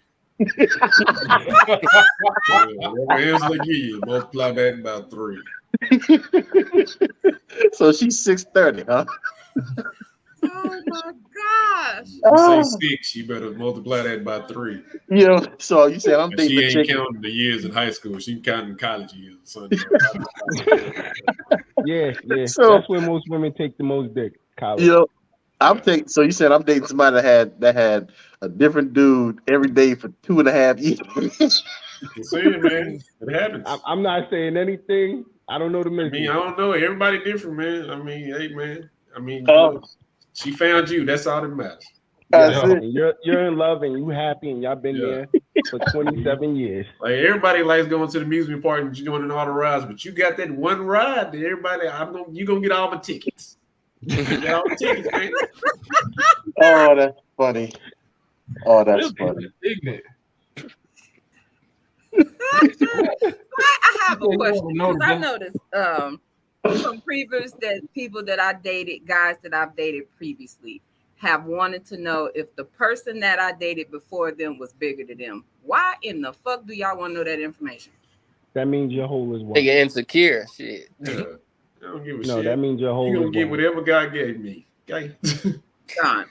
Whatever answer they give you, multiply that by 3. So she's 630, huh? Oh my gosh. You say 6, you better multiply that by 3. You know, so you said I'm And dating she a ain't chick. counting the years in high school. She counting college years. Son. Yeah. So- That's where most women take the most dick. College. You know, so you said I'm dating somebody that had a different dude every day for 2.5 years. You see it, man. It happens. I'm not saying anything. I don't know the I mystery. mean, I don't know. Everybody different, man. I mean, hey, man. I mean, Oh. she found you. That's all that matters. That's Yeah. it. And you're in love and you happy and y'all been there for 27 years. Like everybody likes going to the amusement park and you going on all the rides, but you got that one ride that everybody. You gonna get all my tickets. You get all the tickets, man. Oh, that's funny. Oh, that's This funny. is ignorant. I have a question No, because I noticed from previous that people that I dated, guys that I've dated previously, have wanted to know if the person that I dated before them was bigger than them. Why in the fuck do y'all want to know that information? That means your hole is one. Nigga insecure. Shit. Yeah. I don't give a No, shit. that means your hole You is gonna get one. whatever God gave me. Okay. John.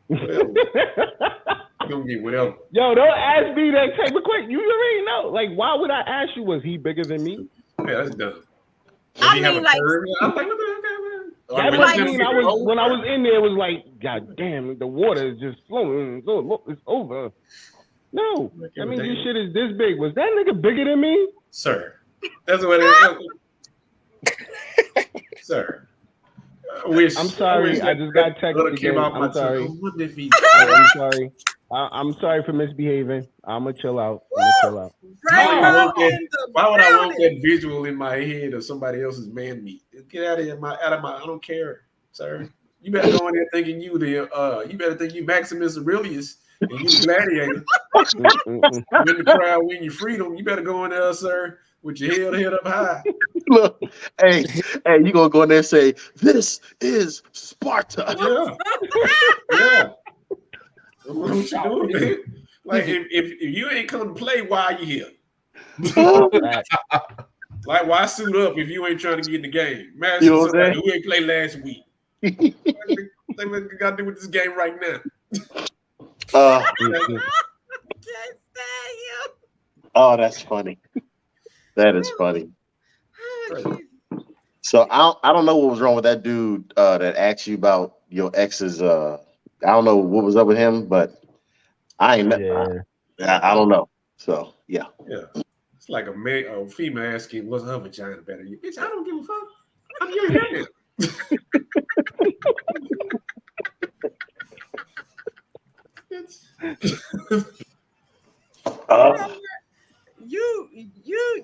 Whatever. You gonna get whatever. Yo, don't ask me that type of question. You already know. Like, why would I ask you? Was he bigger than me? Yeah, that's dumb. Does I he have mean, a like- curve? I'm like, what the heck, man? That Or must when mean you I get was older? when I was in there. It was like, God damn, the water is just flowing. So look, it's over. No, that means your shit is this big. Was that nigga bigger than me? Sir. That's what it is. Sir. I wish. I'm sorry. I just got texted Brother came again. out my I'm sorry. tongue. What if he? I'm sorry. I'm sorry for misbehaving. I'ma chill out. Why would I want that visual in my head of somebody else's man meat? Get out of here, I don't care, sir. You better go in there thinking you better think you Maximus Aurelius and you the gladiator. Win the crowd, win your freedom. You better go in there, sir, with your head up high. Look, hey, you gonna go in there and say, "This is Sparta." Yeah. What you doing, man? Like if you ain't come to play, why are you here? Like why suit up if you ain't trying to get in the game? Man, You know what I'm somebody saying? who ain't played last week. What we gotta do with this game right now? Oh, that's funny. That is funny. So I don't know what was wrong with that dude that asked you about your ex's. I don't know what was up with him, but I ain't. I don't know. So yeah. It's like a female asking, "What's her vagina better?" Bitch, I don't give a fuck. I'm your man.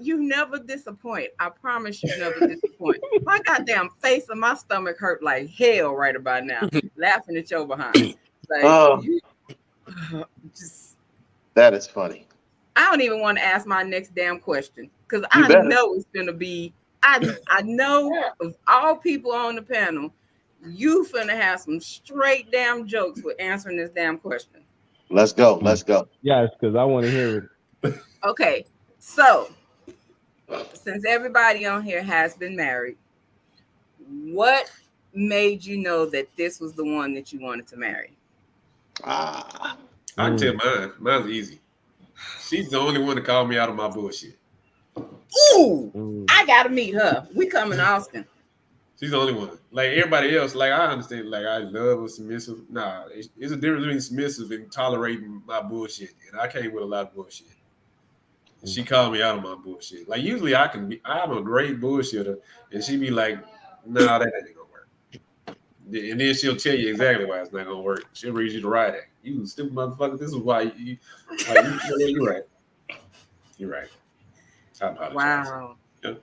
You never disappoint. I promise you never disappoint. My goddamn face and my stomach hurt like hell right about now, laughing at your behind. Like, that is funny. I don't even want to ask my next damn question because You I better. know it's gonna be. I know of all people on the panel, you finna have some straight damn jokes with answering this damn question. Let's go. Let's go. Yes, because I want to hear it. Okay, so since everybody on here has been married, what made you know that this was the one that you wanted to marry? I can tell mine. Mine's easy. She's the only one to call me out of my bullshit. Ooh, I gotta meet her. We coming to Austin. She's the only one. Like everybody else, like I understand, like I love a submissive. Nah, it's a difference between submissive and tolerating my bullshit. And I came with a lot of bullshit. And she called me out of my bullshit. Like usually I'm a great bullshitter, and she be like, "Nah, that ain't gonna work." And then she'll tell you exactly why it's not gonna work. She'll read you the right act. You stupid motherfucker. This is why you're right. You're right. I apologize. Wow. Yeah.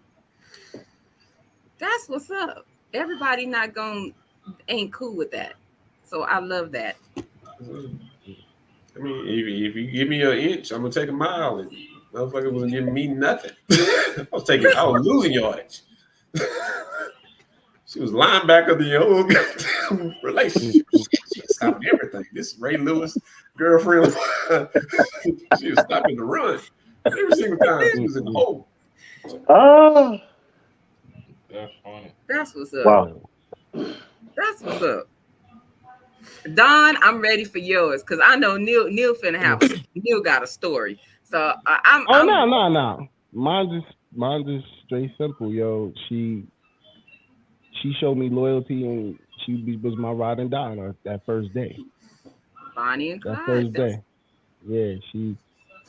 That's what's up. Everybody ain't cool with that. So I love that. I mean, if you give me an inch, I'm gonna take a mile, and motherfucker wasn't giving me nothing. I was losing yardage. She was linebacker of the old goddamn relationship. She stopped everything. This Ray Lewis girlfriend, she was stopping the run every single time she was in the hole. Oh, That's funny. That's what's up. wow. That's what's up. Don, I'm ready for yours because I know Neil finna have Neil got a story. So I'm. No. Mine's just straight simple, yo. She showed me loyalty, and she was my ride and die on that first day. Bonnie and Clyde. That first day. Yeah,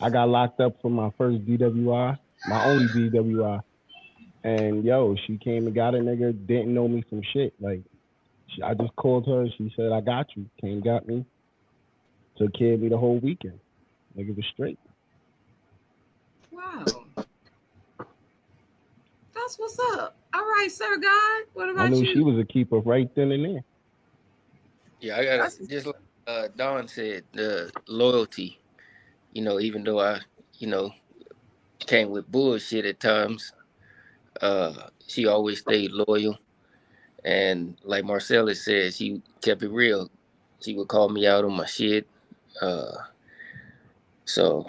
I got locked up for my first DWI, my only DWI. And yo, she came and got a nigga, didn't know me from shit. Like, I just called her. She said, I got you. Came, got me. Took care of me the whole weekend. Nigga was straight. Wow. That's what's up. All right, Sir God. What about you? I knew she was a keeper right then and there. Yeah, I got just like Don said, the loyalty. You know, even though I, came with bullshit at times, she always stayed loyal. And like Marcella said, she kept it real. She would call me out on my shit. So,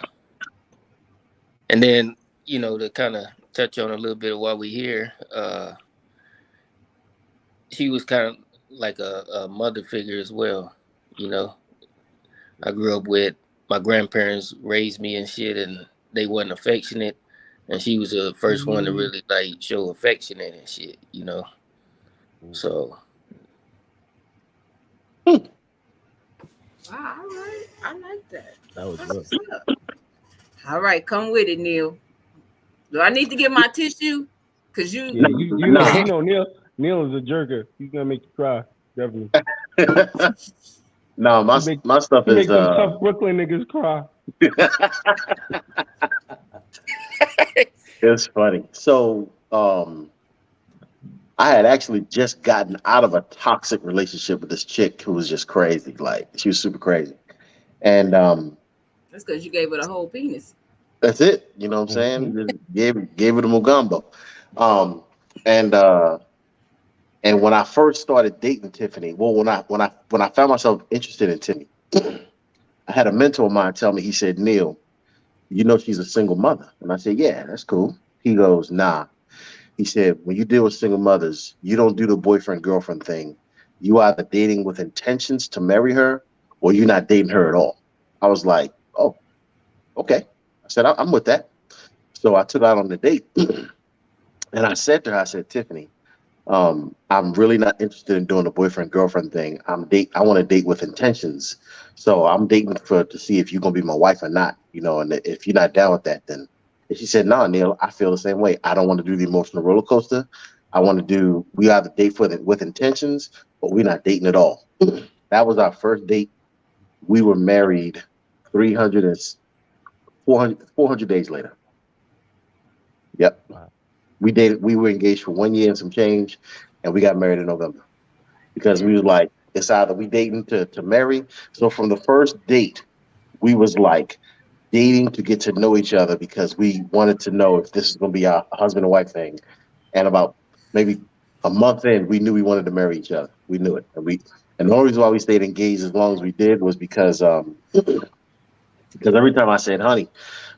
and then, to kind of touch on a little bit of why we here, she was kind of like a mother figure as well. I grew up with my grandparents raised me and shit, and they wasn't affectionate. And she was the first one to really like show affection and shit, So. Wow, all right. I like that. That was good. All right, come with it, Neil. Do I need to get my tissue? Cause you know Neil is a jerker. He's gonna make you cry, definitely. No, my stuff is make them tough Brooklyn niggas cry. It's funny. So I had actually just gotten out of a toxic relationship with this chick who was just crazy. Like, she was super crazy. And that's because you gave her the whole penis. That's it. You know what I'm saying? Just gave it a Mugambo. And when I first started dating Tiffany, well, when I found myself interested in Tiffany, I had a mentor of mine tell me, he said, Neil, she's a single mother. And I said, yeah, that's cool. He goes, nah. He said, when you deal with single mothers, you don't do the boyfriend-girlfriend thing. You either dating with intentions to marry her, or you're not dating her at all. I was like, oh, okay. I said, I'm with that. So I took her out on the date. And I said to her, I said, Tiffany, I'm really not interested in doing the boyfriend-girlfriend thing. I want to date with intentions. So I'm dating to see if you're going to be my wife or not, and if you're not down with that, then. And she said, no, Neil, I feel the same way. I don't want to do the emotional roller coaster. We either date with intentions, but we're not dating at all. That was our first date. We were married 400 days later. Yep. Wow. We were engaged for 1 year and some change, and we got married in November. Because we was like, it's either we dating to marry. So from the first date, we was like, dating to get to know each other because we wanted to know if this is going to be our husband and wife thing. And about maybe a month in, we knew we wanted to marry each other. We knew it. And the only reason why we stayed engaged as long as we did was because every time I said, honey,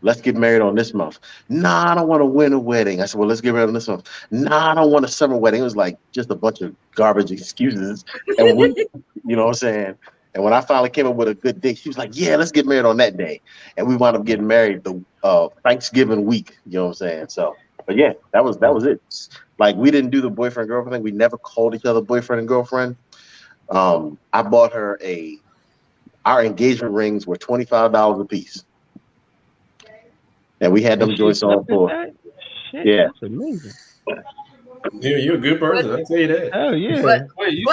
let's get married on this month. Nah, I don't want a winter wedding. I said, well, let's get married on this month. Nah, I don't want a summer wedding. It was like just a bunch of garbage excuses. And you know what I'm saying? And when I finally came up with a good date, she was like, yeah, let's get married on that day. And we wound up getting married the Thanksgiving week. You know what I'm saying? So, but yeah, that was it. Like, we didn't do the boyfriend-girlfriend thing. We never called each other boyfriend and girlfriend. I bought her our engagement rings were $25 a piece. And we had them joints on for, yeah. That's amazing. Yeah, you're a good person. I tell you that. Oh yeah. Wait, you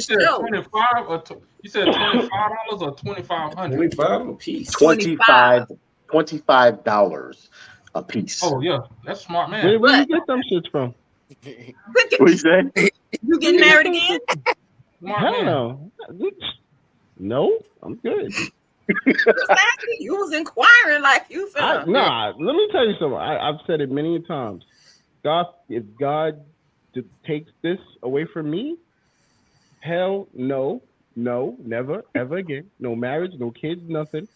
said 25 or you said $25 or 2,500? 25 a piece. $25. a piece. Oh yeah, that's smart man. Where you get them shits from? What you say? You getting married again? Smart Hell man. no. No, I'm good. Exactly. You was inquiring like you finna. Let me tell you something. I've said it many times. God, if God takes this away from me, hell no, never, ever again. No marriage, no kids, nothing.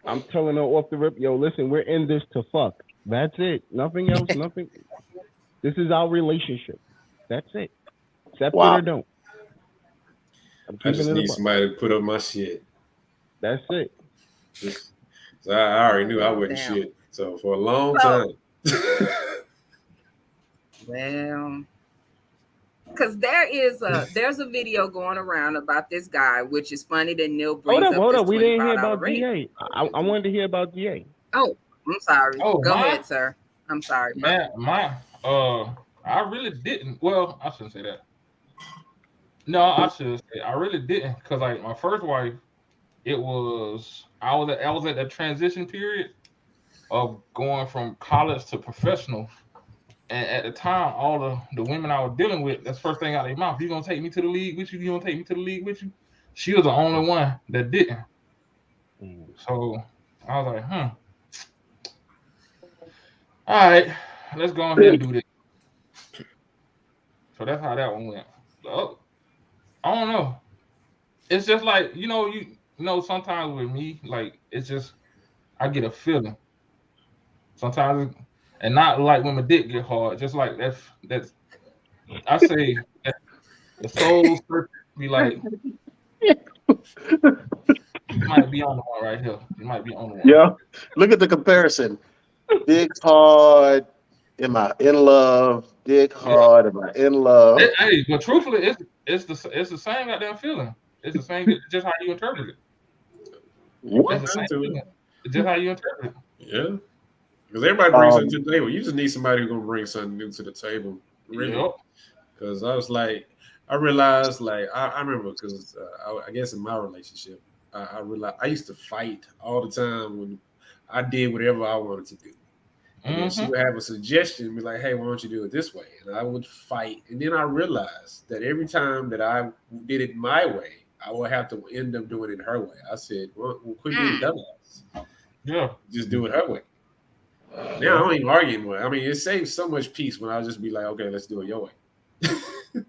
I'm telling her off the rip, yo, listen, we're in this to fuck. That's it. Nothing else, nothing. This is our relationship. That's it. Accept it or don't. I just need somebody to put up my shit. That's it. So I already knew I wasn't shit. So for a long time. Well, because there's a video going around about this guy, which is funny that Neil brings up. Hold up. We didn't hear about GA. I wanted to hear about GA. Oh, I'm sorry. Go ahead, sir. I'm sorry. Man, I really didn't. Well, I shouldn't say that. No, I should say I really didn't, because like my first wife, I was at that transition period of going from college to professional. And at the time, all the women I was dealing with, that's the first thing out of their mouth. You gonna take me to the league with you? You gonna take me to the league with you? She was the only one that didn't. So I was like, all right, let's go ahead and do this. So that's how that one went. So, I don't know. It's just like, you know, sometimes with me, like, it's just, I get a feeling. Sometimes, and not like when my dick get hard, just like that's I say that the soul's be like, you might be on the one right here. You might be on the one. Yeah. Look at the comparison. Dick hard. Am I in love? Dick hard. Am I in love? Hey, but truthfully, it's the same goddamn feeling. It's the same, just how you interpret it. What? It's just how you interpret it. Yeah. Because everybody brings something to the table. You just need somebody who's going to bring something new to the table. Really. Because I was like, I realized, like, I remember, because I guess in my relationship, I realized I used to fight all the time when I did whatever I wanted to do. And then she would have a suggestion and be like, hey, why don't you do it this way? And I would fight. And then I realized that every time that I did it my way, I would have to end up doing it her way. I said, well quit being dumbass. Yeah. Just do it her way. Now I don't even argue anymore. I mean, it saves so much peace when I just be like, okay, let's do it your way.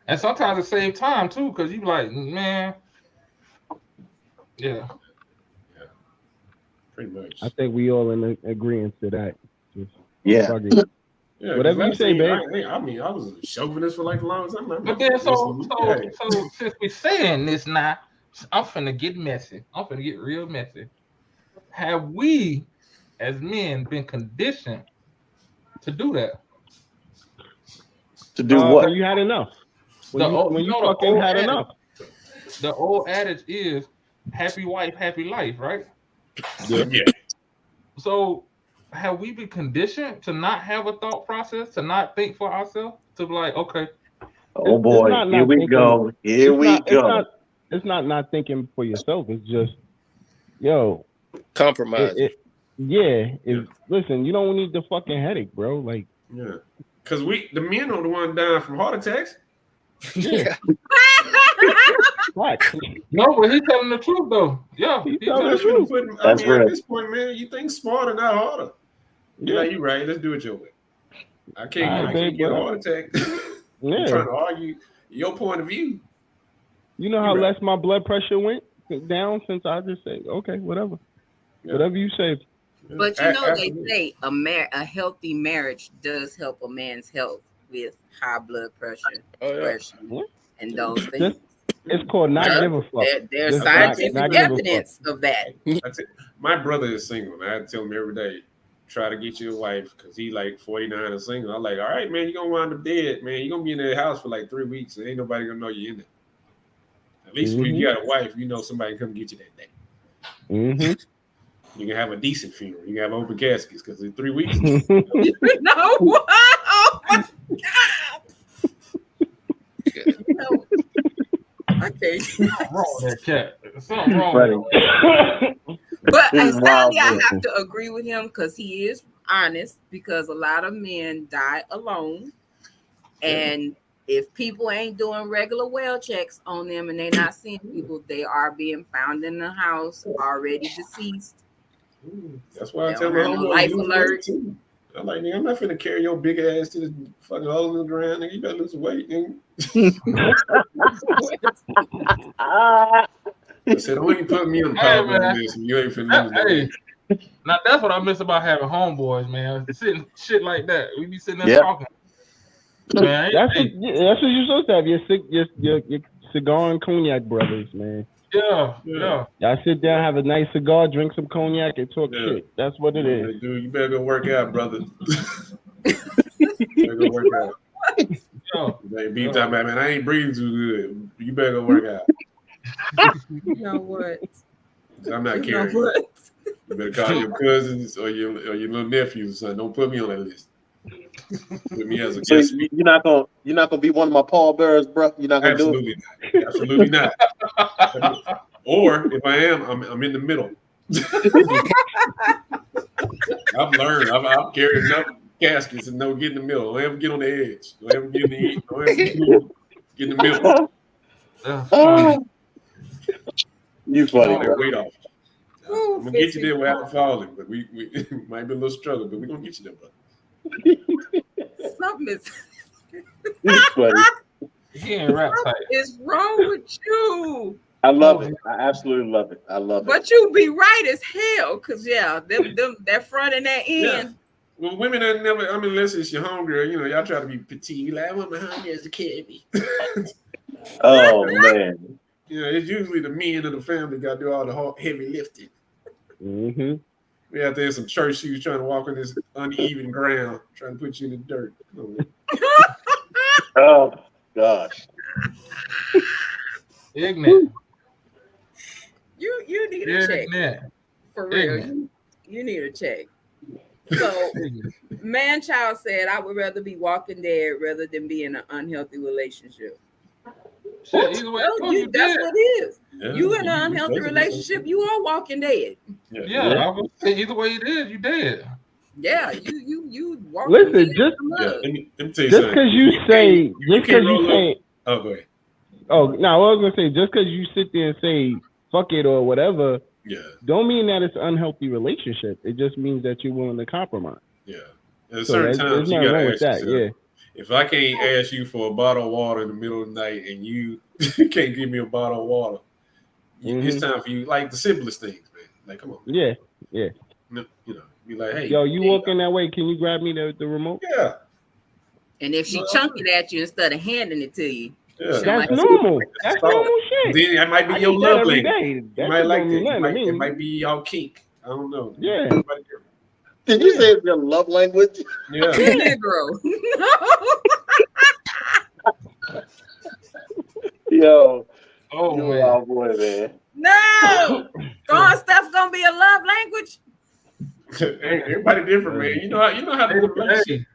And sometimes it saves time too, because you be like, man, yeah. Pretty much. I think we all in agreement to that. Yeah. Whatever you say, babe. I mean, I was a chauvinist for like a long time. But then, so since we're saying this now, I'm finna get messy. I'm finna get real messy. Have we, as men, been conditioned to do that? To do what? You had enough. When you fucking had enough. The old adage is happy wife, happy life, right? Yeah. So have we been conditioned to not have a thought process, to not think for ourselves, to be like, okay. Oh boy, here we go. Here we go. It's not thinking for yourself. It's just, yo, compromise. Listen, you don't need the fucking headache, bro. Like, yeah, because the men are the one dying from heart attacks. Yeah. What? No, but he's telling the truth though. Yeah, he's telling the truth. That's real. At this point, man, you think smarter, not harder. Yeah, you're right. Let's do it your way. I can't get a heart attack. I'm trying to argue your point of view. You know how less my blood pressure went down since I just said, okay, whatever. Yeah. Whatever you say. But you know, they say a healthy marriage does help a man's health with high blood pressure, and those things. It's called not give a fuck. There's scientific evidence of that. My brother is single, and I had to tell him every day, try to get you a wife, because he like 49 and single. I'm like, all right, man, you're going to wind up dead, man. You're going to be in that house for like 3 weeks, and ain't nobody going to know you're in there. At least when you got a wife, you know somebody can come get you that day. You can have a decent funeral. You can have open caskets, because in 3 weeks. No, what? Oh, my God. Okay. Something wrong with that cat. Something wrong with But This is wild, sadly, I man. have to agree with him because he is honest. Because a lot of men die alone, and if people ain't doing regular well checks on them and they not seeing people, they are being found in the house already deceased. That's why I They tell don't my have no homeboy life to lose alert. weight too. I'm like, nigga, I'm not finna carry your big ass to the fucking hole in the ground, nigga. You better lose some weight, nigga. I said, don't even put me on the Hey, power man. list. You ain't finna lose no Hey, weight. now that's what I miss about having homeboys, man. Sitting shit like that. We be sitting there Yeah. talking. Man, That's hey, what you're supposed to have. Your cigar and cognac brothers, man. yeah. Y'all sit down, have a nice cigar, drink some cognac, and talk Yeah. shit. That's what it is. Dude, you better go work out, brother. You better go work out. Yeah. They be talking about, man, I ain't breathing too good. You better go work out. You know what? I'm not You know carrying. what? You better call your cousins or your little nephews or something. Don't put me on that list. Put me as a So guest. you're not gonna be one of my pallbearers, bro. You're not gonna do it. Absolutely not. Or if I am, I'm in the middle. I've learned. I've carried enough caskets and no get in the middle. Don't ever get on the edge. Don't ever get in the heat. Don't ever get in the middle. You funny, Take bro. weight off. Ooh, I'm gonna get you there 15 without falling, but we might be a little struggle, but we're gonna get you there, brother. Something You funny. He ain't rap type. is wrong with you. I love it. I absolutely love it. I love it. But you be right as hell, cause them that front and that end. Yeah. Well, women are never. I mean, unless it's your homegirl, you know, y'all try to be petite. You like, I want my homegirl to carry me. Oh man. You know, it's usually the men of the family got to do all the heavy lifting. Mm-hmm. We out there in some church shoes trying to walk on this uneven ground, trying to put you in the dirt. Come on. Oh gosh. Ignorant. You need a check. Ignorant. For real. You need a check. So man-child said, I would rather be walking dead rather than be in an unhealthy relationship. Shit, either way, Well, that's what it is. Yeah, You in an unhealthy relationship, you are walking dead. Yeah, I was say either way it is, you dead. Yeah, you walking Listen, dead. just let me tell you just something. because you say, Oh, go ahead. oh no, I was gonna say, just because you sit there and say fuck it or whatever, don't mean that it's an unhealthy relationship. It just means that you're willing to compromise. Yeah, at certain times you gotta ask yourself, if I can't ask you for a bottle of water in the middle of the night and you can't give me a bottle of water, it's time for you. Like the simplest things, man. Like, come on. Yeah. You know, be like, hey, yo, you walking that way? Can you grab me the remote? Yeah. And if she chunk it at you instead of handing it to you, that's normal. That's normal shit. Then that might be your love language. You might like that. It might be y'all kink. I don't know. Yeah. Did you say it's your love language? Yeah. Negro. Yo. Oh man. Oh boy, man. No. Throwing stuff's gonna be a love language. Everybody different, man. You know how to do a relationship.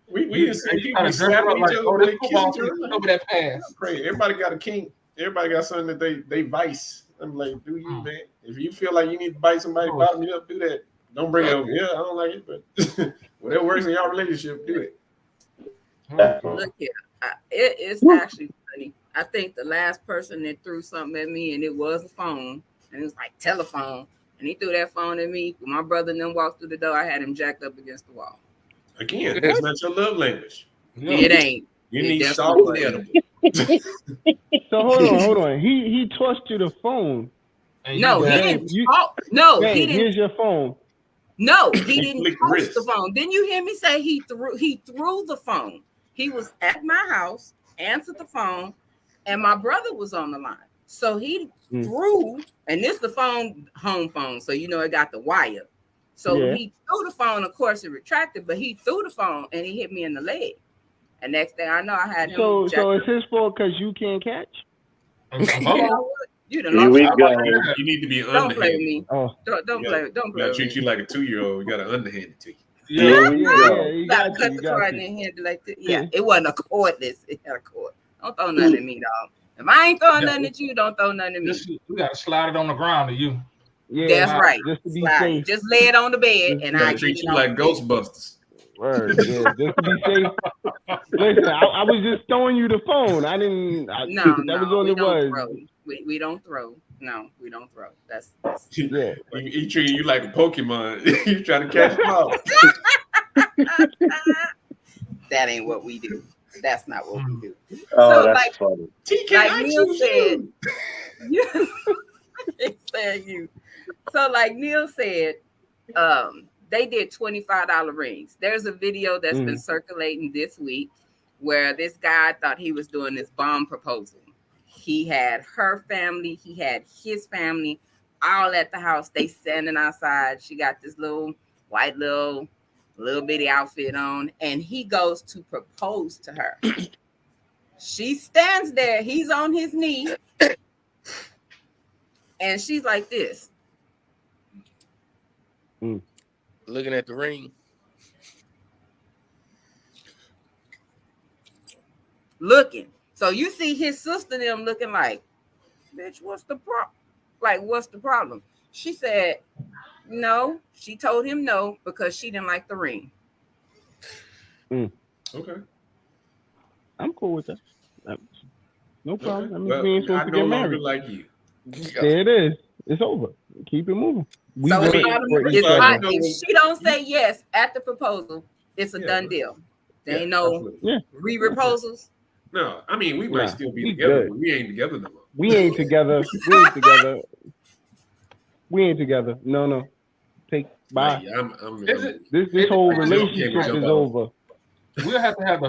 We just see people be slapping each other when they kiss each other. Over that pass. Crazy. Everybody got a kink. Everybody got something that they vice. I'm like, do you, man? If you feel like you need to bite somebody, bottom you up, do that. Don't bring it over. Yeah, I don't like it, but whatever works in y'all relationship, do it. Look here, it's actually funny. I think the last person that threw something at me, and it was a phone, and it was like telephone, and he threw that phone at me. When my brother and them walked through the door, I had him jacked up against the wall. Again, that's not your love language. No. It ain't. You need soft edible. So hold on. He tossed you the phone. No, he didn't. No, he didn't. Here's your phone. No, he didn't toss the phone. Didn't you hear me say he threw the phone? He was at my house, answered the phone, and my brother was on the line. So he threw, and this is the phone, home phone. So you know it got the wire. So he threw the phone. Of course, it retracted, but he threw the phone and he hit me in the leg. And next thing I know, I had him. So it's his fault because you can't catch. You Here we go. You need to be underhanded. Don't play with me. Oh, don't play. Don't play. I treat you like a 2-year-old. You got to underhand it to you. Yeah, you got cut the cord and hand it like that. Yeah, it wasn't a cordless. It had a cord. Don't throw nothing at me, dog. If I ain't throwing nothing at you, don't throw nothing at me. We got to slide it on the ground to you. Yeah, That's right. just to be Slide. safe. Just lay it on the bed, and I Gotta get treat it you on like the bed. Ghostbusters. Word, yeah, just to be safe. Listen, I was just throwing you the phone. I didn't. No, that was all we it don't was. throw. We don't throw. No, we don't throw. That's Yeah. He treating you like a Pokemon. You trying to catch him out. that ain't what we do. That's not what we do. Oh, So, that's like, funny. TK, like I Neil choose said, you. you said you. So, like Neil said, they did $25 rings. There's a video that's been circulating this week where this guy thought he was doing this bomb proposal. He had her family, he had his family, all at the house. They standing outside. She got this little white little bitty outfit on, and he goes to propose to her. She stands there. He's on his knee, and she's like this. Looking at the ring. Looking. So you see his sister and them looking like, bitch, what's the problem? Like, what's the problem? She said, no. She told him no because she didn't like the ring. Okay. I'm cool with that. No problem. Okay. I mean, Well, we ain't supposed I to no get longer married. like you. There it is. It's over. Keep it moving. We So wait for each other. if she don't say yes at the proposal, it's a done deal. There ain't no re-proposals. No, I mean we might still be we together, good. but we ain't together no more. We ain't together. We ain't together. We ain't together. No. Take bye. This whole relationship is over. We'll have to have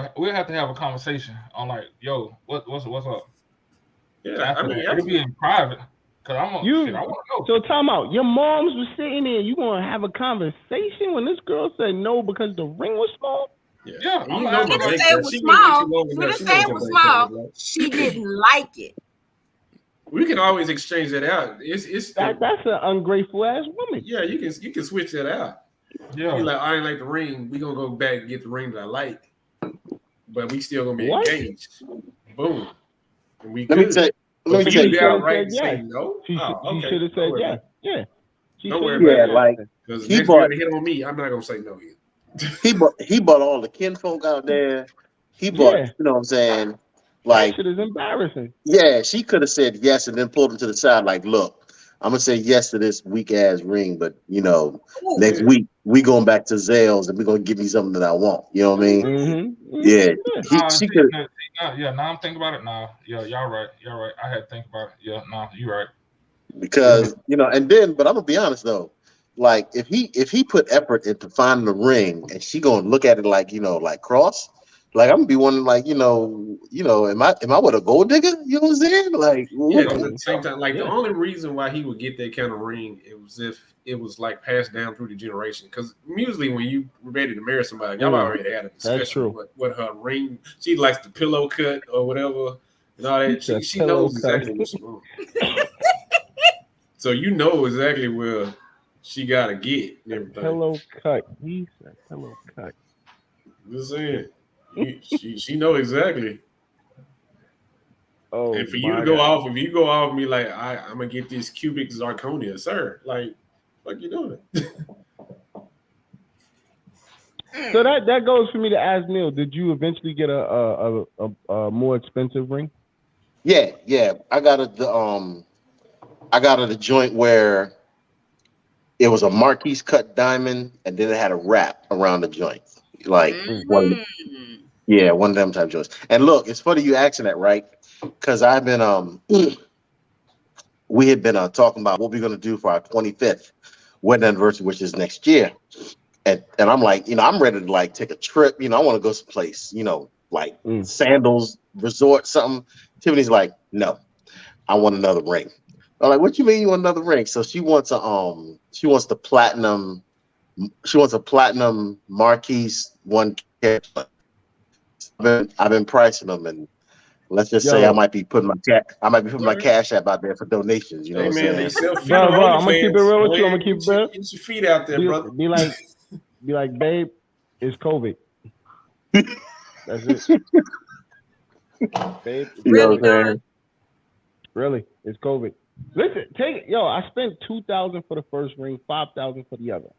a conversation on like, yo, what's up? Yeah, I mean, it'll be in private. Cause I want to know. So time out. Your moms was sitting there. You gonna have a conversation when this girl said no because the ring was small? Yeah. She didn't say it was small. She didn't say it was small. She didn't like it. We can always exchange that out. That's an ungrateful ass woman. Yeah, you can switch that out. Yeah. You're like, I ain't like the ring. We gonna go back and get the ring that I like, but we still gonna be engaged. Boom. And we Let me tell you. Be outright and say no. She should have said yes. Yeah. Don't worry about it. Like because he bought hit on me. I'm not gonna say no either. he bought all the kinfolk out there. He bought, you know what I'm saying? Like, that shit is embarrassing. Yeah, she could have said yes and then pulled him to the side, like, look, I'm gonna say yes to this weak ass ring, but next week we going back to Zales and we're gonna give me something that I want. You know what I mean? Mm-hmm. Yeah. She could. Yeah, now I'm thinking about it now. Yeah, y'all right. I had to think about it. Yeah, no, you're right. Because and then, but I'm gonna be honest though, like if he put effort into finding the ring and she gonna look at it like like cross, like I'm gonna be wondering like am I with a gold digger? You know what I'm saying? Like yeah, at the same time, like the only reason why he would get that kind of ring it was if it was like passed down through the generation. Because usually when you ready to marry somebody, y'all already had a discussion what her ring. She likes the pillow cut or whatever and all that. She knows exactly what she wants. So you know exactly where she gotta get and everything. Pillow cut. He said pillow cut. Just saying. She know exactly. Oh, and for you to go off, if you go off and be like, I'm gonna get this cubic zirconia, sir, like you doing it. So that goes for me to ask Neil. Did you eventually get a more expensive ring? Yeah. I got the joint where it was a Marquise cut diamond, and then it had a wrap around the joint, like one of them type joints. And look, it's funny you asking that, right? Because I've been we had been talking about what we're gonna do for our 25th wedding anniversary, which is next year. And I'm like, I'm ready to like take a trip. I want to go someplace, like Sandals Resort, something. Tiffany's like, no, I want another ring. I'm like, what you mean you want another ring? So she wants a platinum Marquise 1K. I've been pricing them, and let's just say I might be putting my cash app out there for donations. You know what I'm saying? Bro, I'm gonna keep it real with you. I'm gonna keep it real. Get your feet out there, brother. Be like, babe, it's COVID. That's it. Babe, really, really, it's COVID. Listen, I spent $2,000 for the first ring, $5,000 for the other.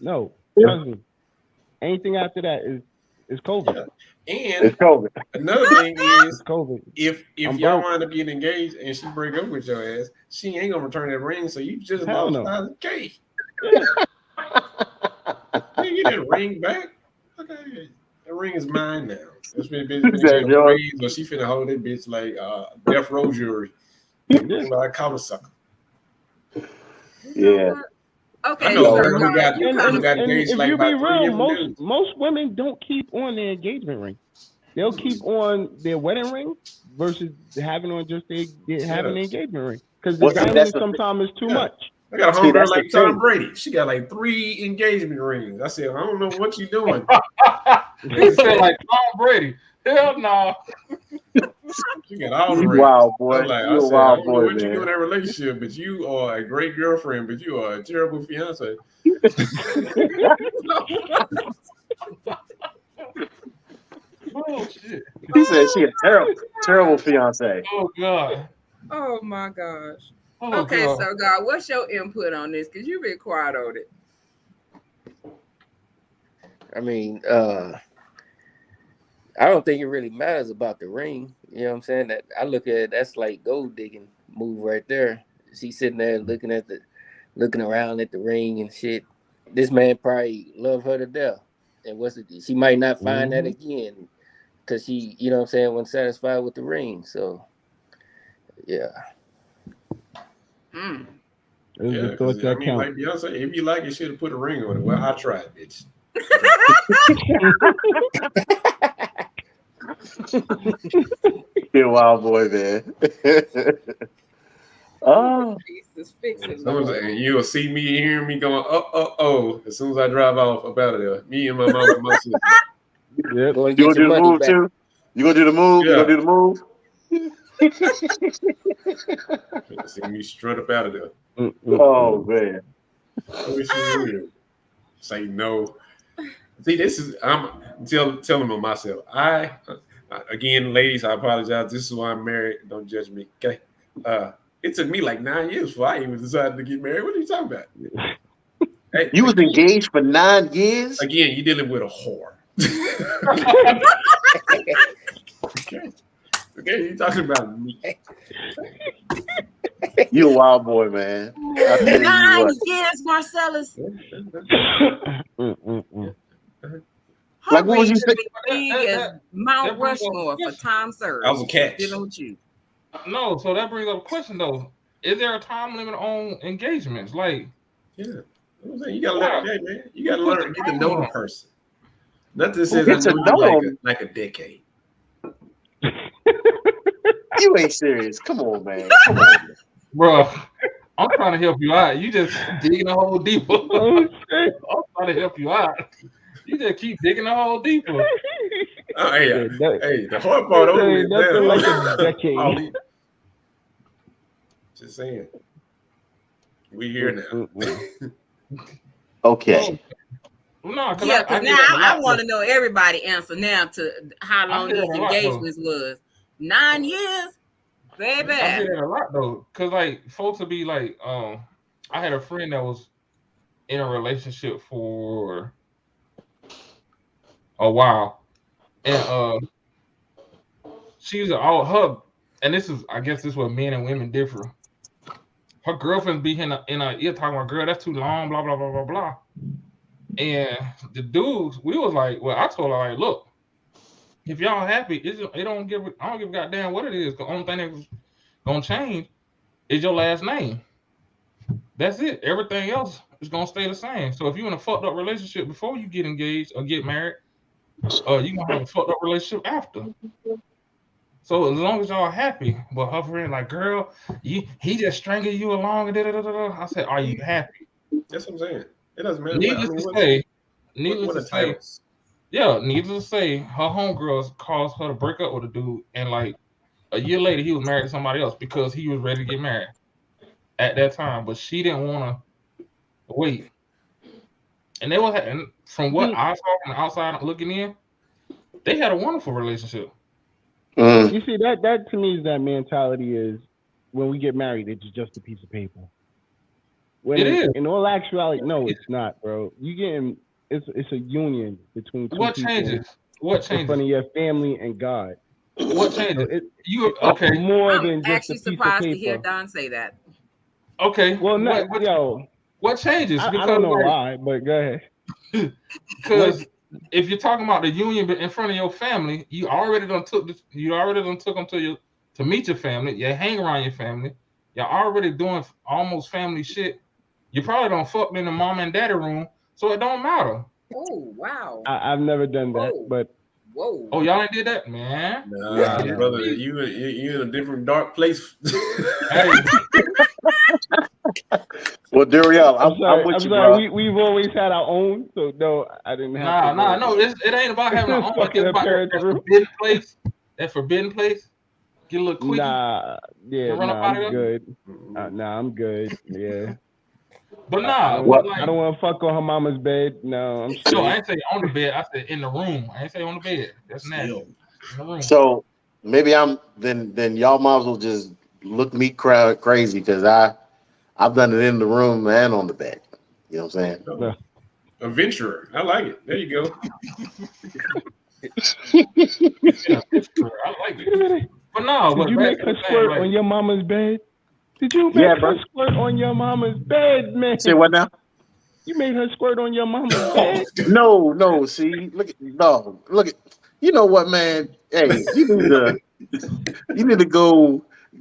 No, trust me. Anything after that is COVID. Yeah. It's And COVID. another thing is, COVID. if y'all wind up getting engaged and she break up with your ass, she ain't gonna return that ring, so you just Hell lost no. $1,000. Yeah. You get that ring back. Okay, that ring is mine now. That's been Said, George. raised, but she finna hold that bitch like death row jewelry. Yeah. Like cover sucker. Yeah. Okay, I know so women who got you And engaged if like you be about 3 real, different dudes. most women don't keep on their engagement ring. They'll keep on their wedding ring versus having on just having the engagement ring, because the Well, see, diamond that's the sometimes is too much. I got a See, homegirl that's like the Tom thing. Brady. She got like 3 engagement rings. I said, I don't know what you doing. He said like Tom Brady. Hell no. She got all the You rings. wild boy. I You a said, I wild don't know boy, what you do in man. that relationship, but you are a great girlfriend, but you are a terrible fiance. Oh shit. He said she a terrible fiance. Oh god. Oh my gosh. Oh Okay, god. so God, what's your input on this? Because you've been quiet on it. I mean, I don't think it really matters about the ring. You know what I'm saying? That I look at it, that's like gold digging move right there. She's sitting there looking around at the ring and shit. This man probably love her to death, and she might not find that again because she, you know what I'm saying, wasn't satisfied with the ring. So, yeah. Mm. Yeah, because I mean, like Beyonce, if you like it, should have put a ring on it. Well, I tried, bitch. You a wild boy, man. Oh, Jesus, fix it, And you'll see me hearing me going, oh, as soon as I drive off up out of there. Me and my mom and my sister. Yep. Go and you get gonna do your the money move back. too? You gonna do the move? Yeah. You gonna do the move? You'll see me strut up out of there. Oh man. I wish you would. Say no. See, this is I'm telling on myself. Again, ladies, I apologize. This is why I'm married. Don't judge me. Okay. It took me like 9 years before I even decided to get married. What are you talking about? Hey, You was engaged for 9 years? Again, you're dealing with a whore. Okay, you're talking about me. You a wild boy, man. I tell you 9 what. years, Marcellus. Like, what was you saying? Big as Mount Rushmore for time served. I was a catch. Dealing with you. No, so that brings up a question though. Is there a time limit on engagements? Like, yeah, you gotta learn, man. You gotta learn to get to know the person. Nothing says I Get to know you know like a decade. You ain't serious. Come on, man. Come on. bro, I'm trying to help you out. You just digging a hole deeper. I'm trying to help you out. You just keep digging a hole deeper. Oh, hey, the hard part over with nothing like a decade. Just saying. We here now. Okay. No, because yeah, because now I want to know everybody answer now to how long these engagements was. 9 years, baby. I hear that a lot though, because like folks will be like, I had a friend that was in a relationship for a while, and she's all her, and this is, I guess, this is where men and women differ. Her girlfriend be in a ear talking about, girl, that's too long, blah blah blah blah blah. And the dudes, we was like, well, I told her like, look, if y'all happy, I don't give a goddamn what it is. The only thing that's gonna change is your last name. That's it. Everything else is gonna stay the same. So if you're in a fucked up relationship before you get engaged or get married, you're gonna have a fucked up relationship after. So as long as y'all happy, but her friend like, girl, he just strangled you along and da da da da. I said, are you happy? That's what I'm saying. It doesn't matter. Needless to say, her homegirls caused her to break up with a dude, and like a year later, he was married to somebody else because he was ready to get married at that time, but she didn't want to wait. And they was, and from what I saw from the outside looking in, they had a wonderful relationship. You see, that to me is that mentality is, when we get married, it's just a piece of paper. When It is. in all actuality, no, it's not, bro. You getting it's a union between two What people changes? What in front changes? of your family and God. What So changes? it, You it's okay? more I'm than just a actually piece of surprised to hear paper. Don say that. Okay. Well, not What changes? I Because don't know like, why, but go ahead. because if you're talking about the union in front of your family, you already done took them to meet your family. You hang around your family. You're already doing almost family shit. You probably don't fuck in the mom and daddy room, so it don't matter. Oh wow. I've never done that, Whoa. but Whoa. Oh, y'all ain't did that, man. Nah, Yeah. brother, you in a different dark place. Hey, Well, Duriel, I'm sorry. I'm with I'm you, sorry. bro. We've always had our own, so no, I didn't have to. no. It ain't about having an own. Fucking It's about parents' that room. forbidden place. That forbidden place. Get a little quickie. Nah, yeah, and run up nah, out I'm of there. good. Nah, I'm good. Yeah. But I don't What? want. I don't want to fuck on her mama's bed. No, I'm No, I straight. ain't say on the bed. I said in the room. I ain't say on the bed. That's nasty. Still. In the room. So maybe I'm then y'all might as well just look me crazy because I've done it in the room and on the bed. You know what I'm saying? No. Adventurer. I like it. There you go. Yeah, it's true. I like Wait a it. minute. But no, Did but you back make to her the thing, squirt like, on your mama's bed? Did you make Yeah, her bro. squirt on your mama's bed, man? Say what now? You made her squirt on your mama's Oh, bed? No. See, look at. You know what, man? Hey, you need to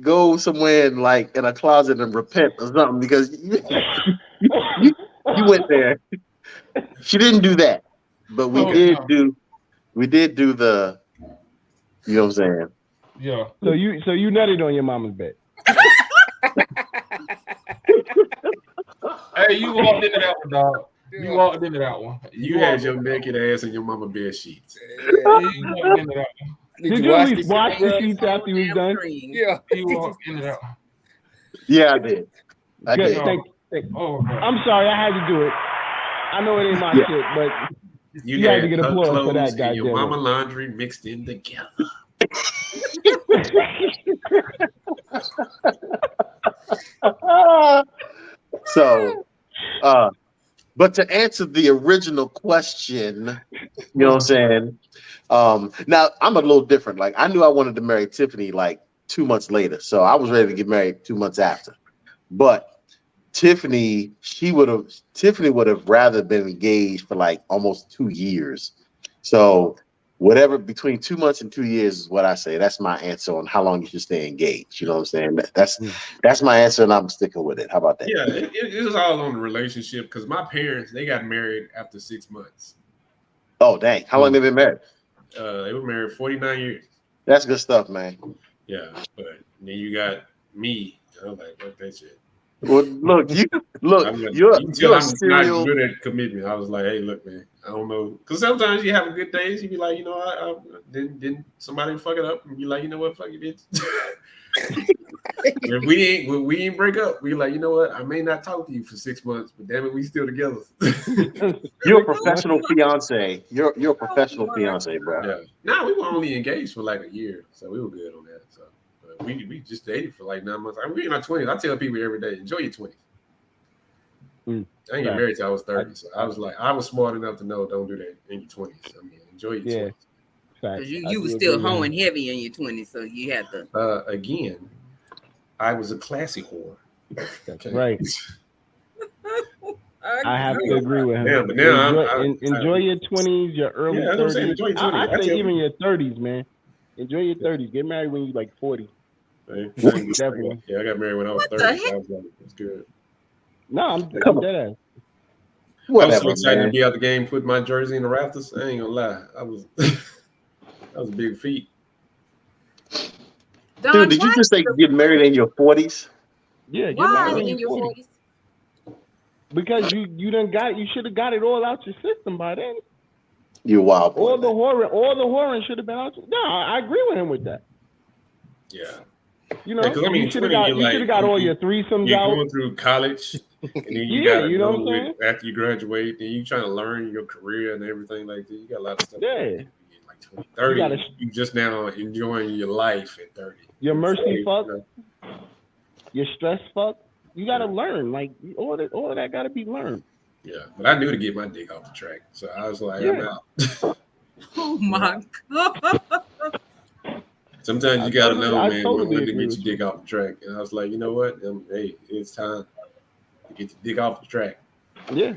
go somewhere and like in a closet and repent or something because you went there. She didn't do that, but oh, yeah, we did do the. You know what I'm saying? yeah. So you nutted on your mama's bed. Hey, you walked into that one, dog. You walked into that one. You had your naked ass in your mama bed sheets. You walked into that one. Did you at least wash the sheets after you was done? Yeah. You walked into that one. Yeah, I did. I Good. did. Thank. Oh, God. I'm sorry, I had to do it. I know it ain't my Yeah. shit, but You You had had to get her applause for clothes that, and your goddamn mama it. laundry mixed in together. So, but to answer the original question, you know what I'm saying? Now I'm a little different. Like I knew I wanted to marry Tiffany like 2 months later, so I was ready to get married 2 months after. But Tiffany would have rather been engaged for like almost 2 years. So whatever between 2 months and 2 years is what I say. That's my answer on how long you should stay engaged. You know what I'm saying? That's my answer, and I'm sticking with it. How about that? Yeah, it was all on the relationship because my parents, they got married after 6 months. Oh dang! How long they been married? They were married 49 years. That's good stuff, man. Yeah, but then you got me. I was like, fuck that shit. Well, look, I'm like, you're you can tell a I'm serial. not good at commitment. I was like, hey, look, man, I don't know, because sometimes you have good days. You be like, you know, I didn't somebody fuck it up, and be like, you know what, fuck it, bitch. If we ain't break up, we like, you know what, I may not talk to you for 6 months, but damn it, we still together. You're a professional fiance. You're a professional fiance, bro. Yeah. No, we were only engaged for like a year, so we were good on that. So we just dated for like 9 months. I mean, we in our 20s. I tell people every day, enjoy your 20s. I ain't get married till I was 30. So I was like, I was smart enough to know don't do that in your 20s. I mean, enjoy your 20s. Because you were still hoeing heavy in your 20s, so you had to. Again, I was a classy whore. Okay. Right. I have to agree with him. Yeah, but now enjoy your 20s, your early 30s. I'm saying, enjoy your 20s. I say even your 30s, man. Enjoy your 30s. Get married when you're like 40. Definitely. Yeah, I got married when I was 30. So I was like, it's good. No, I'm dead ass. Whatever, I was so excited to be out the game, put my jersey in the rafters. I ain't gonna lie. I was that was a big feat. Don, dude, did you just say get married in your 40s? Yeah, get why married in your 40s? Because you should have got it all out your system by then. You wild boy. All the whoring should have been out. No, I agree with him with that. Yeah. You know, I mean, you should have got all your threesomes you're out. You're going through college, and then you you know what I'm saying? After you graduate, then you trying to learn your career and everything like that. You got a lot of stuff. Yeah. Like 20, 30, you just now enjoying your life at 30. Your mercy fuck. you're stress fucked. You gotta learn. Like all of that gotta be learned. Yeah, but I knew to get my dick off the track, so I was like, I'm out. Oh my God. Sometimes you gotta know, man, totally when to agree get your dick off the track. And I was like, you know what? Hey, it's time to get your dick off the track. Yeah.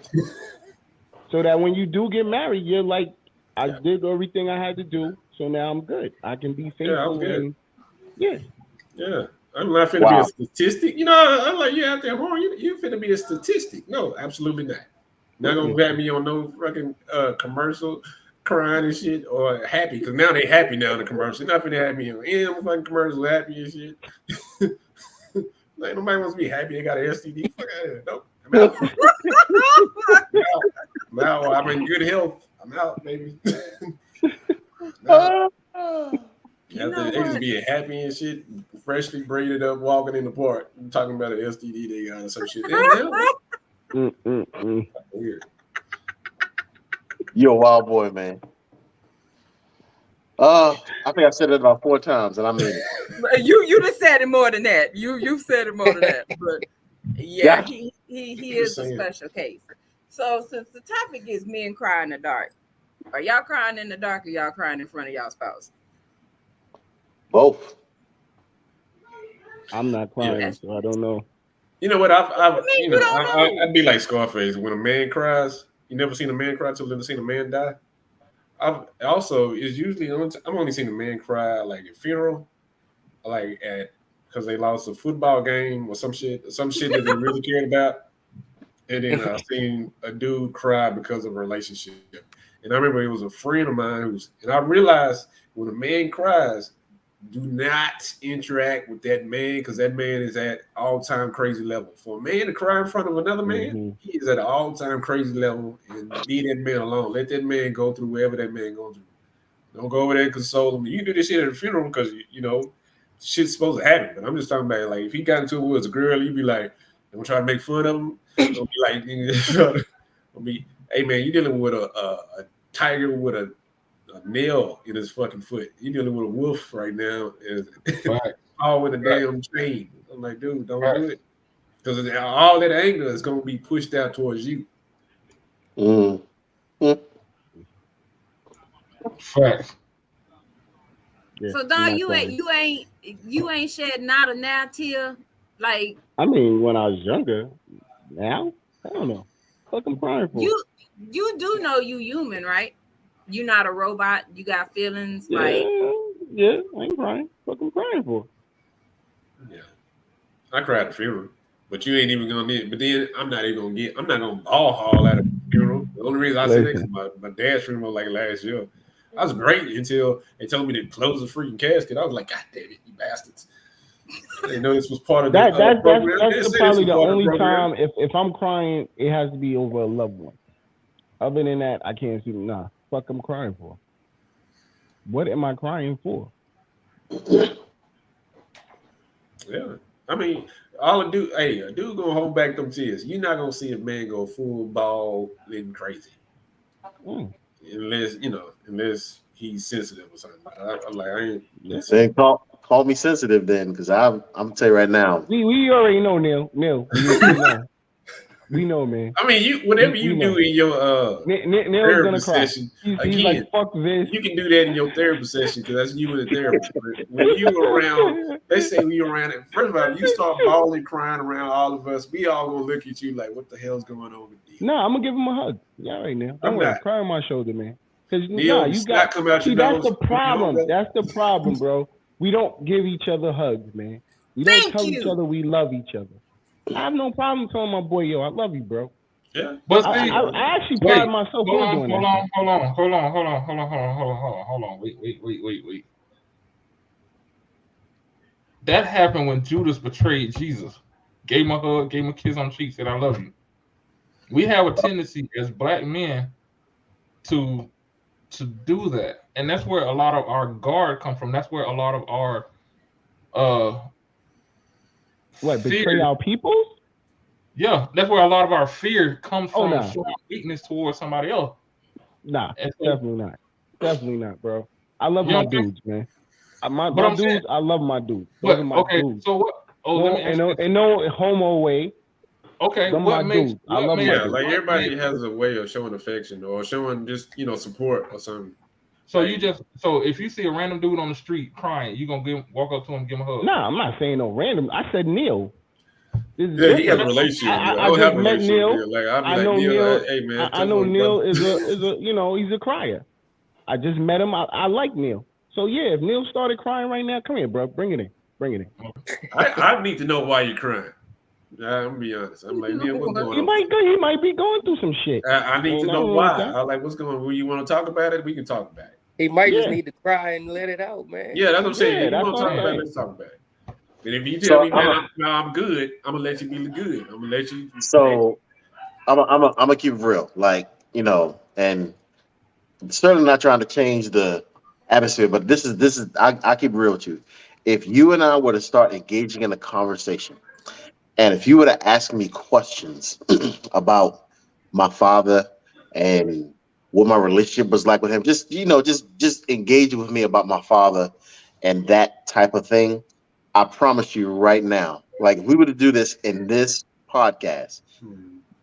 So that when you do get married, you're like, I did everything I had to do, so now I'm good. I can be faithful. Yeah, I'm good. And yeah. I'm not finna be a statistic. You know, I'm like, you out there, you finna be a statistic. No, absolutely not. Not gonna grab me on no fucking commercial crying and shit or happy, because now they happy now in the commercial. They're not finna have me on any fucking commercial happy and shit. Like nobody wants to be happy they got an STD. Fuck out of here. Nope. I'm out. I'm out. I'm in good health. I'm out, baby. They just be happy and shit, freshly braided up, walking in the park, talking about an STD they got or some shit. Weird. You're a wild boy, man. I think I said it about 4 times, and I mean it. You just said it more than that. You've said it more than that. But yeah, he is a special case. So since the topic is men cry in the dark, are y'all crying in the dark or y'all crying in front of y'all spouse? Both. I'm not crying, so I don't know. You know what? I'd be like Scarface. When a man cries, you never seen a man cry till you've seen a man die. I've also is usually I'm only seen a man cry like at funeral, like at because they lost a football game or some shit that they really cared about. And then I've seen a dude cry because of a relationship. And I remember it was a friend of mine and I realized when a man cries, do not interact with that man because that man is at all-time crazy level. For a man to cry in front of another man, he is at an all-time crazy level, and leave that man alone. Let that man go through whatever that man goes through. Don't go over there and console him. You do this shit at a funeral because you know shit's supposed to happen. But I'm just talking about like if he got into it with a girl, you'd be like, don't try to make fun of him. Don't be like, hey man, you dealing with a tiger with a nail in his fucking foot. You dealing with a wolf right now, and all with a damn chain. I'm like, dude, don't do it, because all that anger is gonna be pushed out towards you. Facts. Yeah, so Don, you ain't shed not a now tear. Like I mean, when I was younger, now I don't know. Fuck, I'm crying for you do know you human, right? You're not a robot. You got feelings. Yeah, like I ain't crying. What I'm crying for? Yeah, I cried at the funeral, but you ain't even gonna get. But then I'm not gonna ball haul at a funeral. The only reason I said that because my dad's funeral like last year, I was great until they told me to close the freaking casket. I was like, God damn it, you bastards! I didn't know this was part of that. That's program. probably the only time if I'm crying, it has to be over a loved one. Other than that, I can't see. Nah. Fuck I'm crying for? What am I crying for? Yeah. I mean, a dude gonna hold back them tears. You're not gonna see a man go full ball living crazy. Unless he's sensitive or something. They call me sensitive then, because I'm gonna tell you right now. We already know, Neil. We know, man. I mean, whatever you do in your therapy session, he's like, fuck this. You can do that in your therapy session because that's you in the therapy. When you around, let's say we around it. First of all, you start bawling, crying around all of us, we all gonna look at you like, what the hell's going on with you? No, I'm gonna give him a hug. Yeah, right now. I'm gonna cry on my shoulder, man. Because you got come out. See, that's the problem. That's the problem, bro. We don't give each other hugs, man. We don't tell each other we love each other. I have no problem telling my boy, yo, I love you, bro. Yeah, but I actually pride myself on doing that. Hold on. Wait. That happened when Judas betrayed Jesus. Gave him a hug, gave him a kiss on the cheek, said, I love you. We have a tendency as black men to do that. And that's where a lot of our guard come from. That's where a lot of our betray our people? Yeah, that's where a lot of our fear comes from, showing weakness towards somebody else. Nah, definitely not, bro. I love my dudes, man. I love my dudes. Those are my dudes. So Oh, let me ask you. And no homo way. Okay, Them what my makes dudes. I love my Yeah, dudes. like everybody has a way of showing affection or showing just support or something. So Like, so if you see a random dude on the street crying, you gonna walk up to him, give him a hug? Nah, I'm not saying no random. I said Neil. This is yeah, he has a different. relationship. I don't just have a met relationship. Neil. With Neil. Like I'll be I like know Neil, Neil. hey man, I know Neil is a he's a crier. I just met him. I like Neil. So yeah, if Neil started crying right now, come here, bro. Bring it in. I need to know why you're crying. I'm gonna be honest. I'm like Neil, what's going He on? he might be going through some shit. I need to Ain't know nothing wrong why. with that. I like what's going on. When you want to talk about it, we can talk about it. He might just Yeah. need to cry and let it out, man. Yeah, that's what I'm saying. Yeah, If you that's want to what talk I'm about it, saying. let's talk about it. And if you So tell me, man, I'm good, I'm gonna let you be good. I'm gonna let you. So I'm gonna keep it real, like and certainly not trying to change the atmosphere, but this is I keep it real with you. If you and I were to start engaging in a conversation, and if you were to ask me questions about my father and what my relationship was like with him, just engage with me about my father and that type of thing. I promise you right now, like if we were to do this in this podcast,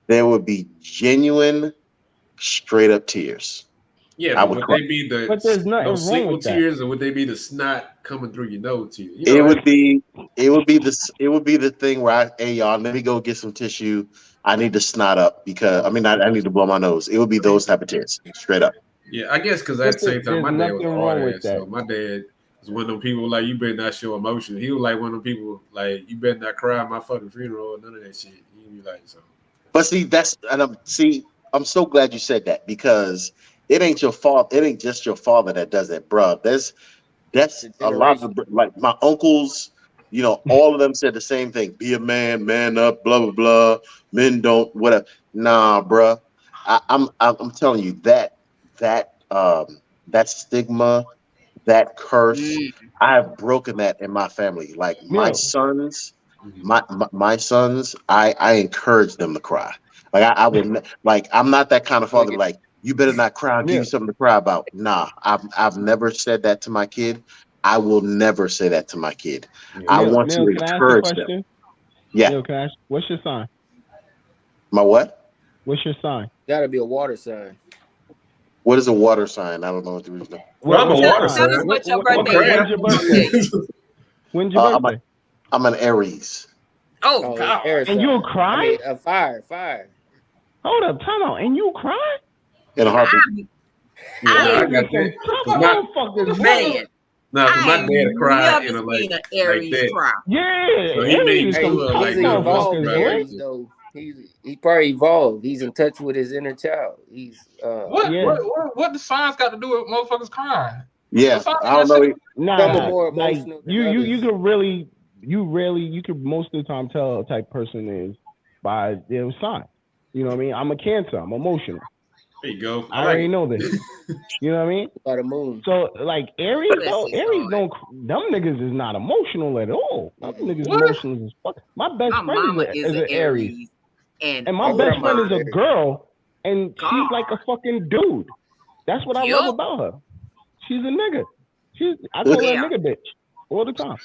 there would be genuine, straight up tears. Yeah, I but would would cry. they be But there's nothing wrong single with that. tears, or would they be the snot coming through your nose tears? It would be the thing where hey y'all, let me go get some tissue. I need to snot up because I need to blow my nose. It would be those type of tears, straight up. Yeah, I guess because at the same time, There's my dad was nothing a wrong hard with ass. that. So my dad was one of them people like you better not show emotion. He was like one of them people like you better not cry at my fucking funeral or none of that shit. He'd be like so. But see, I'm so glad you said that because it ain't your fault. It ain't just your father that does that, bruh. That's a lot of like my uncles, all of them said the same thing. Be a man, man up, blah blah blah. Men don't whatever. Nah, bruh. I'm telling you that stigma, that curse, I have broken that in my family. Like my Neil. sons, my sons, I encourage them to cry. Like I will like I'm not that kind of father. Like you better not cry. I'll give you something to cry about. Nah, I've never said that to my kid. I will never say that to my kid. I want to Neil, can I ask you a encourage them. question? Yeah. Neil, can I ask, what's your sign? My what? What's your sign? Gotta be a water sign. What is a water sign? I don't know what the reason. Well, I'm a water Tell us sign. what your Okay, birthday when's your birthday? When's your birthday? I'm an Aries. Oh God! And you cry? I mean, fire. Hold up, time out. And you cry? In a heartbeat. Yeah, I got that. Motherfuckers, man. Nah, my dad cried in a Never like seen an Aries that. cry. Yeah, So he made Aries, me feel like He's evolved motherfuckers, Aries though. He probably evolved. He's in touch with his inner child. He's what the signs got to do with motherfuckers crying? Yeah, I don't know. Some are Nah, more like emotional than you others. you could most of the time tell a type person is by their sign. You know what I mean? I'm a Cancer. I'm emotional. There you go. I already know this. You know what I mean? By the moon. So like Aries don't them niggas is not emotional at all. Them niggas emotional as fuck. My best friend is an Aries. And my best friend is a girl and she's like a fucking dude. That's what I love about her. She's a nigga. I call her a nigga bitch all the time.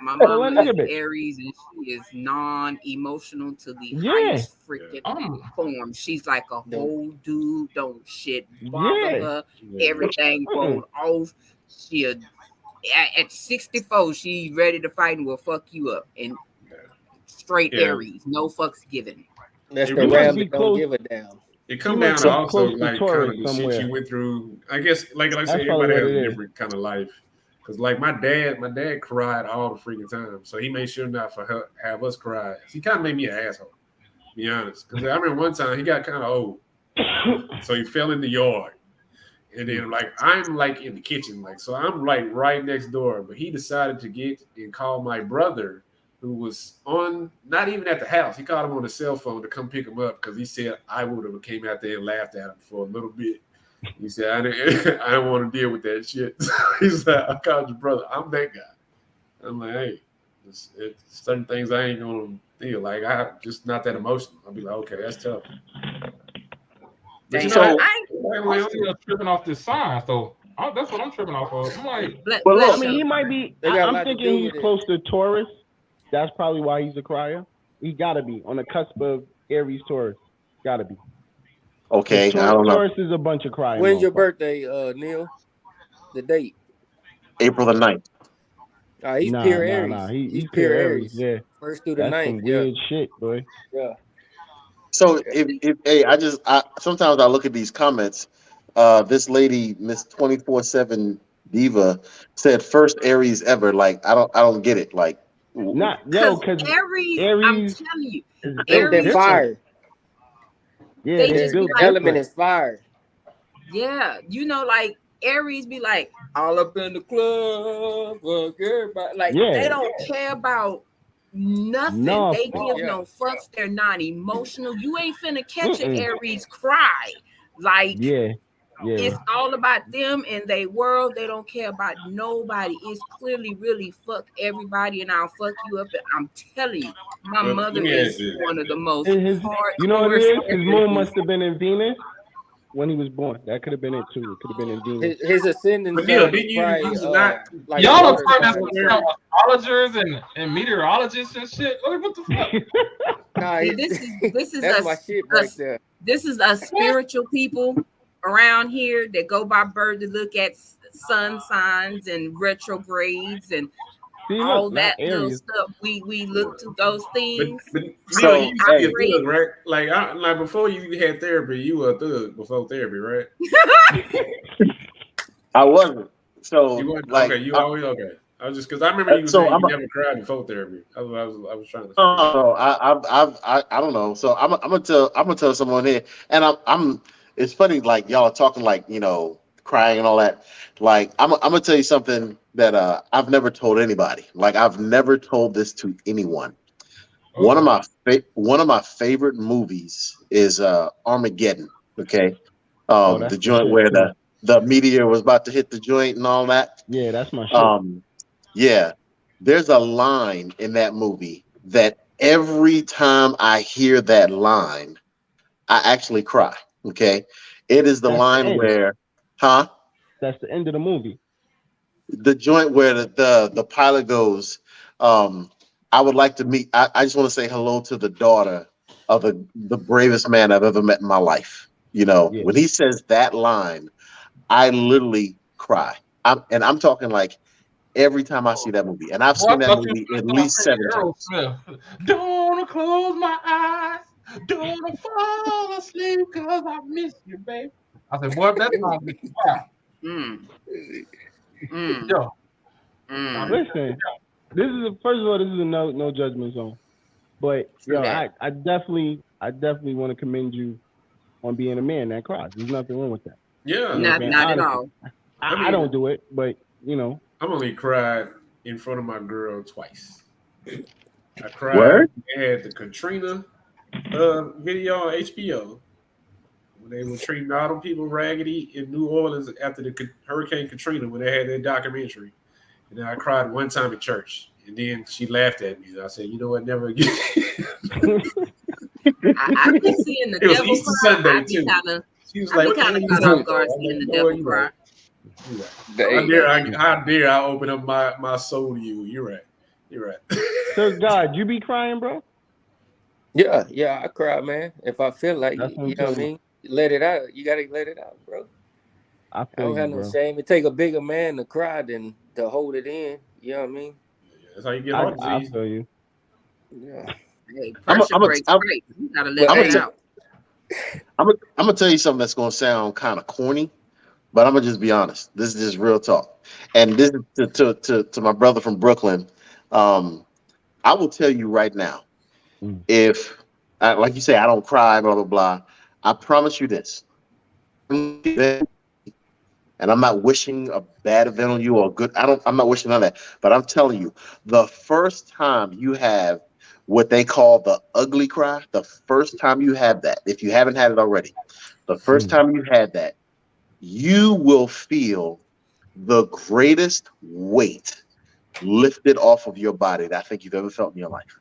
My mom is Aries and she is non-emotional to the highest freaking form. She's like a whole dude. Don't shit bother her. Everything going off. She at 64, she ready to fight and will fuck you up. And straight Aries, no fucks given. That's the ram that don't give a damn. It come down to also like kind of the shit you went through. I guess like I said, everybody has a different kind of life. Cause like my dad cried all the freaking time. So he made sure not for her have us cry. He kind of made me an asshole, to be honest. Cause I remember one time he got kind of old. So he fell in the yard. And then like I'm like in the kitchen, like so I'm like right next door. But he decided to get and call my brother, who was on not even at the house. He called him on the cell phone to come pick him up because he said I would have came out there and laughed at him for a little bit. He said I didn't want to deal with that shit. He's like, I called your brother. I'm that guy. I'm like, hey, it's certain things I ain't gonna deal. Like I just not that emotional. I'll be like, okay, that's tough. But I'm still tripping off this sign. So That's what I'm tripping off of. I'm like, But bless look, I mean, you. he might be. They got a I'm lot to thinking do he's with it. close to Taurus. That's probably why he's a crier. He gotta be on the cusp of Aries Taurus. Gotta be. okay, I don't know. Taurus is a bunch of crying. When's your motherfuckers. birthday, Neil? The date? April the 9th. He's Nah. pure Aries. He's pure pure Aries. Aries. Yeah, First through the that's ninth. some weird shit, boy. Yeah. So if hey, I sometimes I look at these comments. This lady, Miss 24/7 Diva, said first Aries ever. Like I don't get it. Like Not Because because Aries, I'm Aries telling you, is built They're Aries, different. fire. Yeah, they they're just be built like, Element different. is fire. yeah, like Aries be like all up in the club, fuck everybody. Like Yeah. they don't care about nothing. They Nothing. give Yeah. no fucks. They're not emotional. You ain't finna catch an Mm-mm. Aries cry. Like Yeah. it's all about them and they world. They don't care about nobody. It's clearly really fuck everybody and I'll fuck you up. And I'm telling you, my Well, mother let me ask is you. one of the most His, you know what it hardcore is? His moon Aries. must have been in Venus when he was born. That could have been it too. It could have been in Venus. His ascendant But Neil, sign didn't is you probably not? like y'all are water trying sign or to something. astrologers and meteorologists and shit. Like, what the fuck? Nah, See, this is that's us. my shit right there. This is us spiritual people around here that go by birth to look at sun signs and retrogrades and See, all look, that not little Aries. stuff. We look to those things. But Neil, So, you used to be a operate. thug, right? Like before you had therapy, you were a thug before therapy, right? I wasn't. So You weren't like okay. You always okay. I was just because I remember you were so saying I'm you never cried before therapy. I was trying to. I don't know. So I'm gonna tell someone here, and I'm. It's funny, like y'all are talking like crying and all that. Like I'm gonna tell you something that I've never told anybody. Like I've never told this to anyone. One of my favorite movies is Armageddon. Okay, Oh, that's the my joint shit where too. the meteor was about to hit the joint and all that. Yeah, that's my shit. Yeah, there's a line in that movie that every time I hear that line, I actually cry. Okay, it is the That's the line end. where, huh? That's the end of the movie. The joint where the pilot goes, I would like to meet. I just want to say hello to the daughter of the bravest man I've ever met in my life. Yeah. When he says that line, I literally cry. I'm talking like every time I see that movie, and I've Boy, I seen that thought you movie were at gonna least say 7 times. Aerosmith. Don't wanna close my eyes. Don't wanna fall asleep because I miss you, babe. I said, boy, that song be wow. Mm, mm, Yo, mm. Listen, this is first of all, this is a no judgment zone. But True yo, that. I definitely want to commend you on being a man that cries. There's nothing wrong with that. Yeah, You know what I'm saying? Not at Honestly. all. I don't do it, but I've only cried in front of my girl twice. I cried. Word? They had the Katrina video on HBO when they were treating all them people raggedy in New Orleans after the Hurricane Katrina when they had their documentary. And then I cried one time at church. And then she laughed at me. I said, you know what, never again. I be seeing the It was devil Easter cry. Sunday, I be too. kind of She was I like, be what the kind hell of you caught doing? off guard I'm seeing the like, devil you're cry. right. You're right. How dare I open up my soul to you? You're right. You're right. So God, you be crying, bro? Yeah, I cry, man. If I feel like That's it, what I'm you know what I talking mean? Let it out. You gotta let it out, bro. I I feel don't you, have no bro. shame. It take a bigger man to cry than to hold it in. You know what I mean? That's how you get I heart disease. feel you. Yeah. Hey, I'm pressure a, breaks I'm, break. You gotta But let that hey, out. I'm gonna tell you something that's gonna sound kind of corny, but I'm gonna just be honest. This is just real talk, and this is to my brother from Brooklyn. I will tell you right now, Mm. if like you say, I don't cry, blah blah blah. I promise you this, and I'm not wishing a bad event on you or good. I'm not wishing none of that. But I'm telling you, the first time you have what they call the ugly cry, the first time you have that, if you haven't had it already, the first time you had that, you will feel the greatest weight lifted off of your body that I think you've ever felt in your life.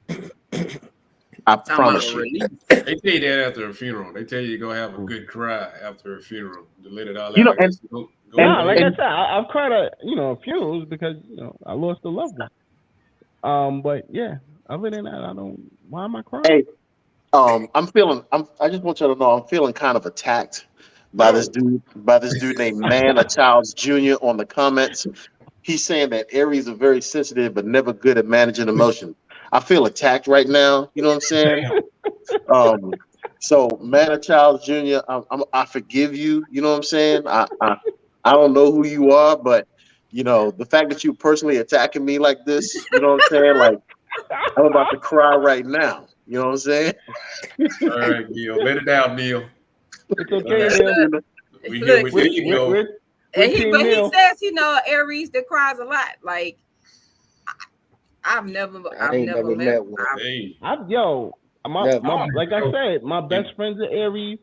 I Talking about promise a you. relief. They tell you that after a funeral. They tell you to go have a good cry after a funeral to let it all You know, out. I guess Nah, like I said, I've cried at funerals because I lost a loved one. But yeah, other than that, I don't. Why am I crying? Hey, I just want you to know I'm feeling kind of attacked by this dude named Man of Childs Jr. on the comments. He's saying that Aries are very sensitive but never good at managing emotion. I feel attacked right now. You know what I'm saying? So Man of Childs Jr., I forgive you. You know what I'm saying? I don't know who you are, but the fact that you personally attacking me like this, you know what I'm saying? Like I'm about to cry right now. You know what I'm saying? All right, Neil, let it out, Neil. It's okay, Neil. There you go. But he says, Aries that cries a lot. Like I've never met one. Hey. Like I said, my best friend's an Aries.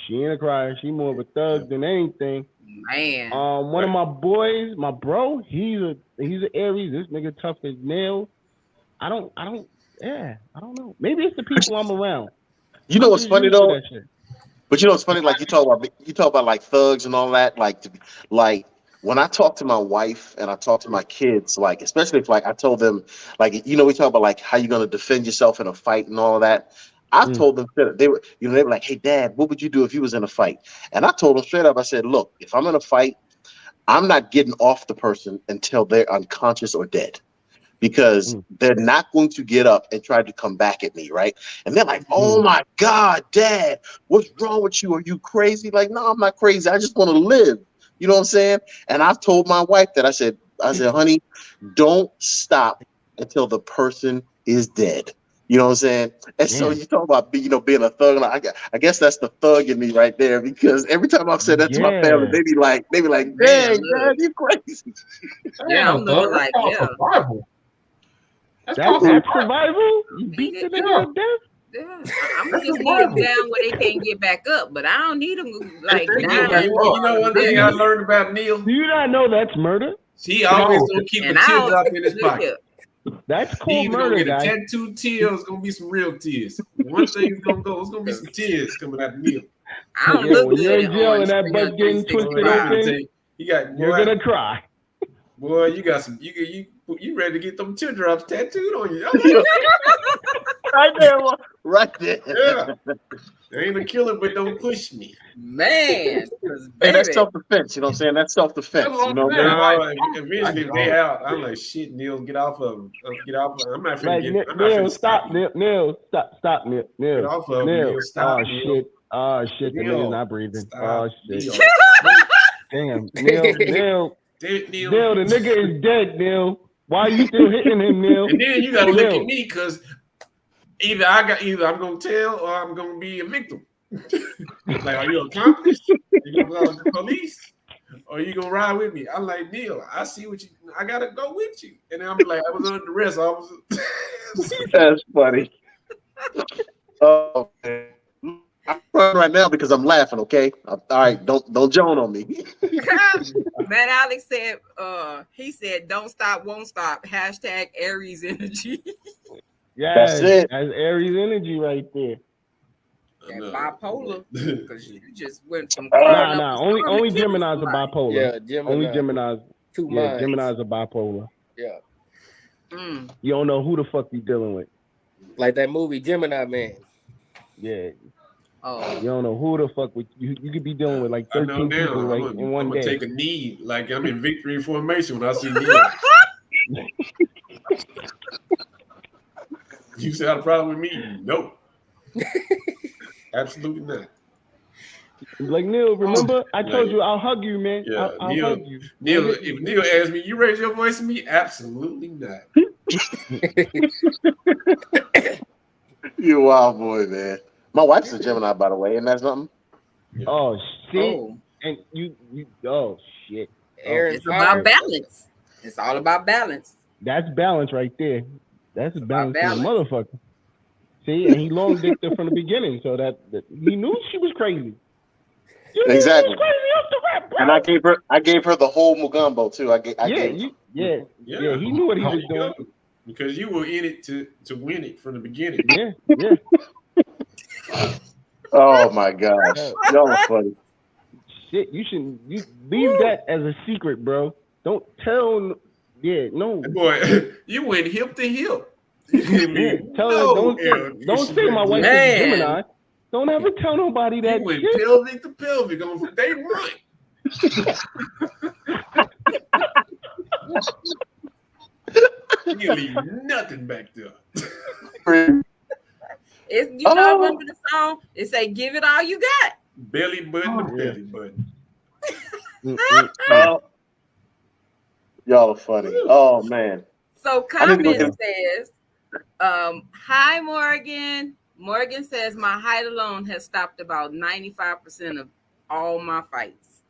She ain't a crier. She more of a thug than anything. Man. One of my boys, my bro, he's an Aries. This nigga tough as nails. I don't know. Maybe it's the people I'm around. You know what's funny though? But you know what's funny? Like you talk about like thugs and all that. Like when I talk to my wife and I talk to my kids, like especially if like I told them, like we talk about like how you're gonna defend yourself in a fight and all of that. I've told them they were like, hey Dad, what would you do if you was in a fight? And I told them straight up, I said, look, if I'm in a fight, I'm not getting off the person until they're unconscious or dead. Because they're not going to get up and try to come back at me, right? And they're like, oh my God, Dad, what's wrong with you? Are you crazy? Like, no, I'm not crazy. I just want to live. You know what I'm saying? And I've told my wife that I said, honey, don't stop until the person is dead. You know what I'm saying? And so you talk about being a thug. Like, I guess that's the thug in me right there, because every time I've said that to my family, they be like, dang, Dad, you crazy. Yeah, I'm looking like, survival. That's survival? You beat the nigga to death? Yeah, I'm gonna just need them down where they can't get back up, but I don't need them like down. You know one thing I learned about Neil? Do you not know that's murder? He always gonna keep a teardrop in his pocket. That's cool murder, He's gonna guys. get a tattooed tear. It's gonna be some real tears. One thing's gonna go. It's gonna be some tears coming out of Neil. I don't look when good you're in jail and that butt getting twisted open, you're gonna cry. Boy, you got some. You ready to get them teardrops tattooed on you? Right there. Yeah. There ain't a killer, but don't push me, man. Hey, that's self-defense. You know what I'm saying? That's self-defense. You know what I'm saying? Eventually, they out. I'm like, shit, Neil, get off of him. Get off of him. I'm not finna get. Neil, stop. Neil, stop. Neil, get off of him. Neil, stop. Oh shit. The nigga's not breathing. Stop. Oh shit. Damn, Neil, the nigga is dead, Neil. Why are you still hitting him, Neil? And then you gotta look at me, because either I'm gonna tell or I'm gonna be a victim. Like, are you an accomplice? You gonna call the police? Or you gonna ride with me? I'm like, Neil, I see what I gotta go with you. And then I'm like, I was under arrest, officer. That's funny. Oh man. I'm crying right now because I'm laughing, okay? All right, don't joan on me. Man, Alex said, he said, don't stop, won't stop. # Aries energy. Yeah, that's it. That's Aries energy right there. That bipolar, because you just went from nah. Only Geminis are bipolar. Yeah, Gemini. Only Geminis. Two minds. Geminis are bipolar. Yeah. You don't know who the fuck you dealing with. Like that movie Gemini Man. Yeah. Oh. You don't know who the fuck with you. You could be dealing with like 13 people like in one day. I'm gonna take a knee like I'm in victory formation when I see Neil. You said I had a problem with me? No. Absolutely not. Like, Neil, remember? I told you I'll hug you, man. Yeah, I'll hug you. Neil, if Neil asked me, you raise your voice to me? Absolutely not. You wild boy, man. My wife's a Gemini, by the way, and that's something. Oh shit! And you oh shit! It's about balance. It's all about balance. That's balance right there. That's balance, motherfucker. See, and he long dicked her from the beginning, so that he knew she was crazy. Exactly. She was crazy off the rap, bro. And I gave her the whole Mugambo too. Yeah, he knew what he was doing. Because you were in it to win it from the beginning. Yeah. Oh my gosh, y'all are funny. shit. You leave that as a secret, bro. Don't tell. Yeah, no. Boy, you went hip to hip. Yeah, tell her, don't say my wife is a Gemini. Don't ever tell nobody that you went shit. pelvic to pelvic on day one. You leave nothing back there. You know, remember the song? It say, "Give it all you got." Belly button to belly button. Y'all are funny. Oh man. So comment says, "Hi Morgan." Morgan says, "My height alone has stopped about 95% of all my fights."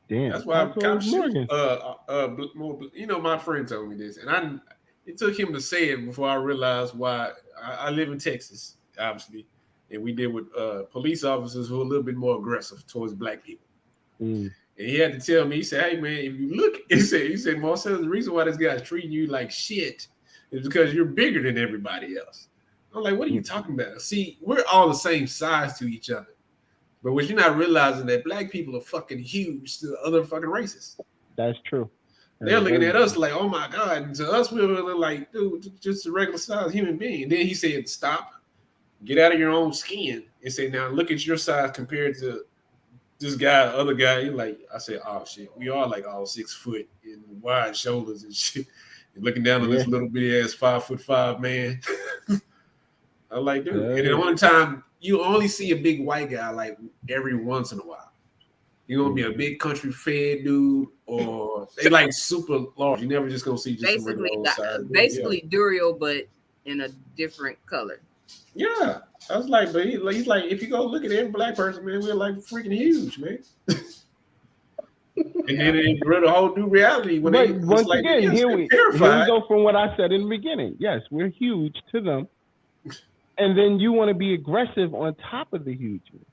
Damn, that's why Morgan. You know, my friend told me this, and it took him to say it before I realized why. I live in Texas, obviously, and we deal with police officers who are a little bit more aggressive towards black people. And he had to tell me, he said, "Hey man, if you look," he said, "Marcel, the reason why this guy's treating you like shit is because you're bigger than everybody else." I'm like, "What are you talking about?" See, we're all the same size to each other, but what you're not realizing that black people are fucking huge to other fucking races. That's true. They're looking at us like, "Oh my god!" And to us, we're like, "Dude, just a regular size human being." And then he said, "Stop, get out of your own skin," and say, "Now look at your size compared to this guy, other guy." You're like, I said, "Oh shit, we are like all 6 foot and wide shoulders and shit." And looking down on this little bitty ass 5'5" man. I'm like, dude. And then one time, you only see a big white guy like every once in a while. You're gonna be a big country fed dude, or they like super large. You never just gonna see just basically Duriel, but in a different color. Yeah, I was like, but he's like, if you go look at every black person, man, we're like freaking huge, man. And then it brought a whole new reality. Once again, here we go from what I said in the beginning. Yes, we're huge to them, and then you want to be aggressive on top of the hugeness.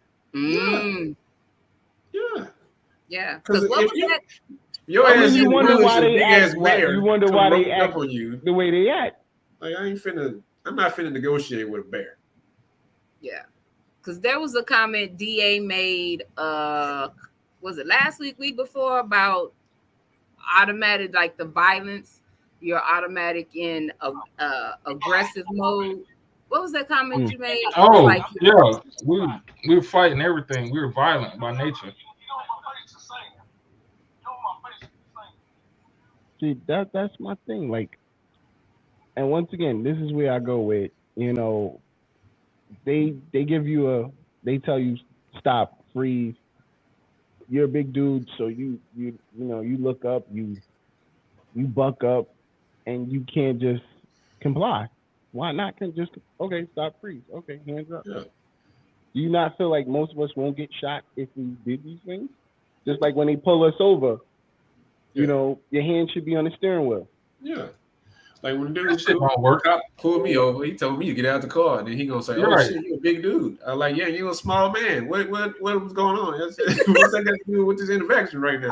Yeah. Because what was that? You wonder why they act. You wonder why they act the way they act. Like I'm not finna negotiate with a bear. Yeah, because there was a comment DA made. Was it last week before, about automatic, like the violence? You're automatic in aggressive mode. What was that comment you made? Oh, like, yeah, we were fighting everything. We were violent by nature. See, that's my thing. Like, and once again, this is where I go with, you know, they give you they tell you stop, freeze. You're a big dude, so you know, you look up, you buck up, and you can't just comply. Why not? Can just stop, freeze. Okay, hands up. Yeah. Do you not feel like most of us won't get shot if we did these things? Just like when they pull us over, you know, your hand should be on the steering wheel. Yeah. Like when the dude pulled me over, he told me to get out the car, and then he gonna say, "Oh shit, you a big dude." I'm like, "Yeah, you a small man. What was going on? What's that got to do with this interaction right now?"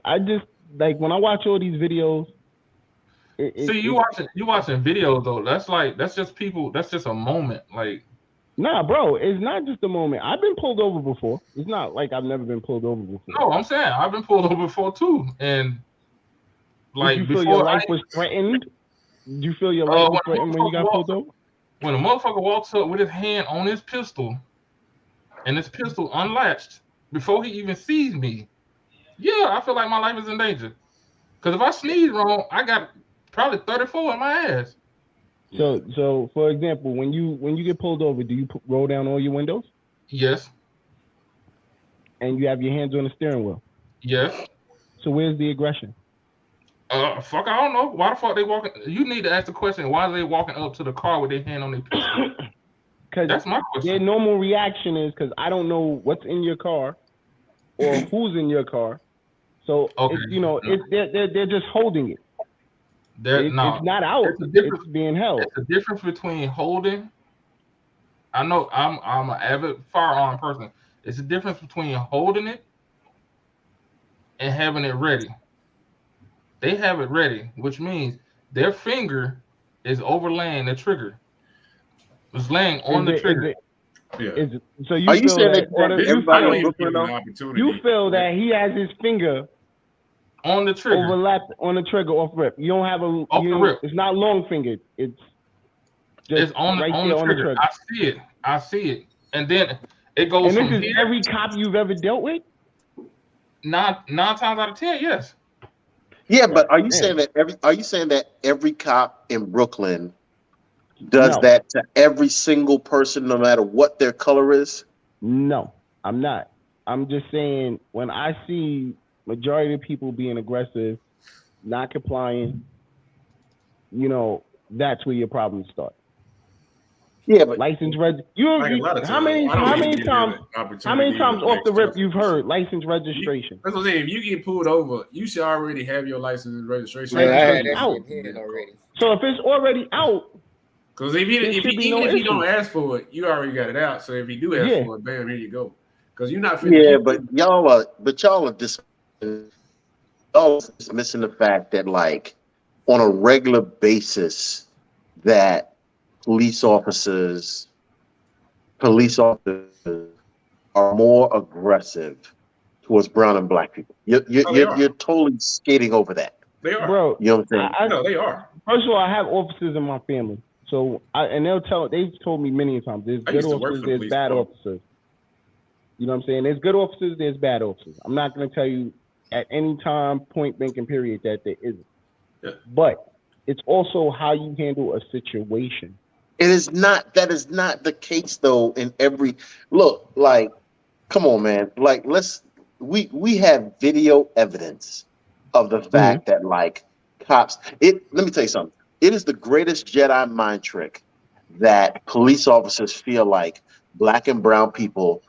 I just like when I watch all these videos. You watching videos though. That's just people. That's just a moment. Like, nah, bro, it's not just a moment. I've been pulled over before. It's not like I've never been pulled over before. No, I'm saying I've been pulled over before too, and like did you feel your life was threatened? Did you feel your life was threatened when you got pulled over? When a motherfucker walks up with his hand on his pistol, and his pistol unlatched before he even sees me, yeah, I feel like my life is in danger. Because if I sneeze wrong, I got probably 34 in my ass. So for example, when you get pulled over, do you roll down all your windows? Yes. And you have your hands on the steering wheel? Yes. So where's the aggression? Fuck, I don't know. Why the fuck they walking? You need to ask the question, why are they walking up to the car with their hand on their pistol? Because that's my question. Their normal reaction is, because I don't know what's in your car or who's in your car. So, they're just holding it. It's not out. It's being held. It's the difference between holding. I know I'm an avid firearm person. It's the difference between holding it and having it ready. They have it ready, which means their finger is overlaying the trigger. It's laying on the trigger. Yeah. So you Are you feel saying that that everybody in Brooklyn know? you feel that he has his finger On the trigger. overlapped on the trigger off rip. You don't have Off the rip. It's not long fingered. It's just It's on right on there the on trigger. the trigger. I see it. And then it goes And from this is here. every cop you've ever dealt with? Nine times out of 10, yes. Yeah, but are you Damn. saying that every cop in Brooklyn does No. that to every single person, no matter what their color is? No, I'm not. I'm just saying when I see majority of people being aggressive, not complying, that's where your problems start. Yeah, but License like a lot of how times, many I don't even give times them an opportunity how many to times off the rip express you've themselves. heard license registration? That's what I'm saying. If you get pulled over, you should already have your license and registration. Yeah, I had Registration that out. shit in hand already. So if it's already out, Because if there should be even no if you issue. don't ask for it, you already got it out. So if you do ask Yeah. for it, bam, here you go. Because you're not finna yeah, keep but y'all are dismissing the fact that, like, on a regular basis, that police officers are more aggressive towards brown and black people. You're totally skating over that. They are. Bro, You know what I'm saying? No, they are. first of all, I have officers in my family. So they've told me many times there's I good used to work officers, for the there's police bad department. officers. You know what I'm saying? There's good officers, there's bad officers. I'm not gonna tell you at any time, point blank and period, that there isn't. Yeah. But it's also how you handle a situation. That is not the case though in every look, like, come on, man. Like, we have video evidence of the fact that, like, cops, let me tell you something. It is the greatest Jedi mind trick that police officers feel like black and brown people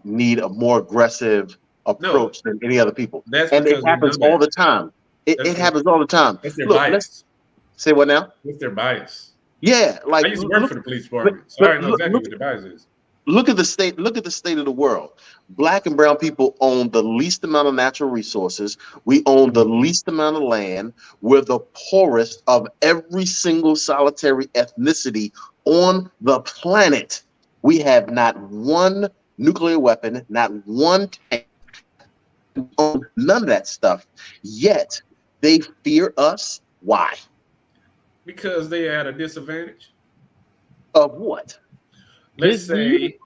need a more aggressive approach than any other people. That's And it because they're happens all the time. It happens all the time. That's their Look, bias. say what now? That's their bias. Yeah, like, I used to work for the police department, so I know exactly what their bias is. Look at the state. Look at the state of the world. Black and brown people own the least amount of natural resources. We own the least amount of land. We're the poorest of every single solitary ethnicity on the planet. We have not one nuclear weapon, not one tank, none of that stuff. Yet they fear us. Why? Because they are at a disadvantage. Of what? Let's say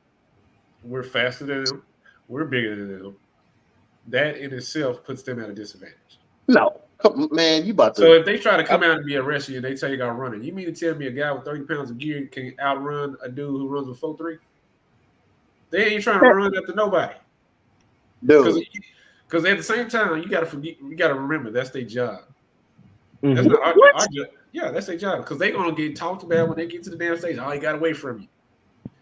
we're faster than them, we're bigger than them. That in itself puts them at a disadvantage. No, man, you about to. So if they try to come out and be arrested you, they tell you got running. You mean to tell me a guy with 30 pounds of gear can outrun a dude who runs with 4.3? They ain't trying to run after nobody. Dude. Because at the same time, you gotta remember that's their job. Mm-hmm. That's not our job. Yeah, that's their job. Because they're gonna get talked about when they get to the damn stage. Oh, he got away from you.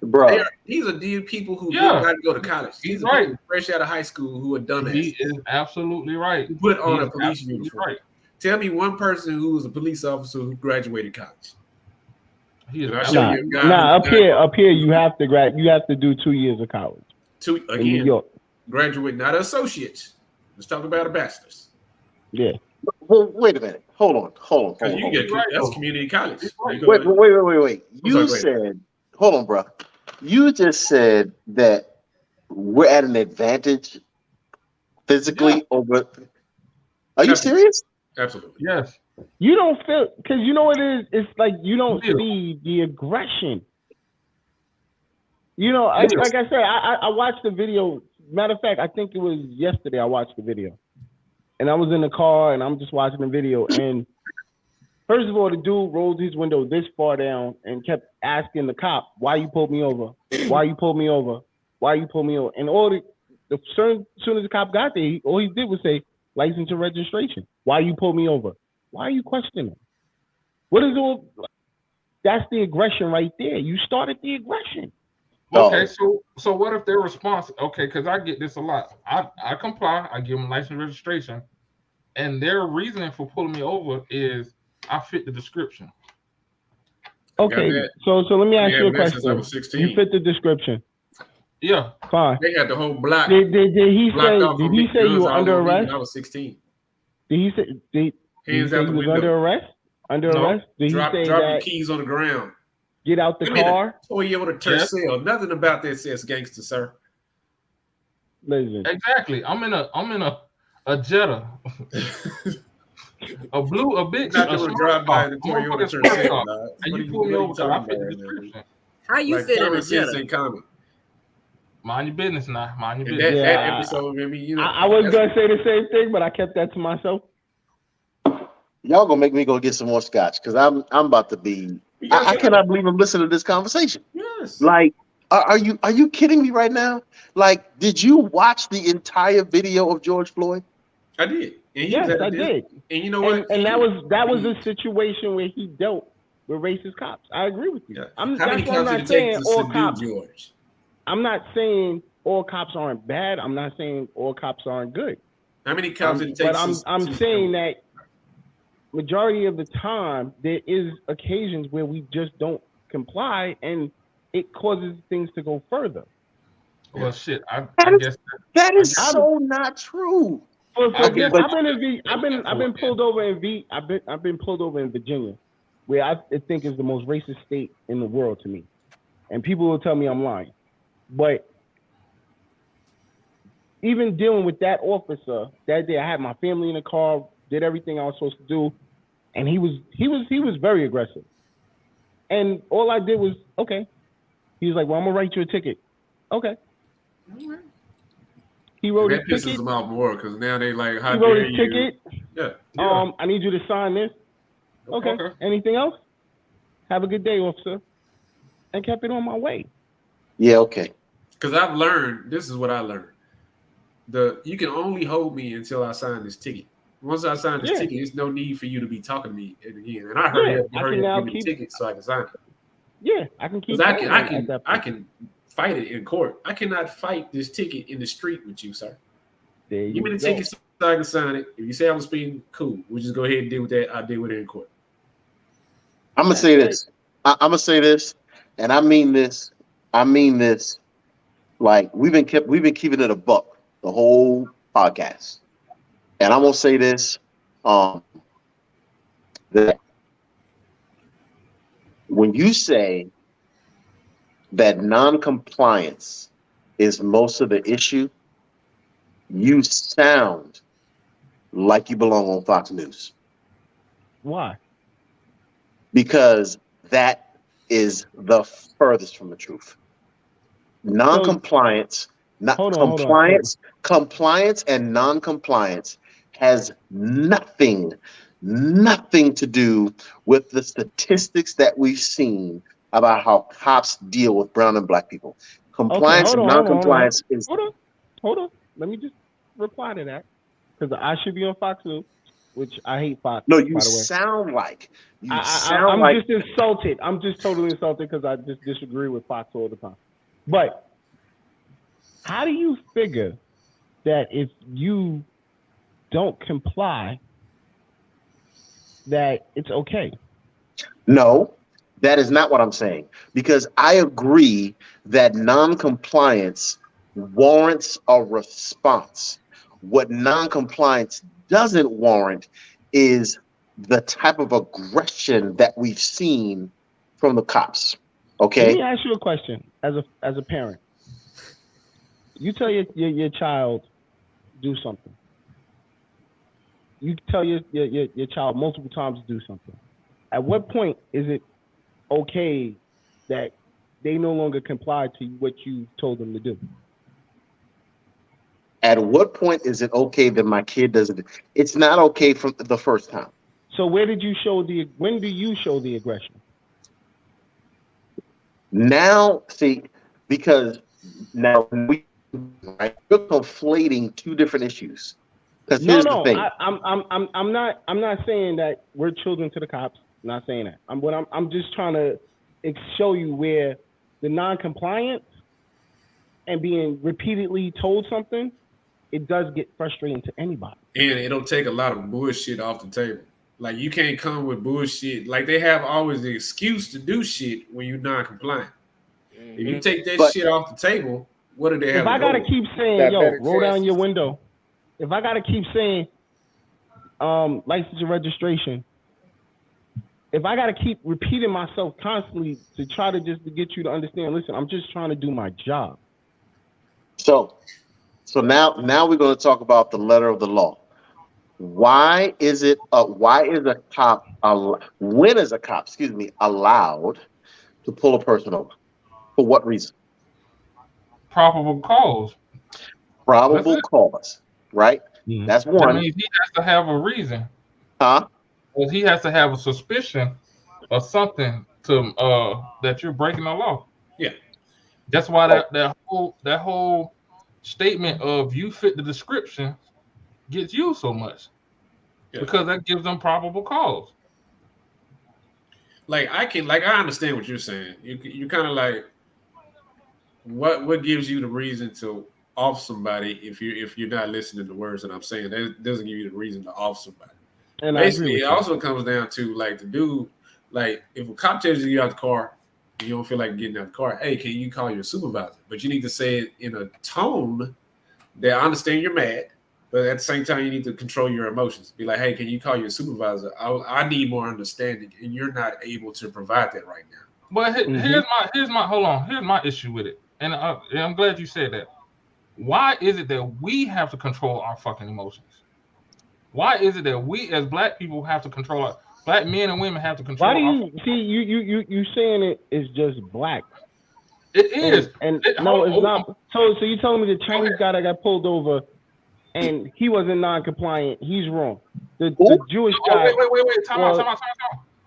Bro. These are people who did not go to college. He's right. Fresh out of high school who are dumbass. He is absolutely right. Who put on a police uniform. Right. Tell me one person who was a police officer who graduated college. Up here, you have to do 2 years of college. In New York. Graduate, not associates. Let's talk about a bachelor's. Yeah. Well, wait a minute. Hold on. That's community college. Wait. You said, hold on, bro. You just said that we're at an advantage physically over. Are you serious? Absolutely. Yes. You don't feel, because you know what it is? It's like you don't see the aggression. You know, like I said, I watched the video. Matter of fact, I think it was yesterday I watched the video. And I was in the car and I'm just watching the video. And first of all, the dude rolled his window this far down and kept asking the cop, why you pulled me over? Why you pulled me over? Why you pulled me over? And as soon as the cop got there, all he did was say, license and registration. Why you pulled me over? Why are you questioning? What is all? That's the aggression right there. You started the aggression. Okay, so what if their response? Okay, because I get this a lot. I comply. I give them license registration, and their reasoning for pulling me over is I fit the description. Okay, so let me ask you a question. I was 16. You fit the description. Yeah. Fine. They had the whole block. Did he say you were under arrest? I was 16. Did he say he was under arrest? Under arrest? Did he say drop your keys on the ground? get out the car. Toyota Tercel. Nothing about that says gangster, sir. Listen. Exactly. I'm in a Jetta. a big. Not going to drive by the Toyota Tercel. And you pull me over because I fit the description. How you fit in a Jetta? Ain't common. Mind your business now. Mind your business. That episode, maybe I was gonna say the same thing, but I kept that to myself. Y'all gonna make me go get some more scotch because I'm about to be. I cannot believe I'm listening to this conversation. Yes. Like, are you kidding me right now? Like, did you watch the entire video of George Floyd? I did. Yes, I did. And you know what? And that was a situation where he dealt with racist cops. I agree with you. Yeah. I'm How many not cops did it saying take to all subdue cops. George? I'm not saying all cops aren't bad. I'm not saying all cops aren't good. How many cops did it take? But I'm saying that majority of the time there is occasions where we just don't comply and it causes things to go further. Well, shit. I guess that is so not true. I've been pulled over in Virginia, where I think is the most racist state in the world to me, and people will tell me I'm lying. But even dealing with that officer that day, I had my family in the car, did everything I was supposed to do, and he was very aggressive. And all I did was, okay. He was like, "Well, I'm gonna write you a ticket." Okay. He wrote that a ticket. pisses them off more because now they like, how he wrote dare a you? ticket. Yeah. I need you to sign this. Okay. Anything else? Have a good day, officer. And kept it on my way. Yeah, okay. Because I've learned, this is what I learned. You can only hold me until I sign this ticket. Once I sign this ticket, there's no need for you to be talking to me again. And I hurry up give me the ticket so I can sign it. Yeah, I can keep. I can fight it in court. I cannot fight this ticket in the street with you, sir. Give me the ticket so I can sign it. If you say I'm speeding, cool. We'll just go ahead and deal with that. I'll deal with it in court. I'm gonna say this. I'm gonna say this, and I mean this. Like we've been keeping it a buck the whole podcast, and I'm gonna say this. That when you say that non-compliance is most of the issue, you sound like you belong on Fox News. Why? Because that is the furthest from the truth. Non-compliance, compliance and non-compliance has nothing to do with the statistics that we've seen about how cops deal with brown and black people. Compliance and non-compliance is. Hold on. Let me just reply to that because I should be on Fox News, which I hate Fox. No, you sound like I'm just insulted. I'm just totally insulted because I just disagree with Fox all the time. But how do you figure that if you don't comply, that it's okay? No, that is not what I'm saying. Because I agree that non-compliance warrants a response. What non-compliance doesn't warrant is the type of aggression that we've seen from the cops. Okay. Let me ask you a question as a parent. You tell your child do something. You tell your child multiple times to do something. At what point is it okay that they no longer comply to what you told them to do? At what point is it okay that my kid doesn't? It's not okay from the first time. So when do you show the aggression? Now, see, because now we're conflating two different issues. Because here's the thing. I'm not saying that we're children to the cops. I'm not saying that. I'm just trying to show you where the non-compliance and being repeatedly told something, it does get frustrating to anybody. And it'll take a lot of bullshit off the table. Like you can't come with bullshit. Like they have always the excuse to do shit when you're non-compliant. If you take that shit off the table, what do they have? If I gotta keep saying, yo, roll down your window. If I gotta keep saying, license and registration, if I gotta keep repeating myself constantly to try to just to get you to understand, listen, I'm just trying to do my job. So now we're going to talk about the letter of the law. Why is a cop when is a cop, allowed to pull a person over? For what reason? Probable cause. Probable cause, right? Mhm. That's That one. means he has to have a reason. Huh? Or he has to have a suspicion or something to that you're breaking the law. Yeah. That's why that whole statement of you fit the description gets used so much. Yeah. Because that gives them probable cause. Like I understand what you're saying. You kind of like what gives you the reason to off somebody if you're not listening to the words that I'm saying. That doesn't give you the reason to off somebody. And Basically, it I agree also comes down to like the dude, like if a cop tells you to get out the car and you don't feel like getting out the car, hey, can you call your supervisor? But you need to say it in a tone that I understand you're mad, but at the same time you need to control your emotions. Be like, hey, can you call your supervisor? I need more understanding, and you're not able to provide that right now. But here's my issue with it, and I'm glad you said that. Why is it that we have to control our fucking emotions? Why is it that we as black people have to control our black men and women have to control? Why do you see you saying it is just black? It is, no, it's not. So you telling me the Chinese guy that got pulled over and he wasn't non-compliant? He's wrong. The Jewish guy. Wait. Time out.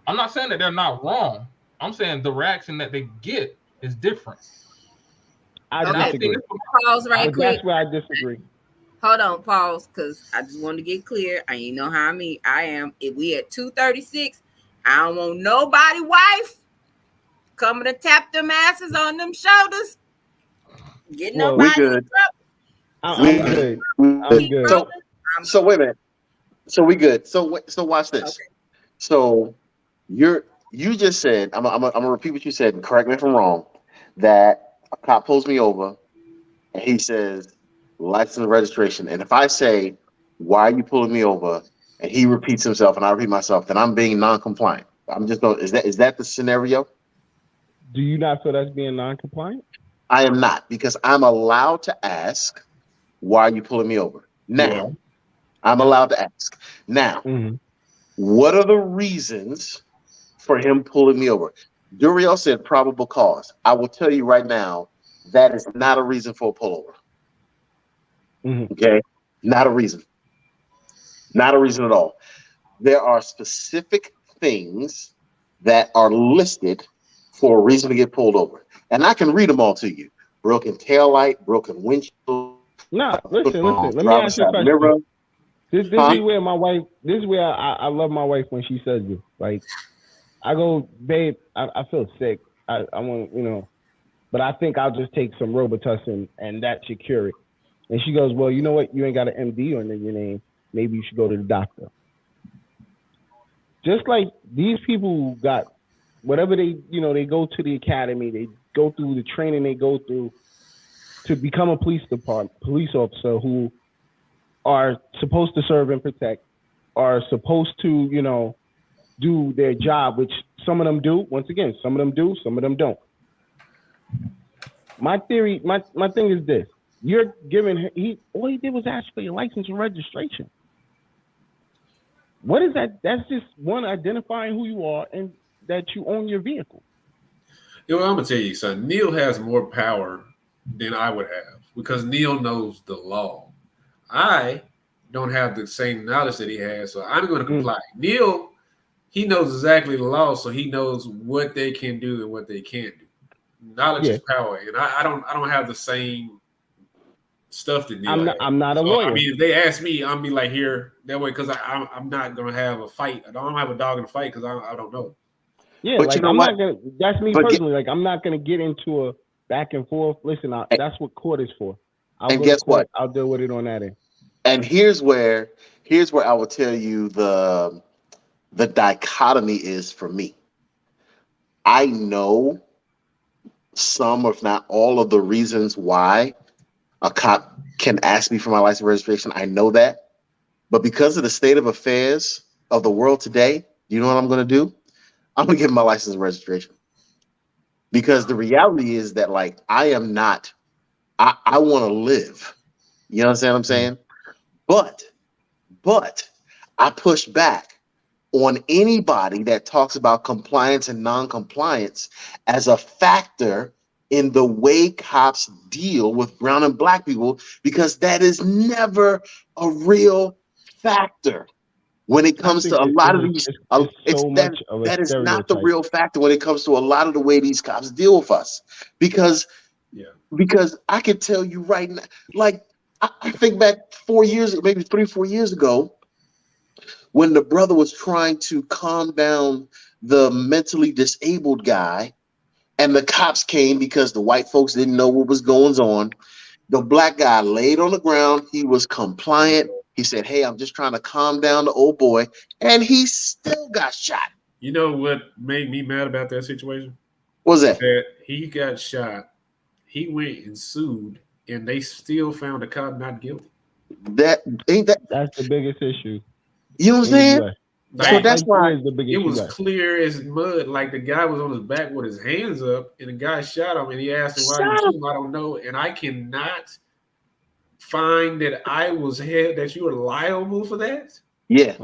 I'm not saying that they're not wrong. I'm saying the reaction that they get is different. I disagree. Pause right quick. That's where I disagree. Hold on, pause, because I just want to get clear. And you know how I am. If we at 2:36, I don't want nobody wife coming to tap them asses on them shoulders. Get nobody. We good. I'm good. I'm good. So wait a minute. So we good. So watch this. Okay. So you just said, I'm gonna repeat what you said, and correct me if I'm wrong, that a cop pulls me over and he says license and registration. And if I say, why are you pulling me over? And he repeats himself and I repeat myself, then I'm being non-compliant. I'm just going, is that the scenario? Do you not feel that's being non-compliant? I am not, because I'm allowed to ask, why are you pulling me over? Now, I'm allowed to ask. Now, what are the reasons for him pulling me over? Duriel said probable cause. I will tell you right now, that is not a reason for a pullover. Okay? Not a reason. Not a reason at all. There are specific things that are listed for a reason to get pulled over. And I can read them all to you. Broken taillight, broken windshield. No, listen. Let me ask you a question. Mirror. This is where my wife, this is where I love my wife when she says this. Like, I go, babe, I feel sick. I want, but I think I'll just take some Robitussin and that should cure it. And she goes, well, you know what? You ain't got an MD under your name. Maybe you should go to the doctor. Just like these people who got whatever they go to the academy, they go through the training they go through to become a police officer who are supposed to serve and protect, are supposed to, do their job, which some of them do. Once again, some of them do, some of them don't. My theory, my thing is this. You're giving all he did was ask for your license and registration. What is that? That's just one, identifying who you are and that you own your vehicle. I'm gonna tell you, son. Neil has more power than I would have because Neil knows the law. I don't have the same knowledge that he has, so I'm going to comply. Neil, he knows exactly the law, so he knows what they can do and what they can't do. Knowledge is power, and I don't have the same stuff that Neil has. I'm not a lawyer. I mean, if they ask me, I'll be like, here, that way, because I'm not going to have a fight. I don't have a dog in a fight because I don't know. Yeah, but like I'm not gonna. That's me personally. Like I'm not gonna get into a back and forth. Listen, that's what court is for. And guess what? I'll deal with it on that end. And here's where I will tell you the dichotomy is for me. I know some, if not all, of the reasons why a cop can ask me for my license registration. I know that, but because of the state of affairs of the world today, you know what I'm going to do? I'm gonna give him my license and registration. Because the reality is that like I am not, I want to live. You understand what I'm saying? But I push back on anybody that talks about compliance and non-compliance as a factor in the way cops deal with brown and black people, because that is never a real factor when it comes to a lot of these. It's so that much of a that is not the stereotype. real factor when it comes to a lot of the way these cops deal with us, because I can tell you right now, like I think back 4 years, maybe 3-4 years ago, when the brother was trying to calm down the mentally disabled guy, and the cops came because the white folks didn't know what was going on. The black guy laid on the ground. He was compliant. He said, "Hey, I'm just trying to calm down the old boy," and he still got shot. You know what made me mad about that situation? What was that? That he got shot. He went and sued, and they still found the cop not guilty. That ain't that. That's the biggest issue. You know what I'm saying? So that's why it was clear as mud. Like the guy was on his back with his hands up, and the guy shot him, and he asked him why you shoot him. I don't know, and I cannot find that that you were liable for that. Yeah.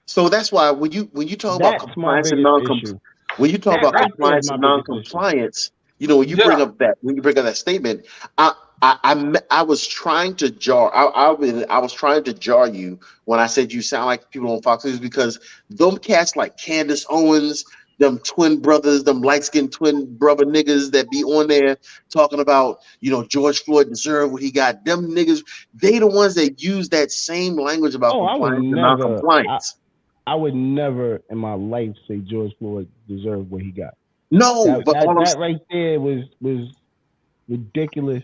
So that's why when you talk about compliance and non-compliance, when you talk about compliance and non-compliance, you know, when you bring up that statement, I was trying to jar. I was trying to jar you when I said you sound like people on Fox News, because them cats like Candace Owens, them twin brothers, them light-skinned twin brother niggas that be on there talking about, you know, George Floyd deserved what he got. Them niggas, they the ones that use that same language about compliance and non-compliance. I would never in my life say George Floyd deserved what he got. No, that right there was ridiculous.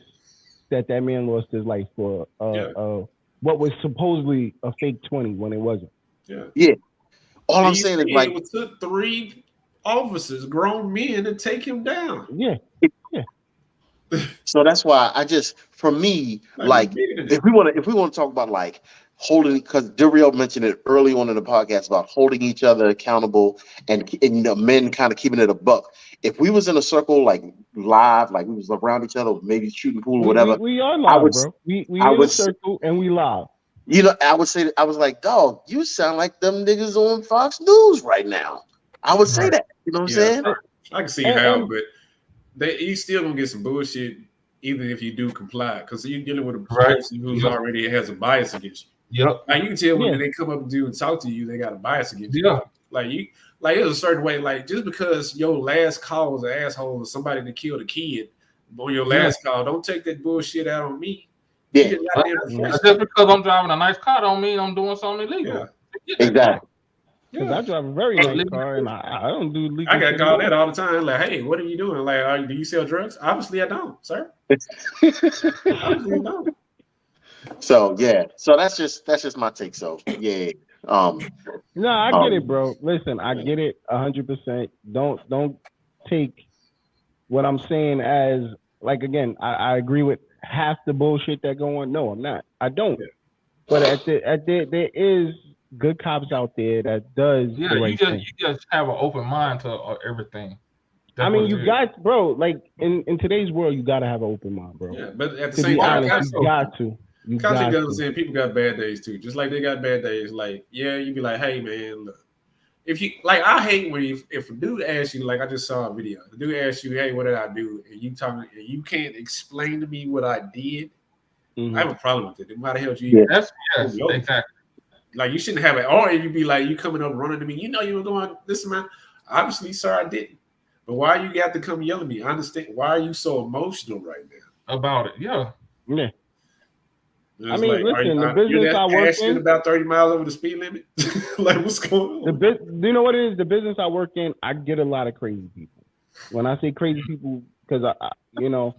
That man lost his life for what was supposedly a fake 20 when it wasn't. Yeah. All I'm saying is, like, it took 3 officers, grown men, to take him down. Yeah. So that's why for me, like, if we want to talk about like holding, because Duriel mentioned it early on in the podcast about holding each other accountable and you know, men kind of keeping it a buck. If we was in a circle like live, like we was around each other, maybe shooting pool or whatever, we are live, bro. We in a circle and we live. You know, I would say, I was like, dog, you sound like them niggas on Fox News right now. I would say that. You know what I'm saying? I can see how, but you still gonna get some bullshit even if you do comply, because you're dealing with a person who's already has a bias against you. Yep. Like you can tell when they come up to you and talk to you, they got a bias against you. Like there's a certain way. Like just because your last call was an asshole or somebody that killed a kid on your last call, don't take that bullshit out on me. Yeah. Just because I'm driving a nice car don't mean I'm doing something illegal. Exactly. Because I drive a very nice car and I don't do legal. I got called that all the time. Like, hey, what are you doing? Like, do you sell drugs? Obviously, I don't, sir. Obviously, I don't. So that's just my take. So yeah. No, I get it, bro. Listen, I get it 100%. Don't take what I'm saying as like, again, I agree with half the bullshit that go on. No, I'm not. I don't. But there is good cops out there that does the right thing. You just have an open mind to everything. I mean, you got, bro, like in today's world, you gotta have an open mind, bro. Yeah, but at the same time, you got to. You got to understand people got bad days too. Just like they got bad days. Like, you be like, hey man, look. If you like, I hate when if a dude asks you, like I just saw a video, the dude asks you, hey, what did I do? And you talking and you can't explain to me what I did. I have a problem with it. No matter how you exactly. Like you shouldn't have it. Or you be like, you coming up running to me, you know you were going this amount. Obviously, sir, I didn't. But why you got to come yell at me? I understand. Why are you so emotional right now about it? Yeah. I mean, listen, the business I work in about 30 miles over the speed limit. Like, what's going on? You know what it is? The business I work in, I get a lot of crazy people. When I say crazy people, because I you know,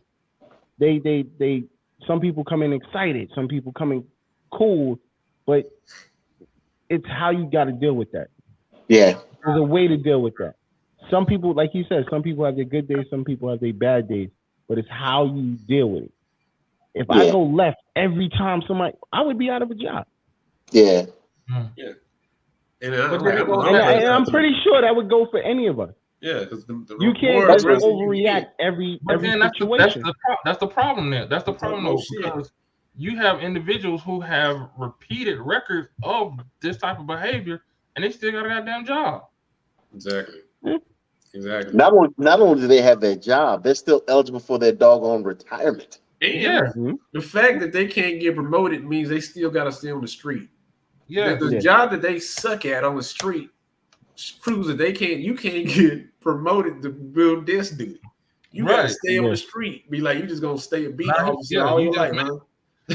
they some people come in excited, some people come in cool, but it's how you got to deal with that. Yeah, there's a way to deal with that. Some people, like you said, some people have their good days, some people have their bad days, but it's how you deal with it. If I go left every time somebody, I would be out of a job. Yeah. And But then it goes And, back. and I'm pretty sure that would go for any of us. Yeah, because You can't just overreact every situation. That's the problem there. That's the problem though, shit. because you have individuals who have repeated records of this type of behavior, and they still got a goddamn job. Exactly. Exactly. Not only do they have their job, they're still eligible for their doggone retirement. And the fact that they can't get promoted means they still got to stay on the street. Yeah, the job that they suck at on the street proves that you can't get promoted to build desk duty. You got to stay on the street. Be like, you just gonna stay a beat officer all your life, man.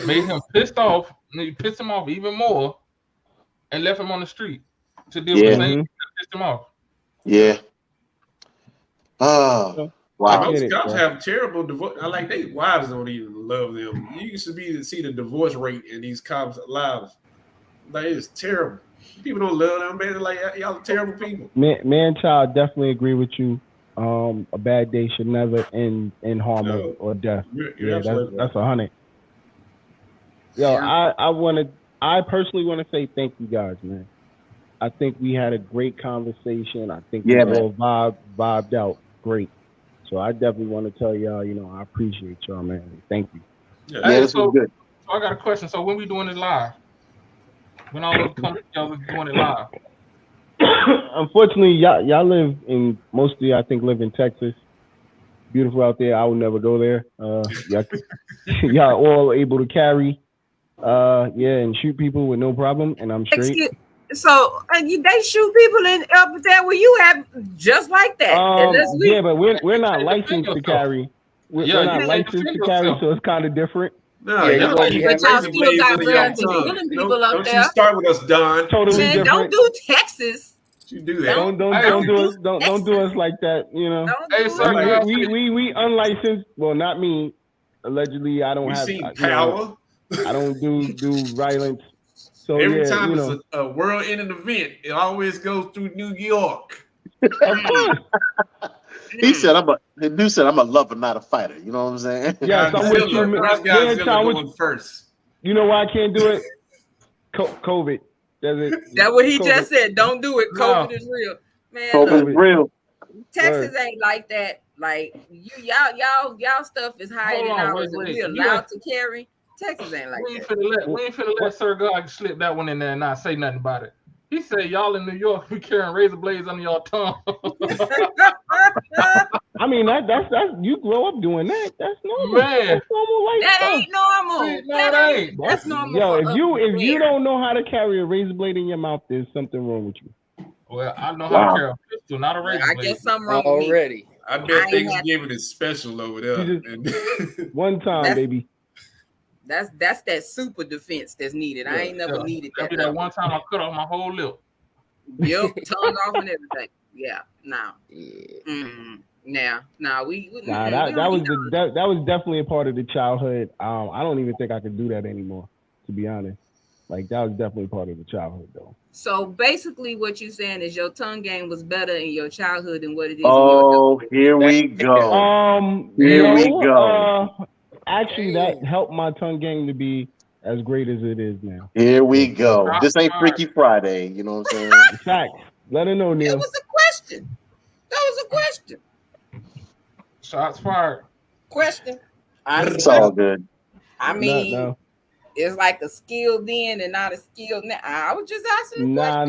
Made him pissed off. You pissed him off even more, and left him on the street to deal with the thing that pissed him off. Yeah. Oh, wow. Most cops have terrible divorce. I like they wives don't even love them. You used to see the divorce rate in these cops' lives. Like it's terrible. People don't love them, man. They're like y'all are terrible people. Man, child, definitely agree with you. A bad day should never end in harm or death. That's 100. Yo, I personally want to say thank you guys, man. I think we had a great conversation. I think we all vibed out great. So I definitely want to tell y'all, I appreciate y'all, man. Thank you. Yeah, this was good. So I got a question. So when we doing it live? When all those come together doing it live? Unfortunately, y'all live in mostly, I think, live in Texas. Beautiful out there. I would never go there. Y'all all able to carry, and shoot people with no problem, and I'm straight. So they shoot people in up there where you have just like that. But we're not licensed to carry. We're not licensed to carry, so it's kind of different. No, y'all still got guns killing people up there. You start with us, Don. Totally different. Don't do Texas. You do that. Don't do us like that. We unlicensed. Well, not me. Allegedly, I don't have power. I don't do violence. So every time it's a world-ending event, it always goes through New York. He said, "I'm a lover, not a fighter." You know what I'm saying? Yes, I'm with you. First. You know why I can't do it? COVID. That's what he just said. Don't do it. COVID is real, man. COVID is real. Texas ain't like that. Like y'all stuff is hiding out. We allowed to carry. Texas ain't like that. We ain't finna let Sir God slip that one in there and not say nothing about it. He said, y'all in New York, we carrying razor blades under y'all tongue. I mean, that's you grow up doing that. That's normal. Man. That's normal life. That ain't normal. That ain't. That's normal. Yo, if you don't know how to carry a razor blade in your mouth, there's something wrong with you. Well, I know how to carry a pistol, not a razor blade. I guess something wrong already. I bet Thanksgiving is special over there. One time, baby. That's that super defense that's needed. I ain't never needed that. That one time I cut off my whole lip. Yep, tongue off and everything. Yeah, now. That was definitely a part of the childhood. I don't even think I could do that anymore, to be honest. Like that was definitely part of the childhood, though. So basically, what you're saying is your tongue game was better in your childhood than what it is. Here we go. Here we go. Actually, that helped my tongue game to be as great as it is now. Here we go. This ain't Freaky Friday. You know what I'm saying? Fact. Let her know, Neil. That was a question. Shots fired. Question. It's all good. I mean, it's like a skill then and not a skill now. I was just asking. Nah.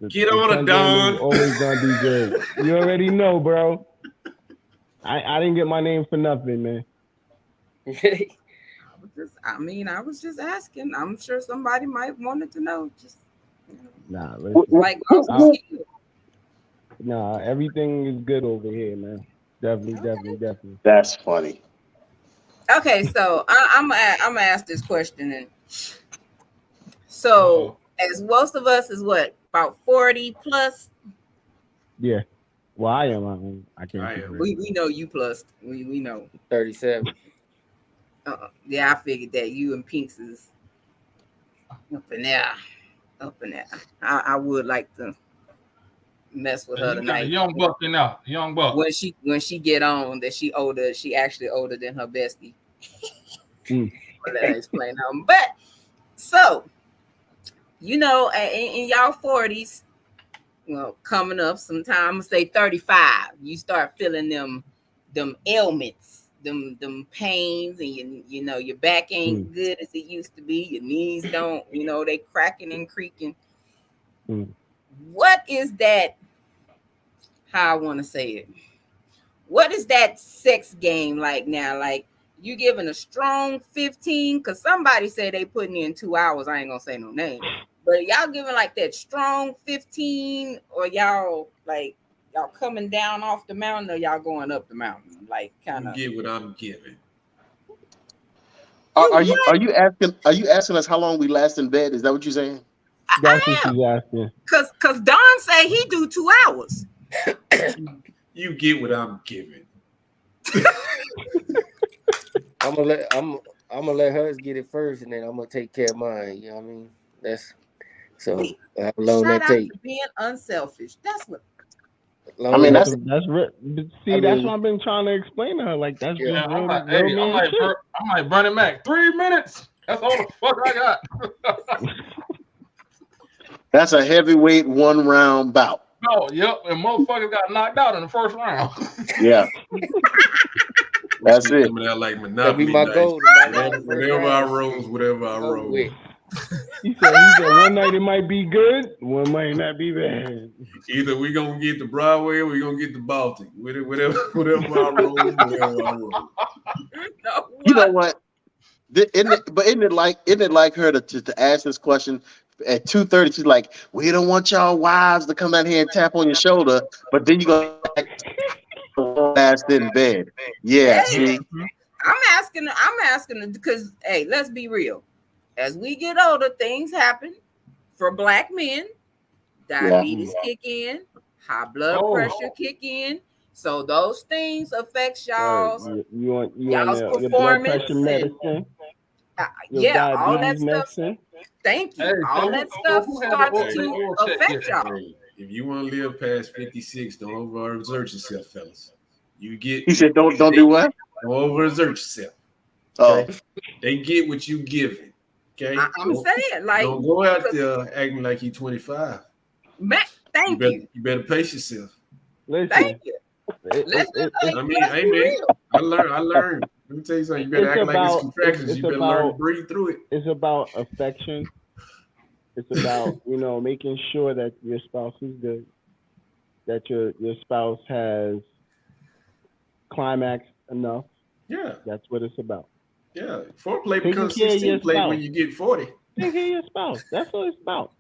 Get on it, Don. Always gonna be good. You already know, bro. I didn't get my name for nothing, man. I was just asking. I'm sure somebody might wanted to know. Just everything is good over here, man. Definitely. That's funny. Okay, so I'm gonna ask this question, and so as most of us is what, about 40 plus? Yeah. Well, I am. I can't. We know you plus. We know 37. Yeah, I figured that you and Pinks is up in there. I would like to mess with her tonight. Young buck enough. Young buck. When she get on that she older, she actually older than her bestie. Let her explain. But so you know, in y'all 40s, well, coming up sometime, say 35, you start feeling them ailments, them pains, and you know your back ain't good as it used to be. Your knees don't, you know, they cracking and creaking. What is that? How I want to say it. What is that sex game like now? Like you giving a strong 15? Because somebody said they putting in 2 hours. I ain't gonna say no name. But y'all giving like that strong 15, or y'all coming down off the mountain, or y'all going up the mountain? Like kind of get what I'm giving. Are you asking us how long we last in bed? Is that what you're saying? That's what she's asking. Cause Don say he do 2 hours. You get what I'm giving. I'm gonna let hers get it first, and then I'm gonna take care of mine. You know what I mean? That's so how long that take. Being unselfish. That's what. I mean, that's that's what I've been trying to explain to her. Like that's just real, I'm man shit. like Bernie Mac. 3 minutes. That's all the fuck I got. That's a heavyweight 1 round bout. Oh, yep, and motherfuckers got knocked out in the first round. Yeah. That's it. Like That'd Monopoly be my night. goal. Whatever I rose. He said one night it might be good, one might not be bad. Either we gonna get the Broadway or we gonna get the Baltic. Whatever I roll. You know what? Isn't it like her to ask this question at 2:30? She's like, "We don't want y'all wives to come down here and tap on your shoulder," but then you go last in bed. Yeah, see. I'm asking because hey, let's be real. As we get older, things happen for Black men. Diabetes kick in, high blood pressure kick in. So those things affect y'all's y'all's performance. Your blood pressure medicine. All that stuff. Thank you. All that stuff starts to affect y'all. If you want to live past 56, don't overexert yourself, fellas. He said, don't do what? Don't overexert yourself. Okay? Oh, they get what you giving. Okay, I'm saying, like, don't go out there acting like you're 25. Thank you. You better pace yourself. Listen, thank you. I learned. Let me tell you something. You better act like it's contractions. You better learn to breathe through it. It's about affection. It's about making sure that your spouse is good, that your spouse has climaxed enough. Yeah, that's what it's about. Yeah, foreplay becomes 16 play when you get 40. Take care of your spouse. That's what it's about.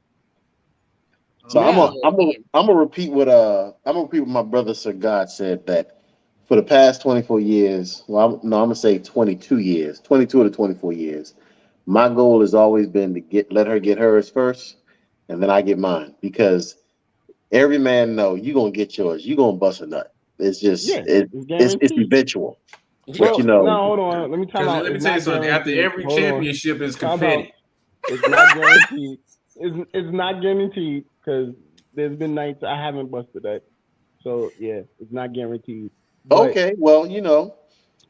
So I'm gonna repeat what my brother Sir God said, that for the past 24 years, I'm gonna say 22 years, 22 to 24 years, my goal has always been to let her get hers first, and then I get mine, because every man know you're gonna get yours, you're gonna bust a nut. It's just it's eventual. But no, hold on. Let me tell you something. After every championship is confetti. It's not guaranteed. It's not guaranteed, because there's been nights I haven't busted that. So yeah, it's not guaranteed. But, okay, well,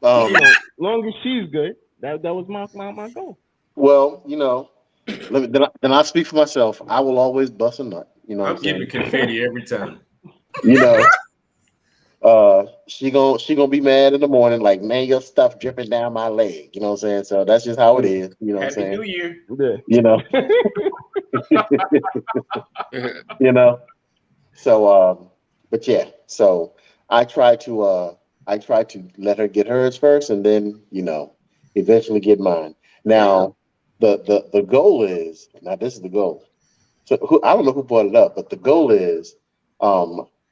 long as she's good, that was my goal. Well, then I speak for myself. I will always bust a nut. I'm giving confetti every time. She gonna be mad in the morning, like, man, your stuff dripping down my leg. You know what I'm saying? So that's just how it is. You know what I'm saying? Happy New Year. So but yeah. So I try to let her get hers first, and then eventually get mine. Now the goal is, this is the goal. So I don't know who brought it up, but the goal is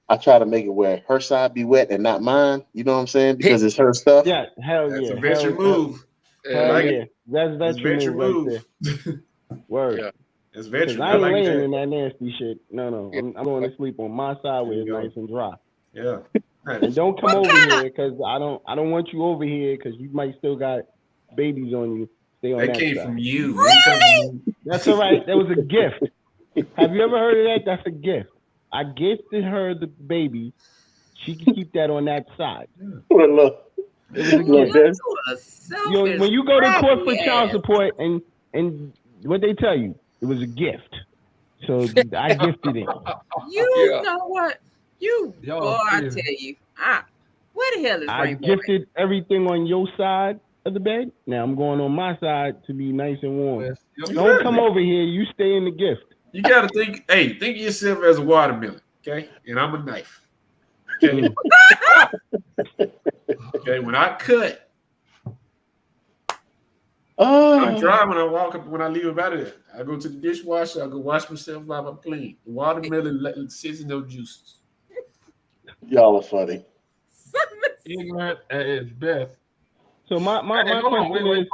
I try to make it where her side be wet and not mine. You know what I'm saying? Because it's her stuff. Yeah, hell yeah. That's a veteran move. Hell yeah. That's veteran move right there. Word. Yeah. That's veteran. I ain't laying in that nasty shit. No. I'm going to sleep on my side where it's nice and dry. Yeah. And don't come over here, because I don't want you over here, because you might still got babies on you. Stay on that came side. from you. Really? That's all right. That was a gift. Have you ever heard of that? That's a gift. I gifted her the baby. She can keep that on that side. Well, look. It was a gift. When you go to court for child support, and what they tell you, It was a gift. So I gifted it. You know what? Y'all Boy, I crazy. tell you, where the hell is I Rainbow? gifted everything on your side of the bed. Now I'm going on my side to be nice and warm. Don't come over here. You stay in the gift. You gotta think. Hey, think of yourself as a watermelon, okay? And I'm a knife. Okay. Okay. When I cut, I'm dry when I walk up. When I leave out of there, I go to the dishwasher. I go wash myself while I'm clean. The watermelon sits in those juices. Y'all are funny. Ignorant at its best. So my question is,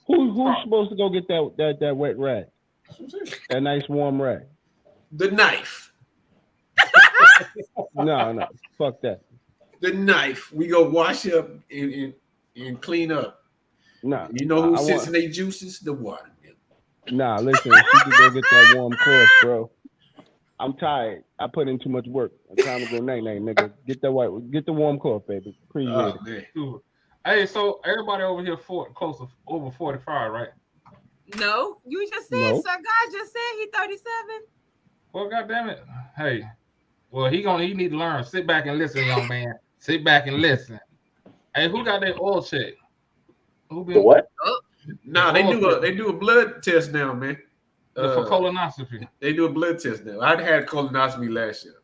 who's supposed to go get that wet rag? That nice warm rag. The knife. No, fuck that. The knife. We go wash up and clean up. Nah. You know who sits in their juices? The watermelon. Nah, listen, she can go get that warm cloth, bro. I'm tired. I put in too much work. It's time to go night, nigga. Get the warm cloth, baby. Appreciate it. Hey, so everybody over here close to over 45, right? No, you just said No. Sir God just said he 37. Well, goddamn it. Hey, well, he need to learn. Sit back and listen, young man. Sit back and listen. Hey, who got that oil check? Who been The what? Nah, they do a blood test now, man. For colonoscopy? They do a blood test now. I had colonoscopy last year,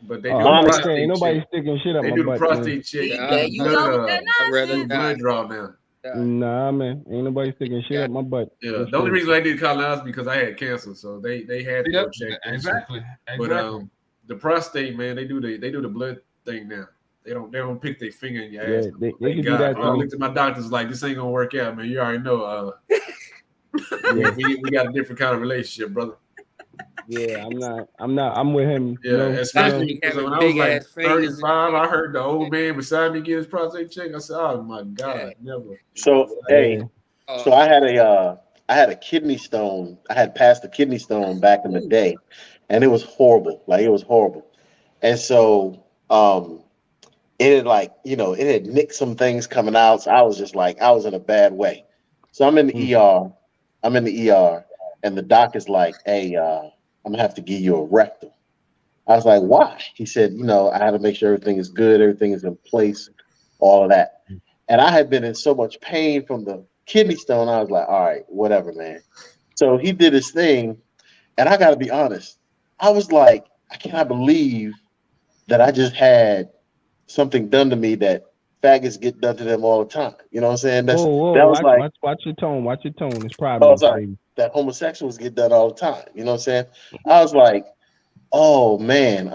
but they do I'm a just saying, ain't prostate nobody check. sticking shit up They my do the butt. prostate check. There you go with that nonsense. Blood draw now. Nah, man, ain't nobody sticking shit up my butt. Yeah, the only reason I did colonoscopy because I had cancer, so they had to go check. Exactly. But the prostate, man, they do the blood thing now. They don't pick their finger in your ass. Yeah, they can God. do that. I looked at my doctors like, this ain't gonna work out, man. You already know. We got a different kind of relationship, brother. Yeah, I'm with him. Yeah, especially because when I was like 35, I heard the old man beside me get his prostate check. I said, "Oh my God, never." So so I had a kidney stone. I had passed a kidney stone back in the day, and it was horrible. Like it was horrible. And so it had it had nicked some things coming out. So I was just like, I was in a bad way. So I'm in the ER. And the doc is like, hey, I'm gonna have to give you a rectal. I was like, why? He said, I had to make sure everything is good, everything is in place, all of that. And I had been in so much pain from the kidney stone. I was like, all right, whatever, man. So he did his thing. And I got to be honest, I was like, I cannot believe that I just had something done to me that faggots get done to them all the time. You know what I'm saying? Watch your tone. Watch your tone. It's pride. Oh, sorry. That homosexuals get done all the time. You know what I'm saying? I was like, oh man,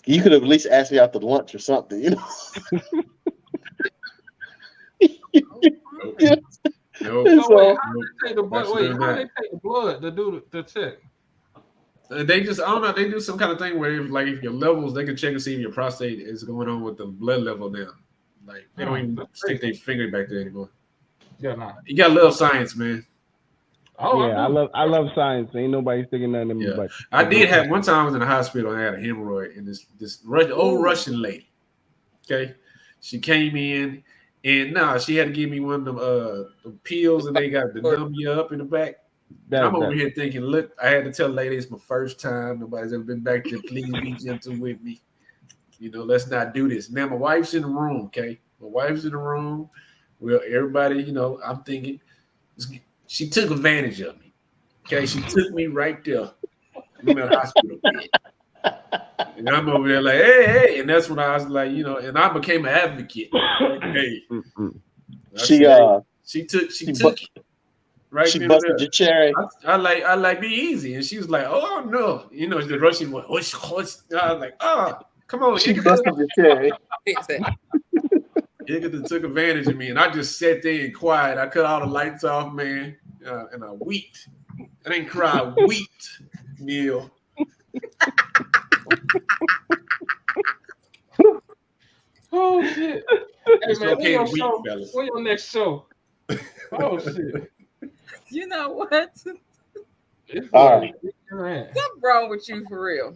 you could have at least asked me out to lunch or something, So, how they take the blood to do the check? They just, I don't know, they do some kind of thing where if your levels, they can check and see if your prostate is going on with the blood level now. Like they don't even stick their finger back there anymore. Yeah, nah. You gotta love science, man. Oh yeah, I love science. Ain't nobody sticking nothing in my butt. I did have one time I was in the hospital and I had a hemorrhoid, and this old Russian lady. Okay, she came in and she had to give me one of the pills, and they got the numb you up in the back. I'm over here thinking, look, I had to tell the lady it's my first time. Nobody's ever been back there. Please be gentle with me. Let's not do this. Now my wife's in the room. Okay, my wife's in the room. Well, everybody, I'm thinking she took advantage of me. Okay, she took me right there in the hospital bed. And I'm over there like, hey, and that's when I was like, and I became an advocate. Like, hey, she took it. Right, she busted your cherry. I like be easy, and she was like, "Oh no," the Russian one. I was like, "Oh, come on." She busted your cherry. Igga took advantage of me, and I just sat there and quiet. I cut all the lights off, man, and I weeped. I didn't cry, I weeped, Neil. Oh shit! Hey man, where your next show? Oh shit! You know what? All right. Something wrong with you for real.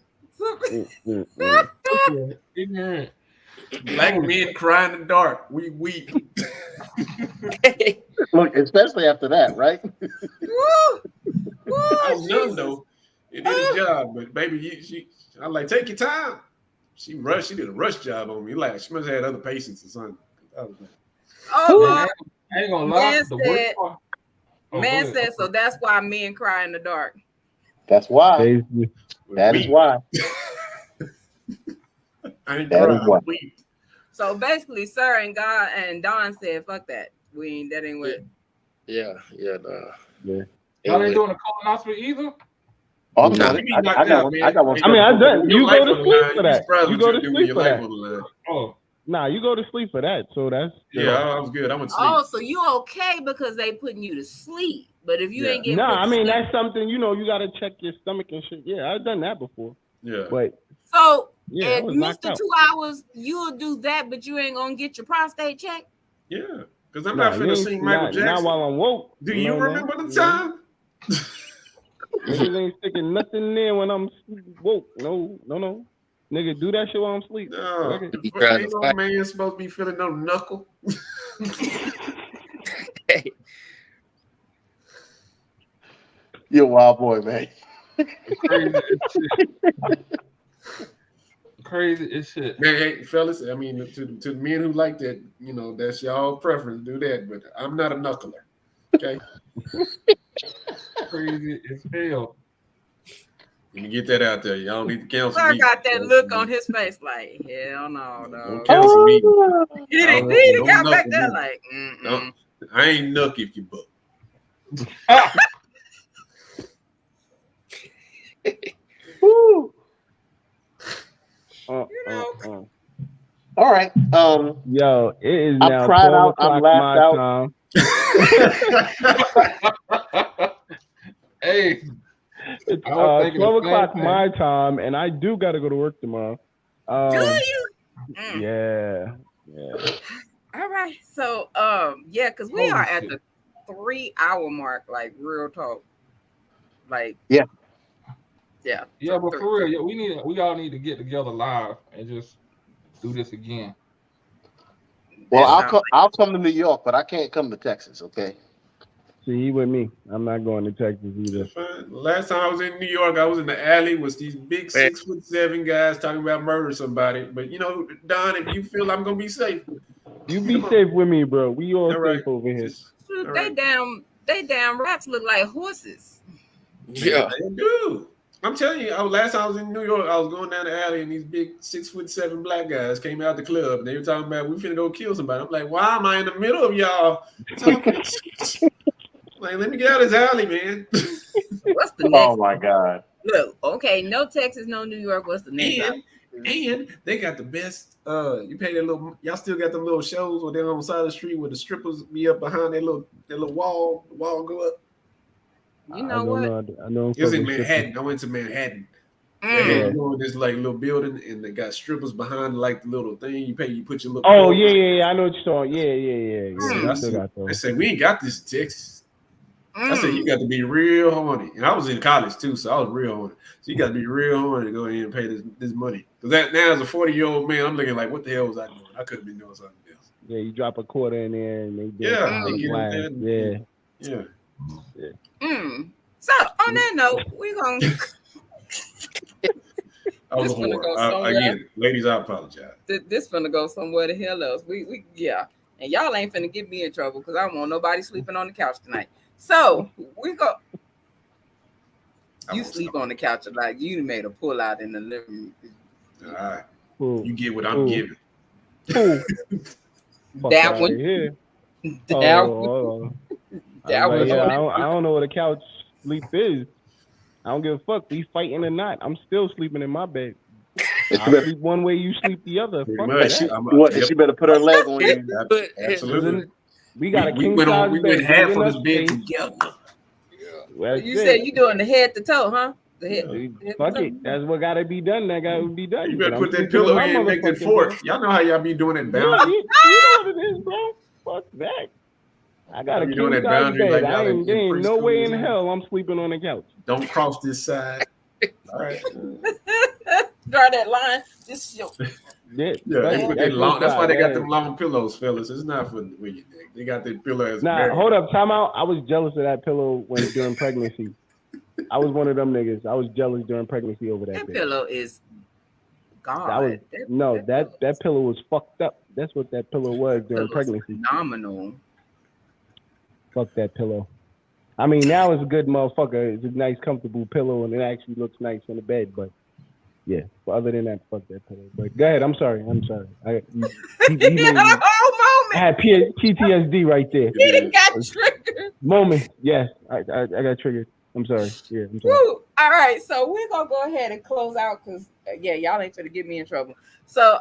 Ignorant. Black men cry in the dark. We weep. Look, especially after that, right? Woo! Woo, I was young Jesus. though. It did a job, but baby, I'm like, take your time. She rushed. She did a rush job on me. Like she must have had other patients or something. I was like, Oh, I ain't gonna lie. man The worst said, part. Oh, man go ahead. said, so that's why men cry in the dark. That's why. Basically. That is why. I ain't That is crying. why. I weep. So basically, Sir and God and Don said, "Fuck that. That ain't what." Yeah. Yeah. Y'all ain't doing a colonoscopy either. Oh, I'm Nah. doing You it. be knocked I got out, one. man. I got one. I mean, I done. Your You life go on to the sleep line. for that. Surprised You what go you to do with sleep your for life that. on the line. Oh, Nah, you go to sleep for that. So that's Yeah, I was good. I went to sleep. Oh, so you okay because they putting you to sleep? But if you ain't getting nah. put I to mean, sleep, that's something you gotta check your stomach and shit. Yeah, I've done that before. Yeah. But so yeah, I if was you knocked missed the out. 2 hours, you'll do that, but you ain't gonna get your prostate checked. Yeah. Because I'm Nah, not you finna ain't sing Michael not Jackson. while I'm woke. Do you know remember that? the time? Niggas ain't sticking nothing there when I'm woke. No. Nigga, do that shit while I'm asleep. No. Okay. You trying Ain't to no fight? man supposed to be feeling no knuckle. You're a wild boy, man. crazy as shit. Man, hey, fellas, I mean, to the men who like that, that's y'all preference, do that. But I'm not a knuckler. Okay? Crazy as hell. Let me get that out there. Y'all need to counsel Sir me. got that look on his face like, hell no, Don't dog. counsel me. He I don't done got knuckle back there me. like, No, I ain't knuck if you buck. Woo. know. All right. Yo, it is I'm now cried 12 out. I'm o'clock laughed my out. time. Hey, It's I was thinking 12 the same o'clock thing. my time, and I do got to go to work tomorrow. Do you? Yeah. All right. So, yeah, because we Holy are at shit. the 3 hour mark, like real talk. Like, Yeah. yeah. Yeah, but for real, yeah, we all need to get together live and just do this again. Well, That I'll come to New York, but I can't come to Texas. Okay. See, he with me. I'm not going to Texas either. That's fine. Last time I was in New York, I was in the alley with these big 6'7" guys talking about murdering somebody. But Don, if you feel I'm gonna be safe, You be safe with me, bro. We all all right. safe over here. Shoot, All they right. damn rats look like horses. Yeah. They do. I'm telling you, last time I was in New York, I was going down the alley and these big 6'7" black guys came out the club and they were talking about we finna go kill somebody. I'm like, why am I in the middle of y'all talking? Like, let me get out of this alley, man. What's the next? Oh my God. Look, okay, no Texas, no New York. What's the next? And they got the best. You pay that little. Y'all still got them little shows where they're on the side of the street where the strippers be up behind that little wall. The wall go up. You know what? I know. It was in Manhattan. I went to Manhattan. They had this like little building, and they got strippers behind like the little thing. You pay. You put your little. Oh yeah. I know what you're talking. Yeah. I said we ain't got this in Texas. I said you got to be real horny, and I was in college too, so I was real horny. So you got to be real horny to go ahead and pay this money. Because that now as a 40-year-old man, I'm looking like, what the hell was I doing? I could have been doing something else. Yeah, you drop a quarter in there, and they do Yeah, So on that note, we're gonna. I was a whore. Again, ladies, I apologize. This finna go somewhere the hell else. We and y'all ain't finna get me in trouble because I don't want nobody sleeping on the couch tonight. So we go. You sleep on the couch like you made a pull out in the living room. All right, you get what I'm giving. That one. Here. That one. I don't know what a couch sleep is. I don't give a fuck. We fighting or not. I'm still sleeping in my bed. I sleep one way, you sleep the other. She better put her leg on you. Absolutely. We got a king size bed. We went half on this bed together. You said you doing the head to toe, huh? The head. Fuck it. That's what gotta be done. That gotta be done. You better put that pillow in and make that fork. Y'all know how y'all be doing it boundary. You know what it is, bro. Fuck that. I got a king size bed. There ain't no way in hell I'm sleeping on the couch. Don't cross this side. All right. Draw that line. This Yeah, They put that long. That's why they got them long. long pillows, fellas. It's not for your neck. They got that pillow as Nah, hold up, time out. I was jealous of that pillow during pregnancy. I was one of them niggas. I was jealous during pregnancy over that. That bitch. pillow is God. That pillow was fucked up. That's what that pillow was during pregnancy. Phenomenal. Fuck that pillow. I mean, now it's a good motherfucker. It's a nice, comfortable pillow, and it actually looks nice in the bed. But yeah, but other than that, fuck that pillow. But go ahead. I'm sorry. He made me. I had PTSD right there. He got triggered. Moment. Yes, I got triggered. I'm sorry. Yeah, I'm sorry. Woo. All right, so we're gonna go ahead and close out because y'all ain't finna get me in trouble. So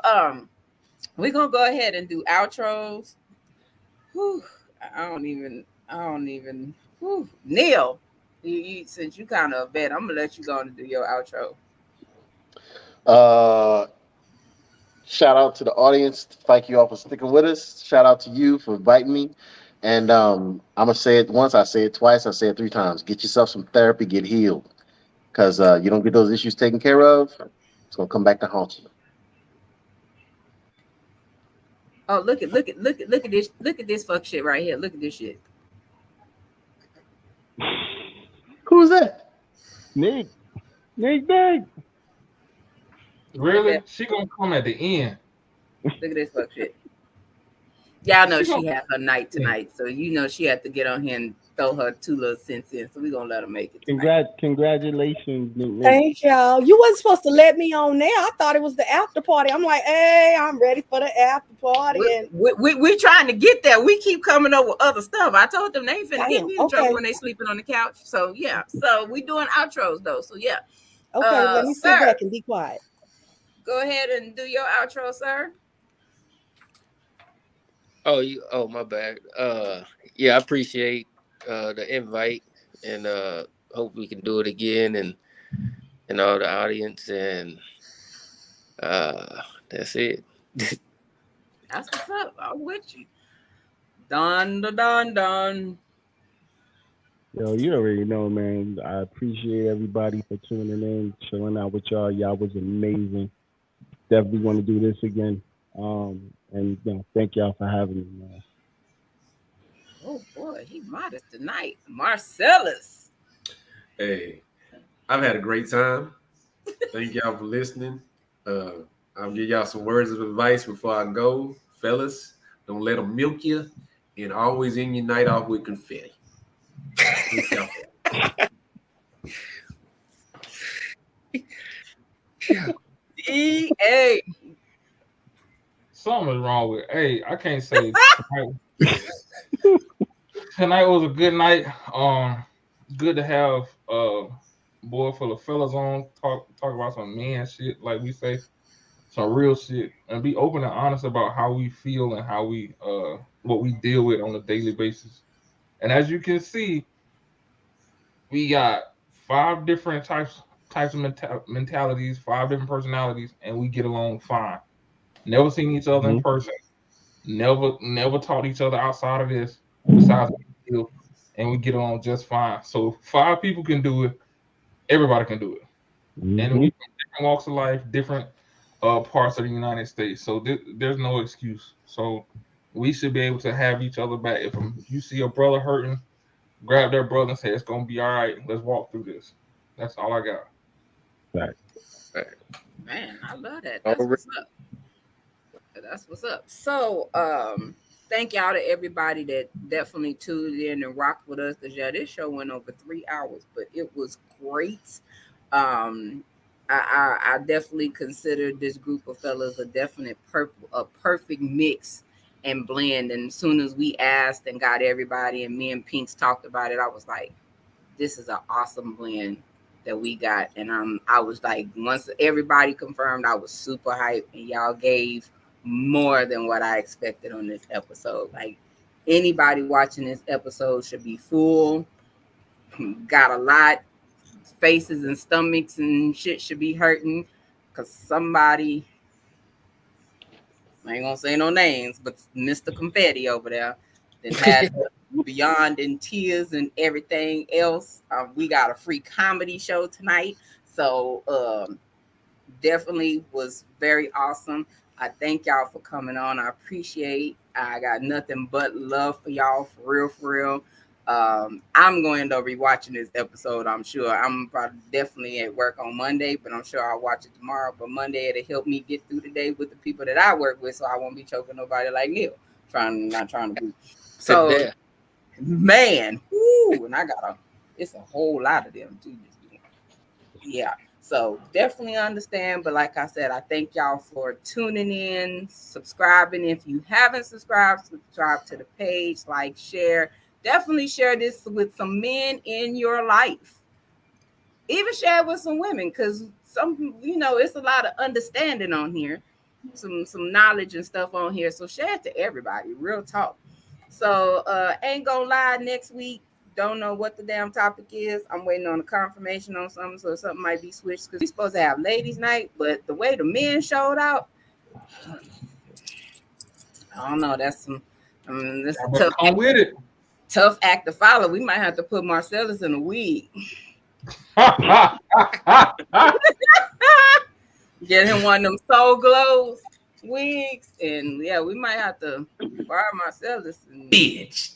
we're gonna go ahead and do outros. Whew. I don't even. Whew. Neil, since you kind of a vet, I'm gonna let you go and do your outro. Shout out to the audience. Thank you all for sticking with us. Shout out to you for inviting me. And I'm gonna say it once, I say it twice, I say it 3 times. Get yourself some therapy, get healed. Because you don't get those issues taken care of, it's gonna come back to haunt you. Oh, look at this. Look at this fuck shit right here. Look at this shit. Who's that? Nick. Really? She gonna come at the end. Look at this fuck shit. Y'all know she had her night tonight, so you know she had to get on here and throw her 2 little cents in. So we're gonna let her make it. Congratulations, Nick. Thank y'all. You wasn't supposed to let me on there. I thought it was the after party. I'm like, hey, I'm ready for the after party. We trying to get there. We keep coming up with other stuff. I told them they ain't finna get me in trouble when they sleeping on the couch. So yeah. So we doing outros though. So yeah. Okay, let me sit back and be quiet. Go ahead and do your outro, sir. Oh, my bad. Yeah, I appreciate the invite, and hope we can do it again, and all the audience, and that's it. That's what's up. I'm with you. Done. Yo, you already know, man. I appreciate everybody for tuning in, chilling out with y'all. Y'all was amazing. Definitely want to do this again. And thank y'all for having me, man. Oh boy, he modest tonight. Marcellus. Hey, I've had a great time. Thank y'all for listening. I'll give y'all some words of advice before I go. Fellas, don't let them milk you, and always end your night off with confetti. EA. Something is wrong with. Hey, I can't say. Tonight was a good night. Good to have boy full of fellas on talk about some man shit, like we say, some real shit, and be open and honest about how we feel and how we what we deal with on a daily basis. And as you can see, we got 5 different types of mentalities, 5 different personalities, and we get along fine. Never seen each other in person. Never taught each other outside of this. Besides, and we get along just fine. So 5 people can do it. Everybody can do it. And we from different walks of life, different parts of the United States. So there's no excuse. So we should be able to have each other back. If you see a brother hurting, grab their brother and say, it's going to be all right. Let's walk through this. That's all I got. Right. Man, I love that. That's what's up. That's what's up. So, thank y'all to everybody that definitely tuned in and rocked with us. Because this show went over 3 hours, but it was great. I definitely consider this group of fellas a perfect mix and blend. And as soon as we asked and got everybody, and me and Pinks talked about it, I was like, this is an awesome blend that we got. And I was like, once everybody confirmed, I was super hyped, and y'all gave more than what I expected on this episode. Like, anybody watching this episode should be full, got a lot, faces and stomachs and shit should be hurting, because somebody, I ain't gonna say no names, but Mr. Confetti over there that had beyond in tears and everything else. We got a free comedy show tonight, so definitely was very awesome. I thank y'all for coming on. I appreciate. I got nothing but love for y'all, for real, for real. I'm going to rewatching this episode. I'm sure I'm probably definitely at work on Monday, but I'm sure I'll watch it tomorrow. But Monday it'll help me get through the day with the people that I work with, so I won't be choking nobody like Neil. Not trying to be. So, man, whoo, and it's a whole lot of them too. Yeah. So definitely understand. But like I said, I thank y'all for tuning in, subscribing. If you haven't subscribed, subscribe to the page, like, share. Definitely share this with some men in your life. Even share it with some women, because it's a lot of understanding on here, some knowledge and stuff on here. So share it to everybody. Real talk. So ain't gonna lie, next week, don't know what the damn topic is. I'm waiting on a confirmation on something, so something might be switched, because we're supposed to have ladies' night, but the way the men showed out, I don't know. That's some. That's a tough. Come with it. Tough act to follow. We might have to put Marcellus in a wig. Get him one of them Soul Glows wigs, and yeah, we might have to borrow Marcellus. Bitch.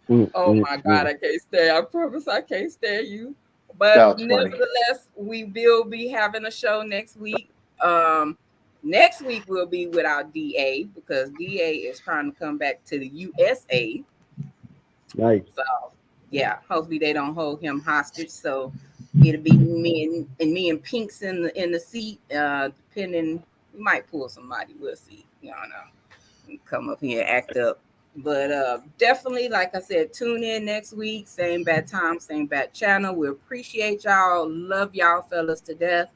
Woo! Oh my God, I can't stay. I promise I can't stand you. But nevertheless, we will be having a show next week. Next week we'll be without DA, because DA is trying to come back to the USA. Nice. So yeah, hopefully they don't hold him hostage. So it'll be me and Pinks in the seat. Depending, we might pull somebody. We'll see. You know, come up here and act up. But definitely, like I said, tune in next week. Same bad time, same bad channel. We appreciate y'all. Love y'all fellas to death.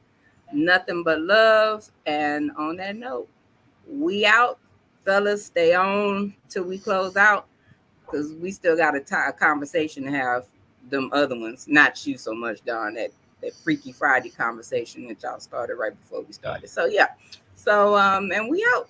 Nothing but love. And on that note, we out. Fellas, stay on till we close out, because we still got a conversation to have. Them other ones, not you so much, Don, that Freaky Friday conversation that y'all started right before we started. So yeah. So and we out.